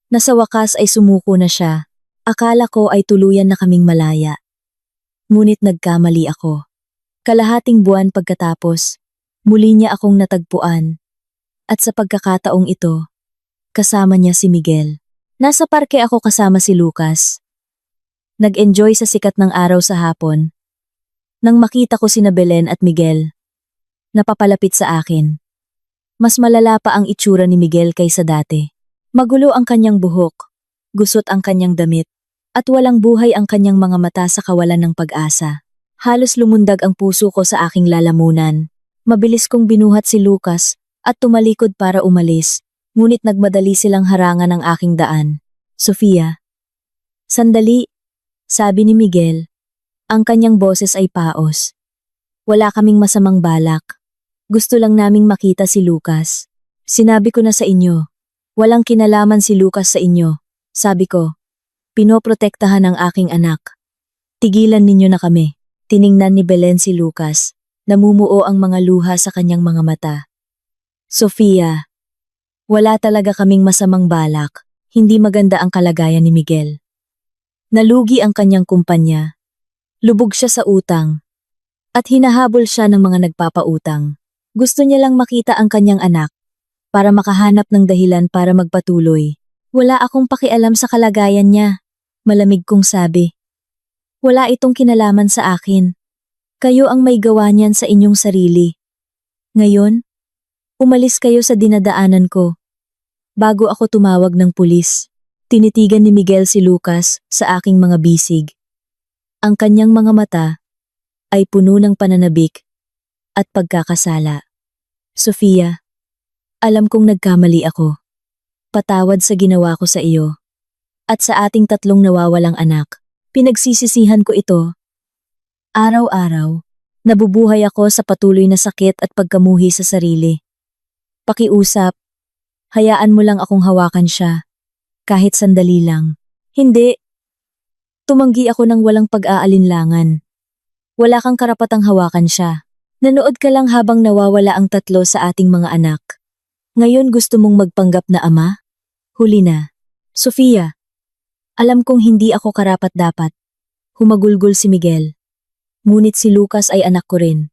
na sa wakas ay sumuko na siya. Akala ko ay tuluyan na kaming malaya. Ngunit nagkamali ako. Kalahating buwan pagkatapos, muli niya akong natagpuan. At sa pagkakataong ito, Kasama niya si Miguel. Nasa parke ako kasama si Lucas. Nag-enjoy sa sikat ng araw sa hapon. Nang makita ko sina Belen at Miguel, napapalapit sa akin. Mas malala pa ang itsura ni Miguel kaysa dati. Magulo ang kanyang buhok, gusot ang kanyang damit, at walang buhay ang kanyang mga mata sa kawalan ng pag-asa. Halos lumundag ang puso ko sa aking lalamunan. Mabilis kong binuhat si Lucas at tumalikod para umalis, ngunit nagmadali silang harangan ang aking daan. Sofia. Sandali, sabi ni Miguel. Ang kanyang boses ay paos. Wala kaming masamang balak. Gusto lang naming makita si Lucas. Sinabi ko na sa inyo, walang kinalaman si Lucas sa inyo. Sabi ko, pinoprotektahan ang aking anak. Tigilan ninyo na kami. Tiningnan ni Belen si Lucas. Namumuo ang mga luha sa kanyang mga mata. Sofia, wala talaga kaming masamang balak. Hindi maganda ang kalagayan ni Miguel. Nalugi ang kanyang kumpanya. Lubog siya sa utang. At hinahabol siya ng mga nagpapautang. Gusto niya lang makita ang kanyang anak para makahanap ng dahilan para magpatuloy. Wala akong pakialam sa kalagayan niya. Malamig kong sabi. Wala itong kinalaman sa akin. Kayo ang may gawa niyan sa inyong sarili. Ngayon, umalis kayo sa dinadaanan ko. Bago ako tumawag ng pulis, tinitigan ni Miguel si Lucas sa aking mga bisig. Ang kanyang mga mata ay puno ng pananabik at pagkakasala. Sofia, alam kong nagkamali ako. Patawad sa ginawa ko sa iyo. At sa ating tatlong nawawalang anak. Pinagsisisihan ko ito. Araw-araw, nabubuhay ako sa patuloy na sakit at pagkamuhi sa sarili. Pakiusap, hayaan mo lang akong hawakan siya. Kahit sandali lang. Hindi. Tumanggi ako ng walang pag-aalinlangan. Wala kang karapatang hawakan siya. Nanood ka lang habang nawawala ang tatlo sa ating mga anak. Ngayon gusto mong magpanggap na ama? Huli na. Sofia. Alam kong hindi ako karapat-dapat. Humagulgol si Miguel. Ngunit si Lucas ay anak ko rin.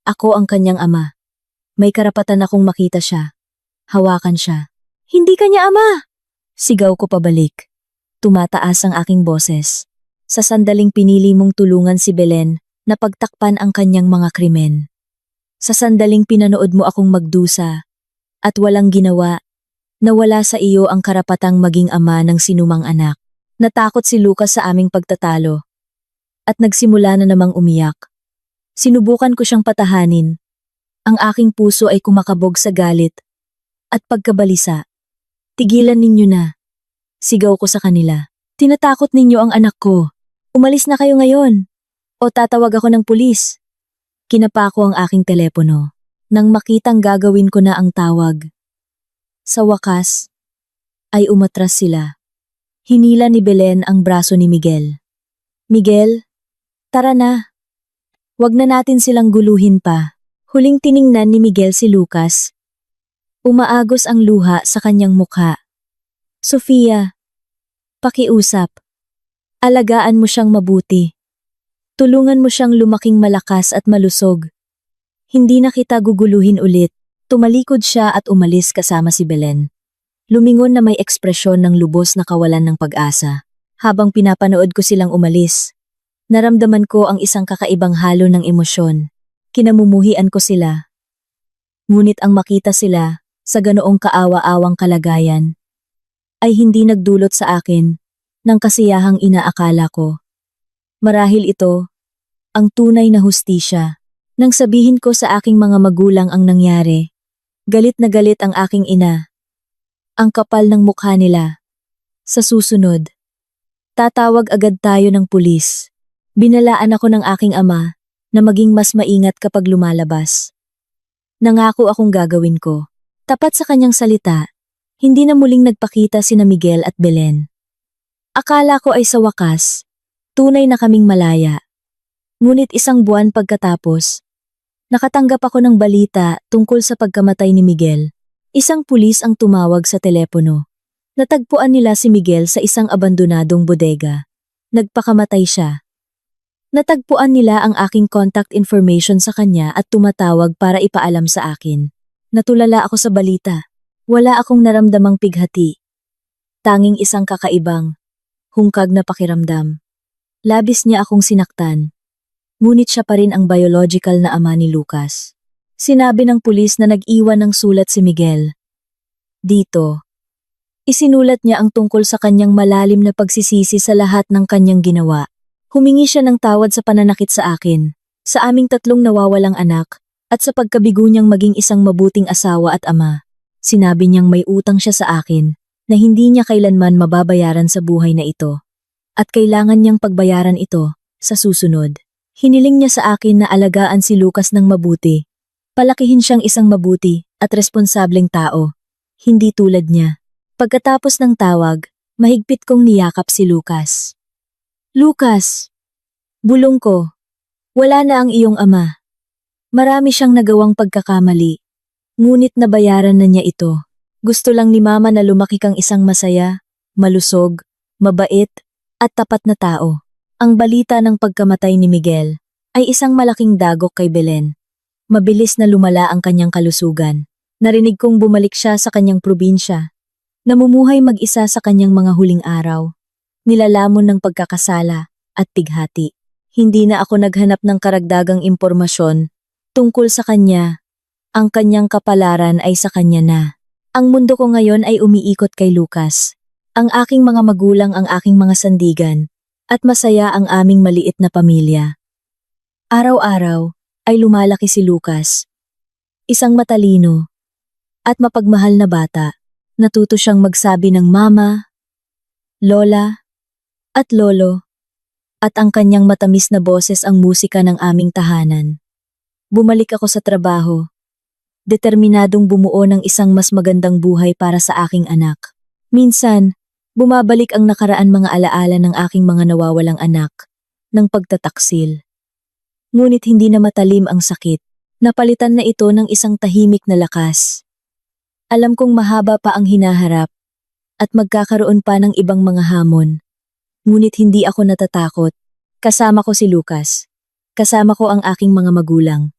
Ako ang kanyang ama. May karapatan akong makita siya. Hawakan siya. Hindi kanya ama! Sigaw ko pabalik. Tumataas ang aking boses. Sa sandaling pinili mong tulungan si Belen na pagtakpan ang kanyang mga krimen. Sa sandaling pinanood mo akong magdusa at walang ginawa, nawala sa iyo ang karapatang maging ama ng sinumang anak. Natakot si Lucas sa aming pagtatalo at nagsimula na namang umiyak. Sinubukan ko siyang patahanin. Ang aking puso ay kumakabog sa galit at pagkabalisa. Tigilan ninyo na. Sigaw ko sa kanila. Tinatakot ninyo ang anak ko. Umalis na kayo ngayon o tatawag ako ng pulis. Kinapa ko ang aking telepono nang makitang gagawin ko na ang tawag. Sa wakas ay umatras sila. Hinila ni Belen ang braso ni Miguel. Miguel, tara na. Huwag na natin silang guluhin pa. Huling tiningnan ni Miguel si Lucas. Umaagos ang luha sa kanyang mukha. Sofia, pakiusap. Alagaan mo siyang mabuti. Tulungan mo siyang lumaking malakas at malusog. Hindi na kita guguluhin ulit. Tumalikod siya at umalis kasama si Belen. Lumingon na may ekspresyon ng lubos na kawalan ng pag-asa. Habang pinapanood ko silang umalis, naramdaman ko ang isang kakaibang halo ng emosyon. Kinamumuhian ko sila. Ngunit ang makita sila sa ganoong kaawa-awang kalagayan ay hindi nagdulot sa akin ng kasiyahang inaakala ko. Marahil ito ang tunay na hustisya. Nang sabihin ko sa aking mga magulang ang nangyari, galit na galit ang aking ina. Ang kapal ng mukha nila. Sa susunod, tatawag agad tayo ng pulis. Binalaan ako ng aking ama na maging mas maingat kapag lumalabas. Nangako akong gagawin ko. Tapat sa kanyang salita, hindi na muling nagpakita sina Miguel at Belen. Akala ko ay sa wakas, tunay na kaming malaya. Ngunit isang buwan pagkatapos, nakatanggap ako ng balita tungkol sa pagkamatay ni Miguel. Isang pulis ang tumawag sa telepono. Natagpuan nila si Miguel sa isang abandonadong bodega. Nagpakamatay siya. Natagpuan nila ang aking contact information sa kanya at tumatawag para ipaalam sa akin. Natulala ako sa balita. Wala akong naramdamang pighati. Tanging isang kakaibang, hungkag na pakiramdam. Labis niya akong sinaktan. Ngunit siya pa rin ang biological na ama ni Lucas. Sinabi ng pulis na nag-iwan ng sulat si Miguel. Dito, isinulat niya ang tungkol sa kanyang malalim na pagsisisi sa lahat ng kanyang ginawa. Humingi siya ng tawad sa pananakit sa akin, sa aming tatlong nawawalang anak, at sa pagkabigo niyang maging isang mabuting asawa at ama. Sinabi niyang may utang siya sa akin, na hindi niya kailanman mababayaran sa buhay na ito. At kailangan niyang pagbayaran ito sa susunod. Hiniling niya sa akin na alagaan si Lucas ng mabuti. Palakihin siyang isang mabuti at responsableng tao. Hindi tulad niya. Pagkatapos ng tawag, mahigpit kong niyakap si Lucas. Lucas! Bulong ko. Wala na ang iyong ama. Marami siyang nagawang pagkakamali. Ngunit nabayaran na niya ito. Gusto lang ni Mama na lumaki kang isang masaya, malusog, mabait, at tapat na tao. Ang balita ng pagkamatay ni Miguel ay isang malaking dagok kay Belen. Mabilis na lumala ang kanyang kalusugan. Narinig kong bumalik siya sa kanyang probinsya. Namumuhay mag-isa sa kanyang mga huling araw. Nilalamon ng pagkakasala at tighati. Hindi na ako naghanap ng karagdagang impormasyon tungkol sa kanya. Ang kanyang kapalaran ay sa kanya na. Ang mundo ko ngayon ay umiikot kay Lucas. Ang aking mga magulang ang aking mga sandigan, at masaya ang aming maliit na pamilya. Araw-araw ay lumalaki si Lucas. Isang matalino at mapagmahal na bata. Natuto siyang magsabi ng mama, lola, at lolo, at ang kanyang matamis na boses ang musika ng aming tahanan. Bumalik ako sa trabaho, determinadong bumuo ng isang mas magandang buhay para sa aking anak. Minsan, bumabalik ang nakaraan mga alaala ng aking mga nawawalang anak, ng pagtataksil. Ngunit hindi na matalim ang sakit, napalitan na ito ng isang tahimik na lakas. Alam kong mahaba pa ang hinaharap, at magkakaroon pa ng ibang mga hamon. Ngunit hindi ako natatakot, kasama ko si Lucas, kasama ko ang aking mga magulang,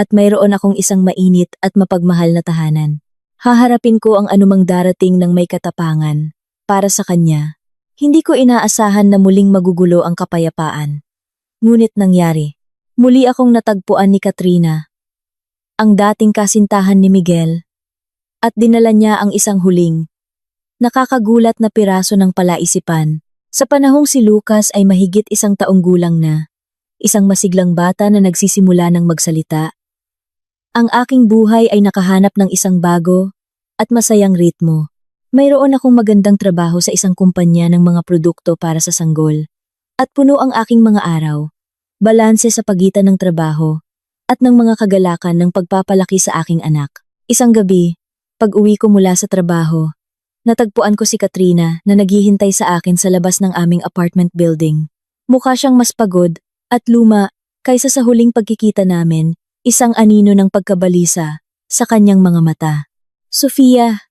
at mayroon akong isang mainit at mapagmahal na tahanan. Haharapin ko ang anumang darating ng may katapangan. Para sa kanya, hindi ko inaasahan na muling magugulo ang kapayapaan. Ngunit nangyari. Muli akong natagpuan ni Katrina, ang dating kasintahan ni Miguel, at dinala niya ang isang huling, nakakagulat na piraso ng palaisipan. Sa panahong si Lucas ay mahigit 1 taong gulang na, isang masiglang bata na nagsisimula ng magsalita. Ang aking buhay ay nakahanap ng isang bago at masayang ritmo. Mayroon akong magandang trabaho sa isang kumpanya ng mga produkto para sa sanggol. At puno ang aking mga araw. Balanse sa pagitan ng trabaho at ng mga kagalakan ng pagpapalaki sa aking anak. Isang gabi, pag-uwi ko mula sa trabaho, natagpuan ko si Katrina na naghihintay sa akin sa labas ng aming apartment building. Mukha siyang mas pagod at luma kaysa sa huling pagkikita namin, isang anino ng pagkabalisa sa kanyang mga mata. Sofia,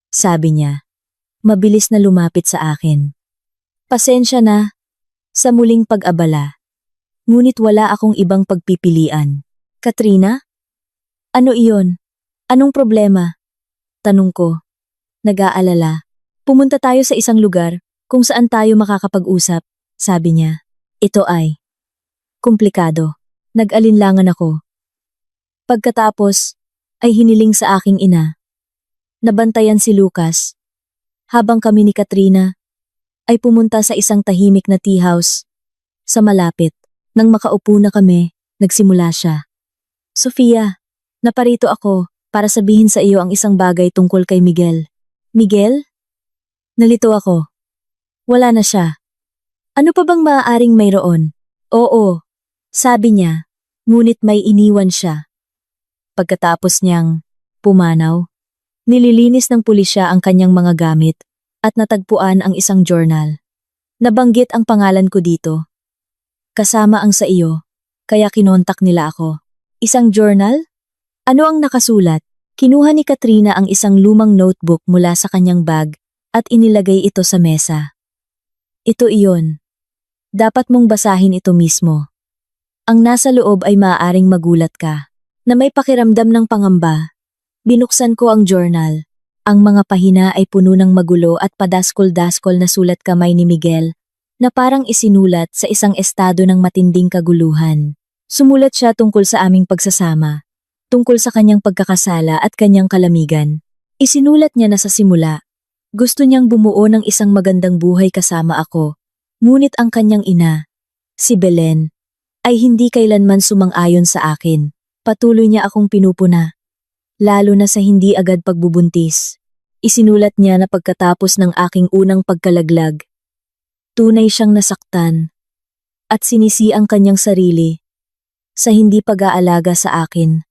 sabi niya, mabilis na lumapit sa akin. Pasensya na sa muling pag-abala. Ngunit wala akong ibang pagpipilian. Katrina? Ano iyon? Anong problema? Tanong ko. Nag-aalala. Pumunta tayo sa isang lugar kung saan tayo makakapag-usap, sabi niya. Ito ay komplikado. Nag-alinlangan ako. Pagkatapos, ay hiniling sa aking ina. Nabantayan si Lucas. Habang kami ni Katrina, ay pumunta sa isang tahimik na tea house sa malapit. Nang makaupo na kami, nagsimula siya. Sofia, naparito ako para sabihin sa iyo ang isang bagay tungkol kay Miguel. Miguel? Nalito ako. Wala na siya. Ano pa bang maaaring mayroon? Oo, sabi niya, ngunit may iniwan siya. Pagkatapos niyang pumanaw, nililinis ng pulisya ang kanyang mga gamit at natagpuan ang isang journal. Nabanggit ang pangalan ko dito. Kasama ang sa iyo, kaya kinontak nila ako. Isang journal? Ano ang nakasulat? Kinuha ni Katrina ang isang lumang notebook mula sa kanyang bag at inilagay ito sa mesa. Ito iyon. Dapat mong basahin ito mismo. Ang nasa loob ay maaaring magulat ka, na may pakiramdam ng pangamba. Binuksan ko ang journal. Ang mga pahina ay puno ng magulo at padaskol-daskol na sulat kamay ni Miguel na parang isinulat sa isang estado ng matinding kaguluhan. Sumulat siya tungkol sa aming pagsasama, tungkol sa kanyang pagkakasala at kanyang kalamigan. Isinulat niya na sa simula, gusto niyang bumuo ng isang magandang buhay kasama ako, ngunit ang kanyang ina, si Belen, ay hindi kailanman sumang-ayon sa akin. Patuloy niya akong pinupuna, lalo na sa hindi agad pagbubuntis. Isinulat niya na pagkatapos ng aking unang pagkalaglag, tunay siyang nasaktan at sinisi ang kanyang sarili sa hindi pag-aalaga sa akin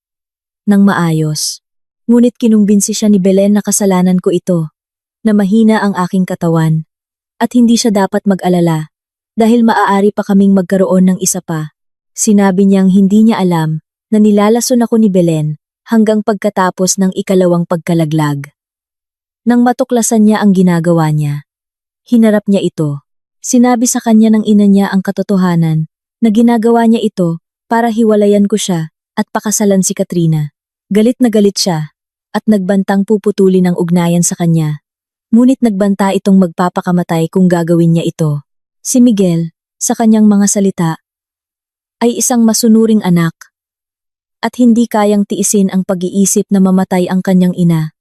ng maayos. Ngunit kinumbinsi siya ni Belen na kasalanan ko ito, na mahina ang aking katawan at hindi siya dapat mag-alala dahil maaari pa kaming magkaroon ng isa pa. Sinabi niyang hindi niya alam na nilalason ako ni Belen hanggang pagkatapos ng ikalawang pagkalaglag. Nang matuklasan niya ang ginagawa niya, hinarap niya ito. Sinabi sa kanya ng ina niya ang katotohanan na ginagawa niya ito para hiwalayan ko siya at pakasalan si Katrina. Galit na galit siya at nagbantang puputulin ang ugnayan sa kanya. Ngunit nagbanta itong magpapakamatay kung gagawin niya ito. Si Miguel, sa kanyang mga salita, ay isang masunuring anak at hindi kayang tiisin ang pag-iisip na mamatay ang kanyang ina.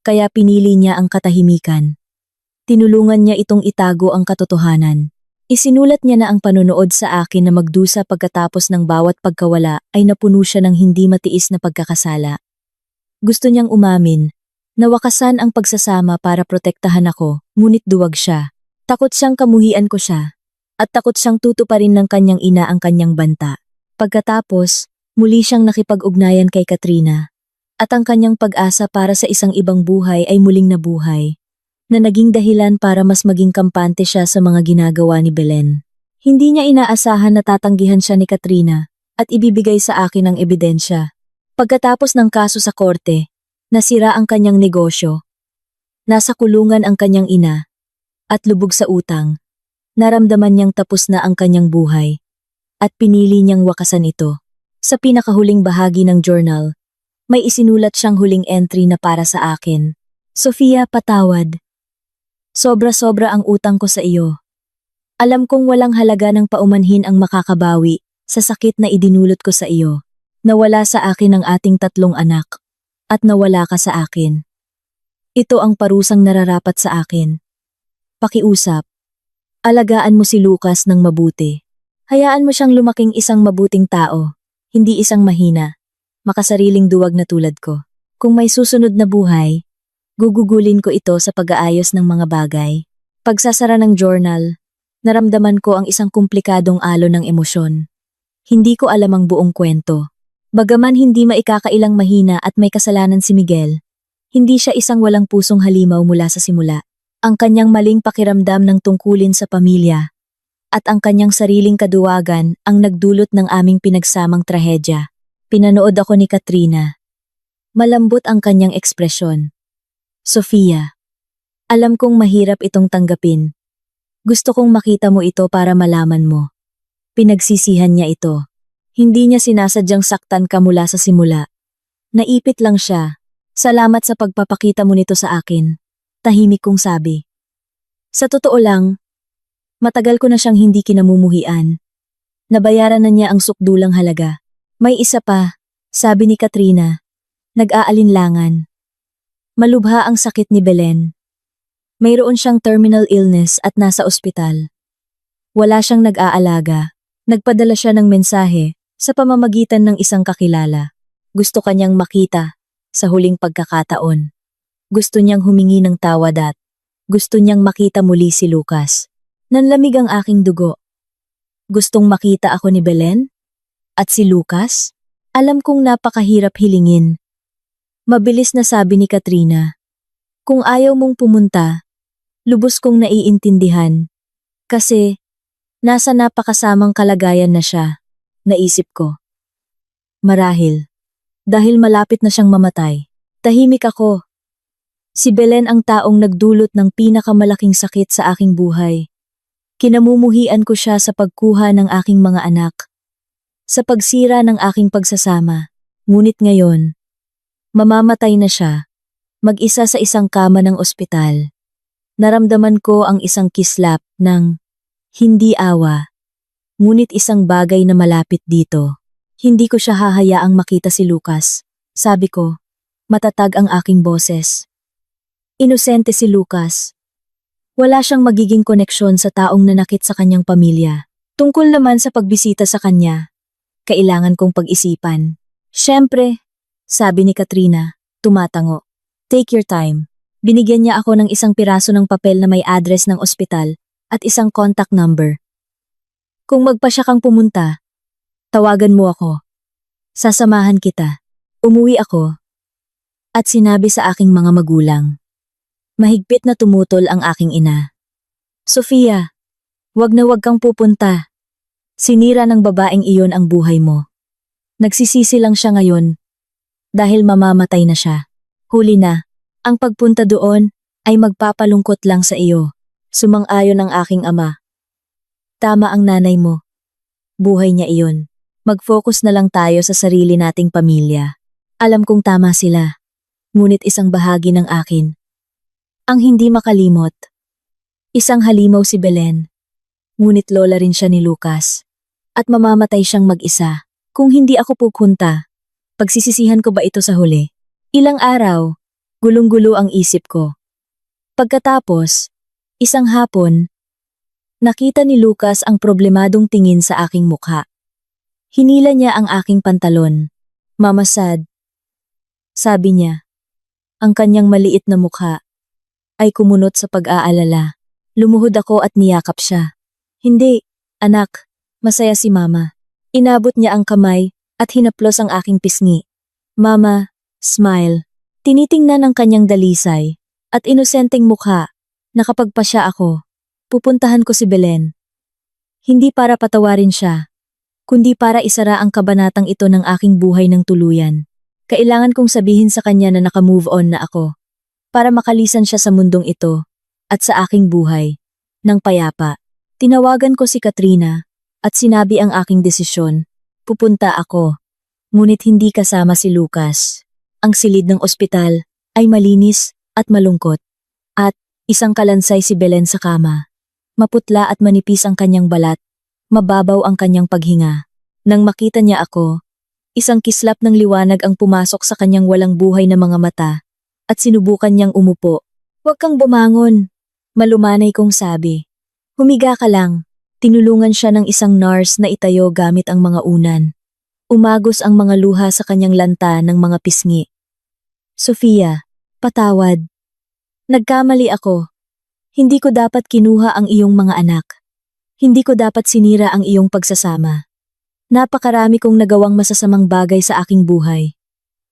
Kaya pinili niya ang katahimikan. Tinulungan niya itong itago ang katotohanan. Isinulat niya na ang panonood sa akin na magdusa pagkatapos ng bawat pagkawala ay napuno siya ng hindi matiis na pagkakasala. Gusto niyang umamin na wakasan ang pagsasama para protektahan ako, ngunit duwag siya. Takot siyang kamuhian ko siya at takot siyang tutuparin ng kanyang ina ang kanyang banta. Pagkatapos, muli siyang nakipag-ugnayan kay Katrina at ang kanyang pag-asa para sa isang ibang buhay ay muling nabuhay, na naging dahilan para mas maging kampante siya sa mga ginagawa ni Belen. Hindi niya inaasahan na tatanggihan siya ni Katrina at ibibigay sa akin ang ebidensya. Pagkatapos ng kaso sa korte, nasira ang kanyang negosyo, nasa kulungan ang kanyang ina, at lubog sa utang. Naramdaman niyang tapos na ang kanyang buhay, at pinili niyang wakasan ito. Sa pinakahuling bahagi ng journal, may isinulat siyang huling entry na para sa akin. Sofia, patawad. Sobra-sobra ang utang ko sa iyo. Alam kong walang halaga ng paumanhin ang makakabawi sa sakit na idinulot ko sa iyo. Nawala sa akin ang ating 3 anak, at nawala ka sa akin. Ito ang parusang nararapat sa akin. Pakiusap. Alagaan mo si Lucas ng mabuti. Hayaan mo siyang lumaking isang mabuting tao, hindi isang mahina, makasariling duwag na tulad ko. Kung may susunod na buhay, gugugulin ko ito sa pag-aayos ng mga bagay. Pagsasara ng journal, naramdaman ko ang isang komplikadong alon ng emosyon. Hindi ko alam ang buong kwento. Bagaman hindi maikakailang mahina at may kasalanan si Miguel, hindi siya isang walang pusong halimaw mula sa simula. Ang kanyang maling pakiramdam ng tungkulin sa pamilya at ang kanyang sariling kaduwagan ang nagdulot ng aming pinagsamang trahedya. Pinanood ako ni Katrina. Malambot ang kanyang ekspresyon. Sofia, alam kong mahirap itong tanggapin. Gusto kong makita mo ito para malaman mo. Pinagsisihan niya ito. Hindi niya sinasadyang saktan ka mula sa simula. Naipit lang siya. Salamat sa pagpapakita mo nito sa akin. Tahimik kong sabi. Sa totoo lang, matagal ko na siyang hindi kinamumuhian. Nabayaran na niya ang sukdulang halaga. May isa pa, sabi ni Katrina. Nag-aalinlangan. Malubha ang sakit ni Belen. Mayroon siyang terminal illness at nasa ospital. Wala siyang nag-aalaga. Nagpadala siya ng mensahe sa pamamagitan ng isang kakilala. Gusto kanyang makita sa huling pagkakataon. Gusto niyang humingi ng tawad at gusto niyang makita muli si Lucas. Nanlamig ang aking dugo. Gustong makita ako ni Belen? At si Lucas? Alam kong napakahirap hilingin. Mabilis na sabi ni Katrina. Kung ayaw mong pumunta, lubos kong naiintindihan. Kasi, nasa napakasamang kalagayan na siya, naisip ko. Marahil, dahil malapit na siyang mamatay, tahimik ako. Si Belen ang taong nagdulot ng pinakamalaking sakit sa aking buhay. Kinamumuhian ko siya sa pagkuha ng aking mga anak, sa pagsira ng aking pagsasama. Ngunit ngayon, Mamamatay na siya, mag-isa sa isang kama ng ospital. Naramdaman ko ang isang kislap ng hindi awa, ngunit isang bagay na malapit dito. Hindi ko siya hahayaang makita si Lucas. Sabi ko, matatag ang aking boses. Inosente si Lucas. Wala siyang magiging koneksyon sa taong nanakit sa kanyang pamilya. Tungkol naman sa pagbisita sa kanya, kailangan kong pag-isipan. Siyempre, sabi ni Katrina, tumatango. Take your time. Binigyan niya ako ng isang piraso ng papel na may address ng ospital at isang contact number. Kung magpasya kang pumunta, tawagan mo ako. Sasamahan kita. Umuwi ako. At sinabi sa aking mga magulang. Mahigpit na tumutol ang aking ina. Sofia, wag na wag kang pupunta. Sinira ng babaeng iyon ang buhay mo. Nagsisisi lang siya ngayon dahil mamamatay na siya. Huli na, ang pagpunta doon ay magpapalungkot lang sa iyo. Sumang-ayon ang aking ama. Tama ang nanay mo. Buhay niya iyon. Mag-focus na lang tayo sa sarili nating pamilya. Alam kong tama sila, ngunit isang bahagi ng akin. Ang hindi makalimot. Isang halimaw si Belen. Ngunit lola rin siya ni Lucas. At mamamatay siyang mag-isa. Kung hindi ako pupunta, pagsisisihan ko ba ito sa huli? Ilang araw, gulong-gulo ang isip ko. Pagkatapos, isang hapon, nakita ni Lucas ang problemadong tingin sa aking mukha. Hinila niya ang aking pantalon. Mama Sad. Sabi niya. Ang kanyang maliit na mukha ay kumunot sa pag-aalala. Lumuhod ako at niyakap siya. Hindi, anak, masaya si mama. Inabot niya ang kamay at hinaplos ang aking pisngi. Mama, smile. Tinitingnan ang kanyang dalisay at inosenteng mukha na kapag pa siya ako, pupuntahan ko si Belen. Hindi para patawarin siya, kundi para isara ang kabanatang ito ng aking buhay ng tuluyan. Kailangan kong sabihin sa kanya na naka-move on na ako. Para makalisan siya sa mundong ito at sa aking buhay, ng payapa. Tinawagan ko si Katrina at sinabi ang aking desisyon. Pupunta ako, ngunit hindi kasama si Lucas. Ang silid ng ospital ay malinis at malungkot. At isang kalansay si Belen sa kama. Maputla at manipis ang kanyang balat, mababaw ang kanyang paghinga. Nang makita niya ako, isang kislap ng liwanag ang pumasok sa kanyang walang buhay na mga mata. At sinubukan niyang umupo. Huwag kang bumangon, malumanay kong sabi. Humiga ka lang. Tinulungan siya ng isang nurse na itayo gamit ang mga unan. Umagos ang mga luha sa kanyang lanta ng mga pisngi. Sofia, patawad. Nagkamali ako. Hindi ko dapat kinuha ang iyong mga anak. Hindi ko dapat sinira ang iyong pagsasama. Napakarami kong nagawang masasamang bagay sa aking buhay.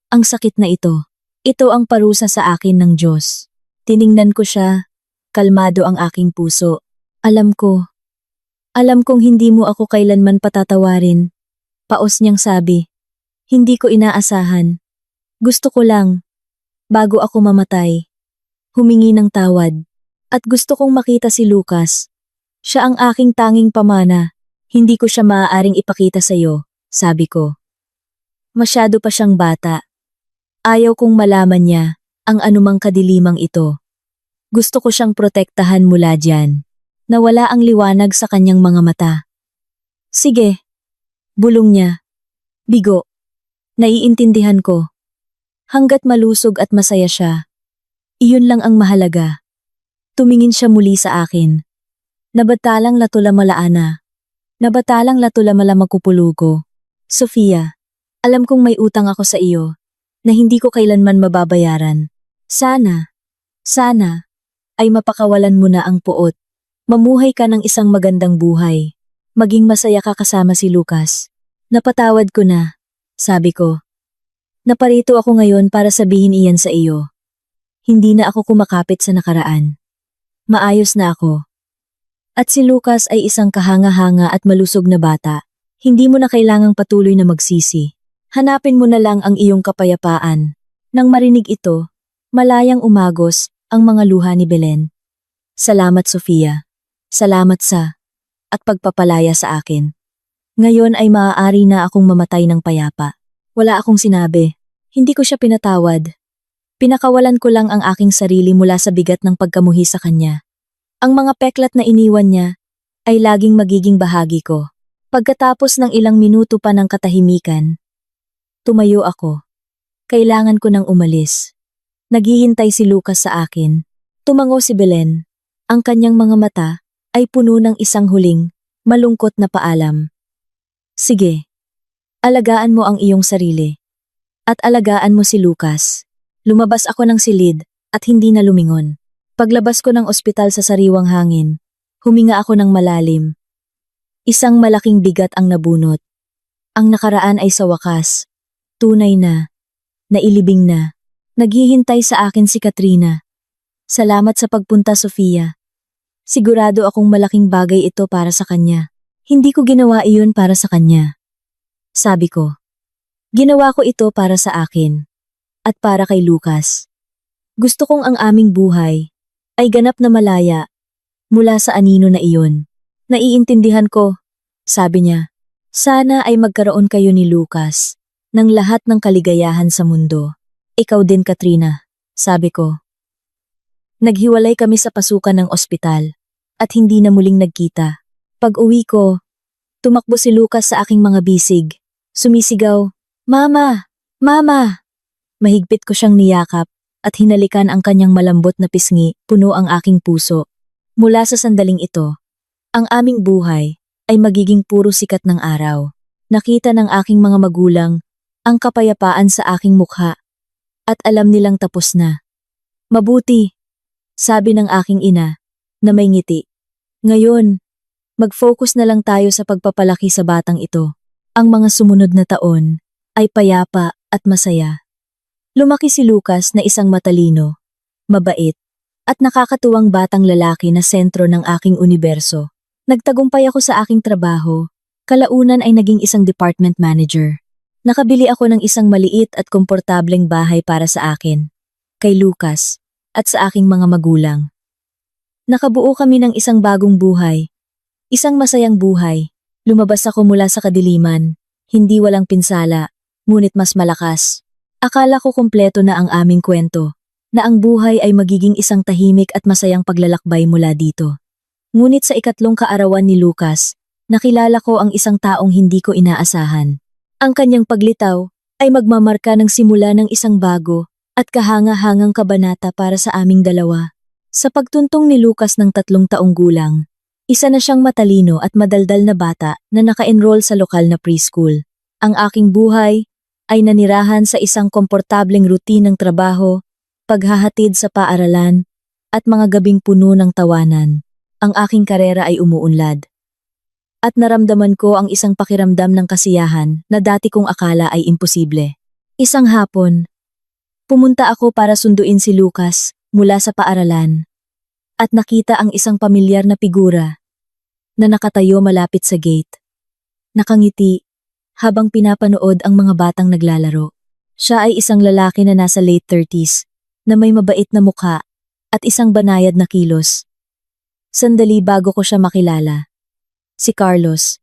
Ang sakit na ito. Ito ang parusa sa akin ng Diyos. Tiningnan ko siya, kalmado ang aking puso. Alam kong hindi mo ako kailanman patatawarin. Paos niyang sabi. Hindi ko inaasahan. Gusto ko lang, bago ako mamatay, humingi ng tawad. At gusto kong makita si Lucas. Siya ang aking tanging pamana. Hindi ko siya maaaring ipakita sa iyo, sabi ko. Masyado pa siyang bata. Ayaw kong malaman niya ang anumang kadilimang ito. Gusto ko siyang protektahan mula diyan. Nawala ang liwanag sa kanyang mga mata. Sige, bulong niya. Bigo. Naiintindihan ko. Hanggat malusog at masaya siya, iyon lang ang mahalaga. Tumingin siya muli sa akin. Nabatalang latulamalaana. Nabatalang latulamala makupulugo. Sofia, alam kong may utang ako sa iyo na hindi ko kailanman mababayaran. Sana ay mapakawalan mo na ang puot. Mamuhay ka ng isang magandang buhay. Maging masaya ka kasama si Lucas. Napatawad ko na, sabi ko. Naparito ako ngayon para sabihin iyan sa iyo. Hindi na ako kumakapit sa nakaraan. Maayos na ako. At si Lucas ay isang kahanga-hanga at malusog na bata. Hindi mo na kailangang patuloy na magsisi. Hanapin mo na lang ang iyong kapayapaan. Nang marinig ito, malayang umagos ang mga luha ni Belen. Salamat Sofia. Salamat sa at pagpapalaya sa akin. Ngayon ay maaari na akong mamatay ng payapa. Wala akong sinabi. Hindi ko siya pinatawad. Pinakawalan ko lang ang aking sarili mula sa bigat ng pagkamuhi sa kanya. Ang mga peklat na iniwan niya ay laging magiging bahagi ko. Pagkatapos ng ilang minuto pa ng katahimikan, tumayo ako. Kailangan ko nang umalis. Naghihintay si Lucas sa akin. Tumango si Belen. Ang kanyang mga mata ay puno ng isang huling, malungkot na paalam. Sige. Alagaan mo ang iyong sarili. At alagaan mo si Lucas. Lumabas ako ng silid at hindi na lumingon. Paglabas ko ng ospital sa sariwang hangin, huminga ako ng malalim. Isang malaking bigat ang nabunot. Ang nakaraan ay sa wakas. Tunay na. Nailibing na. Naghihintay sa akin si Katrina. Salamat sa pagpunta, Sofia. Sigurado akong malaking bagay ito para sa kanya. Hindi ko ginawa iyon para sa kanya. Sabi ko. Ginawa ko ito para sa akin. At para kay Lucas. Gusto kong ang aming buhay ay ganap na malaya mula sa anino na iyon. Naiintindihan ko, sabi niya. Sana ay magkaroon kayo ni Lucas ng lahat ng kaligayahan sa mundo. Ikaw din, Katrina, sabi ko. Naghiwalay kami sa pasukan ng ospital at hindi na muling nagkita. Pag uwi ko, tumakbo si Lucas sa aking mga bisig. Sumisigaw, Mama! Mama! Mahigpit ko siyang niyakap at hinalikan ang kanyang malambot na pisngi, puno ang aking puso. Mula sa sandaling ito, ang aming buhay ay magiging puro sikat ng araw. Nakita ng aking mga magulang ang kapayapaan sa aking mukha at alam nilang tapos na. Mabuti, sabi ng aking ina na may ngiti. Ngayon, mag-focus na lang tayo sa pagpapalaki sa batang ito. Ang mga sumunod na taon ay payapa at masaya. Lumaki si Lucas na isang matalino, mabait, at nakakatuwang batang lalaki na sentro ng aking universo. Nagtagumpay ako sa aking trabaho, kalaunan ay naging isang department manager. Nakabili ako ng isang maliit at komportableng bahay para sa akin, kay Lucas, at sa aking mga magulang. Nakabuo kami ng isang bagong buhay, isang masayang buhay. Lumabas ako mula sa kadiliman, hindi walang pinsala, ngunit mas malakas. Akala ko kumpleto na ang aming kwento, na ang buhay ay magiging isang tahimik at masayang paglalakbay mula dito. Ngunit sa ikatlong kaarawan ni Lucas, nakilala ko ang isang taong hindi ko inaasahan. Ang kanyang paglitaw ay magmamarka ng simula ng isang bago at kahanga-hangang kabanata para sa aming dalawa. Sa pagtuntong ni Lucas ng 3 taong gulang, isa na siyang matalino at madaldal na bata na naka-enroll sa lokal na preschool. Ang aking buhay ay nanirahan sa isang komportableng rutinang trabaho, paghahatid sa paaralan, at mga gabing puno ng tawanan. Ang aking karera ay umuunlad. At naramdaman ko ang isang pakiramdam ng kasiyahan na dati kong akala ay imposible. Isang hapon, pumunta ako para sunduin si Lucas mula sa paaralan at nakita ang isang pamilyar na figura na nakatayo malapit sa gate. Nakangiti habang pinapanood ang mga batang naglalaro. Siya ay isang lalaki na nasa late 30s na may mabait na mukha at isang banayad na kilos. Sandali bago ko siya makilala. Si Carlos,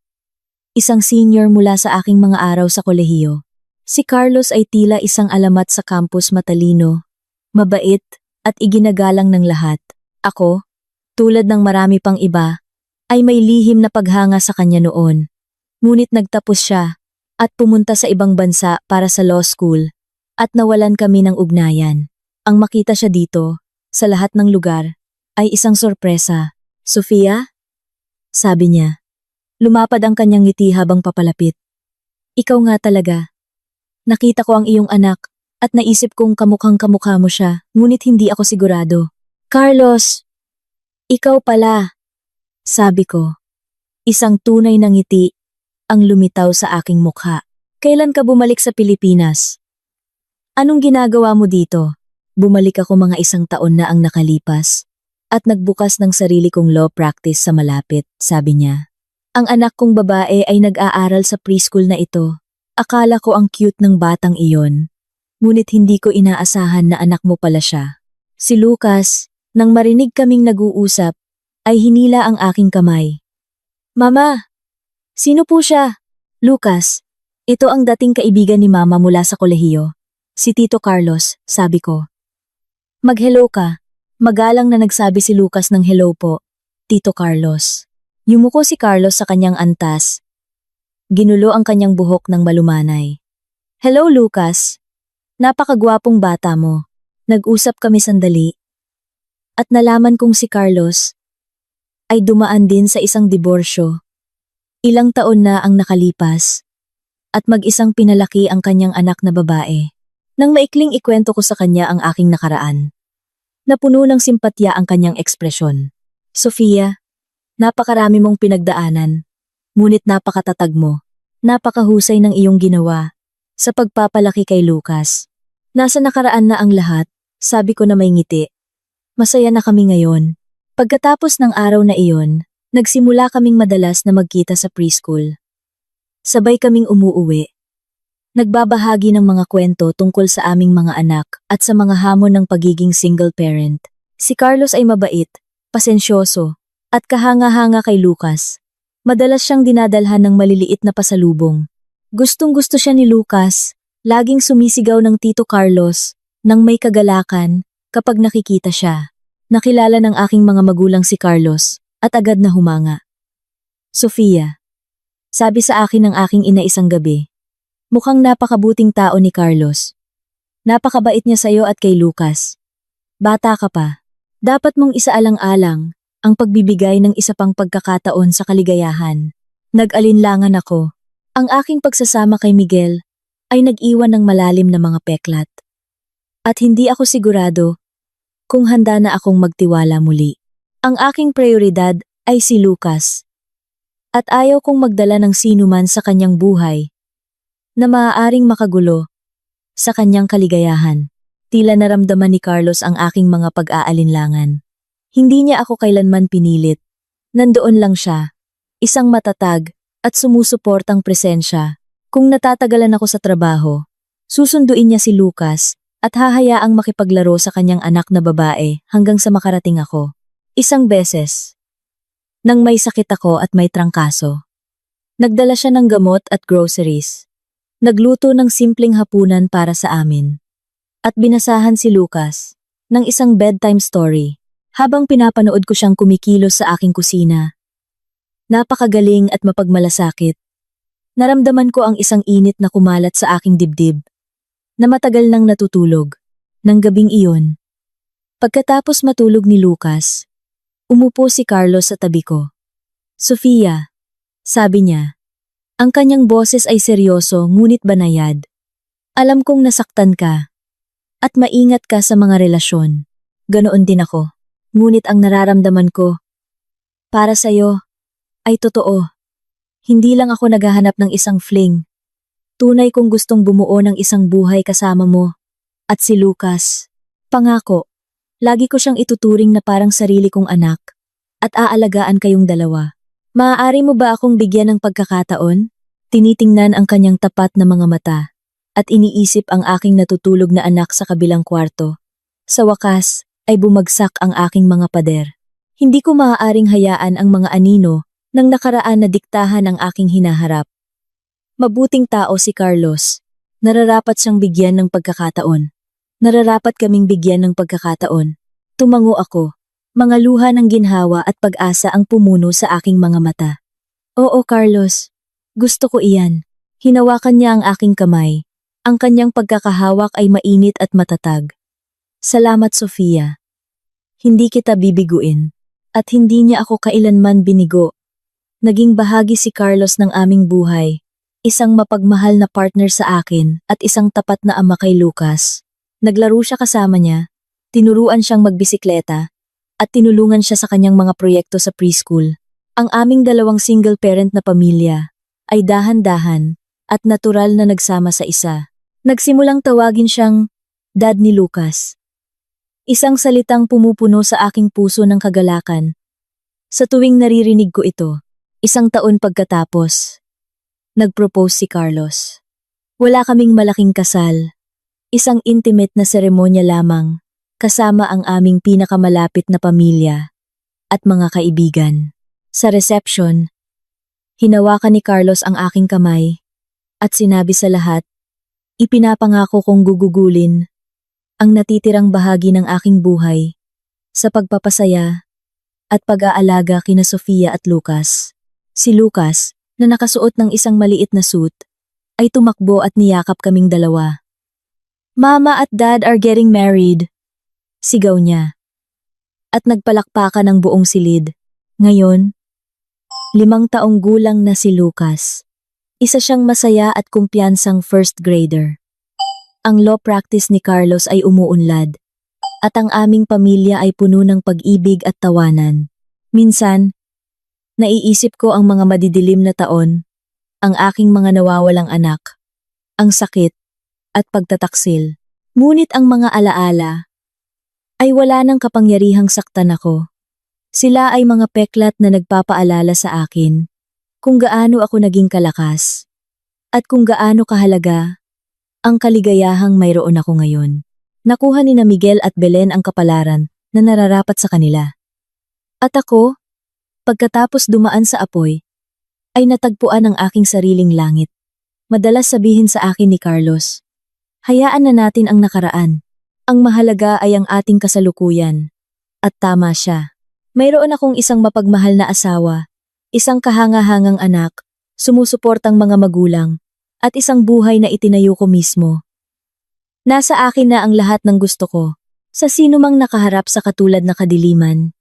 isang senior mula sa aking mga araw sa kolehiyo. Si Carlos ay tila isang alamat sa campus, matalino, mabait, at iginagalang ng lahat. Ako, tulad ng marami pang iba, ay may lihim na paghanga sa kanya noon. Ngunit nagtapos siya at pumunta sa ibang bansa para sa law school at nawalan kami ng ugnayan. Ang makita siya dito, sa lahat ng lugar, ay isang sorpresa. Sofia? Sabi niya. Lumapad ang kanyang ngiti habang papalapit. Ikaw nga talaga. Nakita ko ang iyong anak at naisip kong kamukhang-kamukha mo siya, ngunit hindi ako sigurado. Carlos! Ikaw pala! Sabi ko. Isang tunay na ngiti ang lumitaw sa aking mukha. Kailan ka bumalik sa Pilipinas? Anong ginagawa mo dito? Bumalik ako mga 1 taon na ang nakalipas at nagbukas ng sarili kong law practice sa malapit, sabi niya. Ang anak kong babae ay nag-aaral sa preschool na ito. Akala ko ang cute ng batang iyon. Ngunit hindi ko inaasahan na anak mo pala siya. Si Lucas, nang marinig kaming nag-uusap, ay hinila ang aking kamay. Mama! Sino po siya? Lucas, ito ang dating kaibigan ni Mama mula sa kolehiyo. Si Tito Carlos, sabi ko. Mag-hello ka. Magalang na nagsabi si Lucas ng hello po, Tito Carlos. Yumuko si Carlos sa kanyang antas. Ginulo ang kanyang buhok ng malumanay. Hello Lucas. Napakagwapong bata mo. Nag-usap kami sandali. At nalaman kong si Carlos ay dumaan din sa isang diborsyo. Ilang taon na ang nakalipas. At mag-isang pinalaki ang kanyang anak na babae. Nang maikling ikwento ko sa kanya ang aking nakaraan. Napuno ng simpatya ang kanyang ekspresyon. Sofia, napakarami mong pinagdaanan. Ngunit napakatatag mo. Napakahusay ng iyong ginawa sa pagpapalaki kay Lucas. Nasa nakaraan na ang lahat, sabi ko na may ngiti. Masaya na kami ngayon. Pagkatapos ng araw na iyon, nagsimula kaming madalas na magkita sa preschool. Sabay kaming umuuwi. Nagbabahagi ng mga kwento tungkol sa aming mga anak at sa mga hamon ng pagiging single parent. Si Carlos ay mabait, pasensyoso, at kahanga-hanga kay Lucas. Madalas siyang dinadalhan ng maliliit na pasalubong. Gustong-gusto siya ni Lucas, laging sumisigaw ng Tito Carlos, nang may kagalakan, kapag nakikita siya. Nakilala ng aking mga magulang si Carlos, at agad na humanga. Sofia, sabi sa akin ng aking ina isang gabi. Mukhang napakabuting tao ni Carlos. Napakabait niya sa'yo at kay Lucas. Bata ka pa. Dapat mong isaalang-alang ang pagbibigay ng isa pang pagkakataon sa kaligayahan. Nag-alinlangan ako. Ang aking pagsasama kay Miguel ay nag-iwan ng malalim na mga peklat. At hindi ako sigurado kung handa na akong magtiwala muli. Ang aking prioridad ay si Lucas. At ayaw kong magdala ng sinuman sa kanyang buhay na maaaring makagulo sa kanyang kaligayahan. Tila naramdaman ni Carlos ang aking mga pag-aalinlangan. Hindi niya ako kailanman pinilit. Nandoon lang siya, isang matatag at sumusuportang presensya. Kung natatagalan ako sa trabaho, susunduin niya si Lucas at hahayaang makipaglaro sa kanyang anak na babae hanggang sa makarating ako. Isang beses, nang may sakit ako at may trangkaso, nagdala siya ng gamot at groceries. Nagluto ng simpleng hapunan para sa amin. At binasahan si Lucas ng isang bedtime story habang pinapanood ko siyang kumikilos sa aking kusina. Napakagaling at mapagmalasakit. Naramdaman ko ang isang init na kumalat sa aking dibdib na matagal nang natutulog ng gabing iyon. Pagkatapos matulog ni Lucas, umupo si Carlos sa tabi ko. Sofia, sabi niya. Ang kanyang boses ay seryoso ngunit banayad. Alam kong nasaktan ka. At maingat ka sa mga relasyon. Ganoon din ako. Ngunit ang nararamdaman ko, para sa'yo, ay totoo. Hindi lang ako naghahanap ng isang fling. Tunay kong gustong bumuo ng isang buhay kasama mo. At si Lucas. Pangako, lagi ko siyang ituturing na parang sarili kong anak. At aalagaan kayong dalawa. Maaari mo ba akong bigyan ng pagkakataon? Tinitingnan ang kanyang tapat na mga mata at iniisip ang aking natutulog na anak sa kabilang kwarto. Sa wakas ay bumagsak ang aking mga pader. Hindi ko maaaring hayaan ang mga anino ng nakaraan na diktahan ang aking hinaharap. Mabuting tao si Carlos. Nararapat siyang bigyan ng pagkakataon. Nararapat kaming bigyan ng pagkakataon. Tumango ako. Mga luha ng ginhawa at pag-asa ang pumuno sa aking mga mata. Oo Carlos, gusto ko iyan. Hinawakan niya ang aking kamay. Ang kanyang pagkakahawak ay mainit at matatag. Salamat Sofia. Hindi kita bibiguin. At hindi niya ako kailanman binigo. Naging bahagi si Carlos ng aming buhay. Isang mapagmahal na partner sa akin at isang tapat na ama kay Lucas. Naglaro siya kasama niya. Tinuruan siyang magbisikleta. At tinulungan siya sa kanyang mga proyekto sa preschool. Ang aming dalawang single parent na pamilya ay dahan-dahan at natural na nagsama sa isa. Nagsimulang tawagin siyang Dad ni Lucas. Isang salitang pumupuno sa aking puso ng kagalakan. Sa tuwing naririnig ko ito, isang taon pagkatapos, nag-propose si Carlos. Wala kaming malaking kasal. Isang intimate na seremonya lamang. Kasama ang aming pinakamalapit na pamilya at mga kaibigan. Sa reception, hinawakan ni Carlos ang aking kamay at sinabi sa lahat, Ipinapangako kong gugugulin ang natitirang bahagi ng aking buhay sa pagpapasaya at pag-aalaga kina Sofia at Lucas. Si Lucas, na nakasuot ng isang maliit na suit, ay tumakbo at niyakap kaming dalawa. "Mama at Dad are getting married," sigaw niya. At nagpalakpakan ng buong silid. Ngayon, 5 taong gulang na si Lucas. Isa siyang masaya at kumpiyansang first grader. Ang law practice ni Carlos ay umuunlad, at ang aming pamilya ay puno ng pag-ibig at tawanan. Minsan, naiisip ko ang mga madidilim na taon, ang aking mga nawawalang anak, ang sakit, at pagtataksil. Ngunit ang mga alaala ay wala nang kapangyarihang saktan ako. Sila ay mga peklat na nagpapaalala sa akin kung gaano ako naging kalakas at kung gaano kahalaga ang kaligayahang mayroon ako ngayon. Nakuha ni na Miguel at Belen ang kapalaran na nararapat sa kanila. At ako, pagkatapos dumaan sa apoy, ay natagpuan ang aking sariling langit. Madalas sabihin sa akin ni Carlos, "Hayaan na natin ang nakaraan. Ang mahalaga ay ang ating kasalukuyan." At tama siya. Mayroon akong isang mapagmahal na asawa, isang kahangahangang anak, sumusuportang mga magulang, at isang buhay na itinayo ko mismo. Nasa akin na ang lahat ng gusto ko. Sa sino mang nakaharap sa katulad na kadiliman,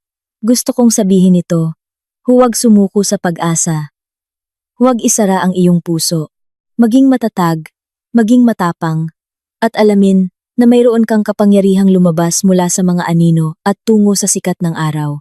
gusto kong sabihin ito, huwag sumuko sa pag-asa. Huwag isara ang iyong puso. Maging matatag, maging matapang, at alamin na mayroon kang kapangyarihang lumabas mula sa mga anino at tungo sa sikat ng araw.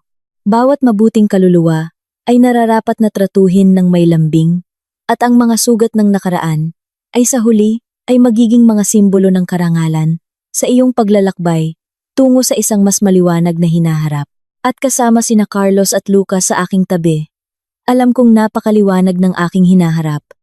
Bawat mabuting kaluluwa ay nararapat na tratuhin ng may lambing, at ang mga sugat ng nakaraan ay sa huli ay magiging mga simbolo ng karangalan sa iyong paglalakbay tungo sa isang mas maliwanag na hinaharap. At kasama sina Carlos at Lucas sa aking tabi, alam kong napakaliwanag ng aking hinaharap.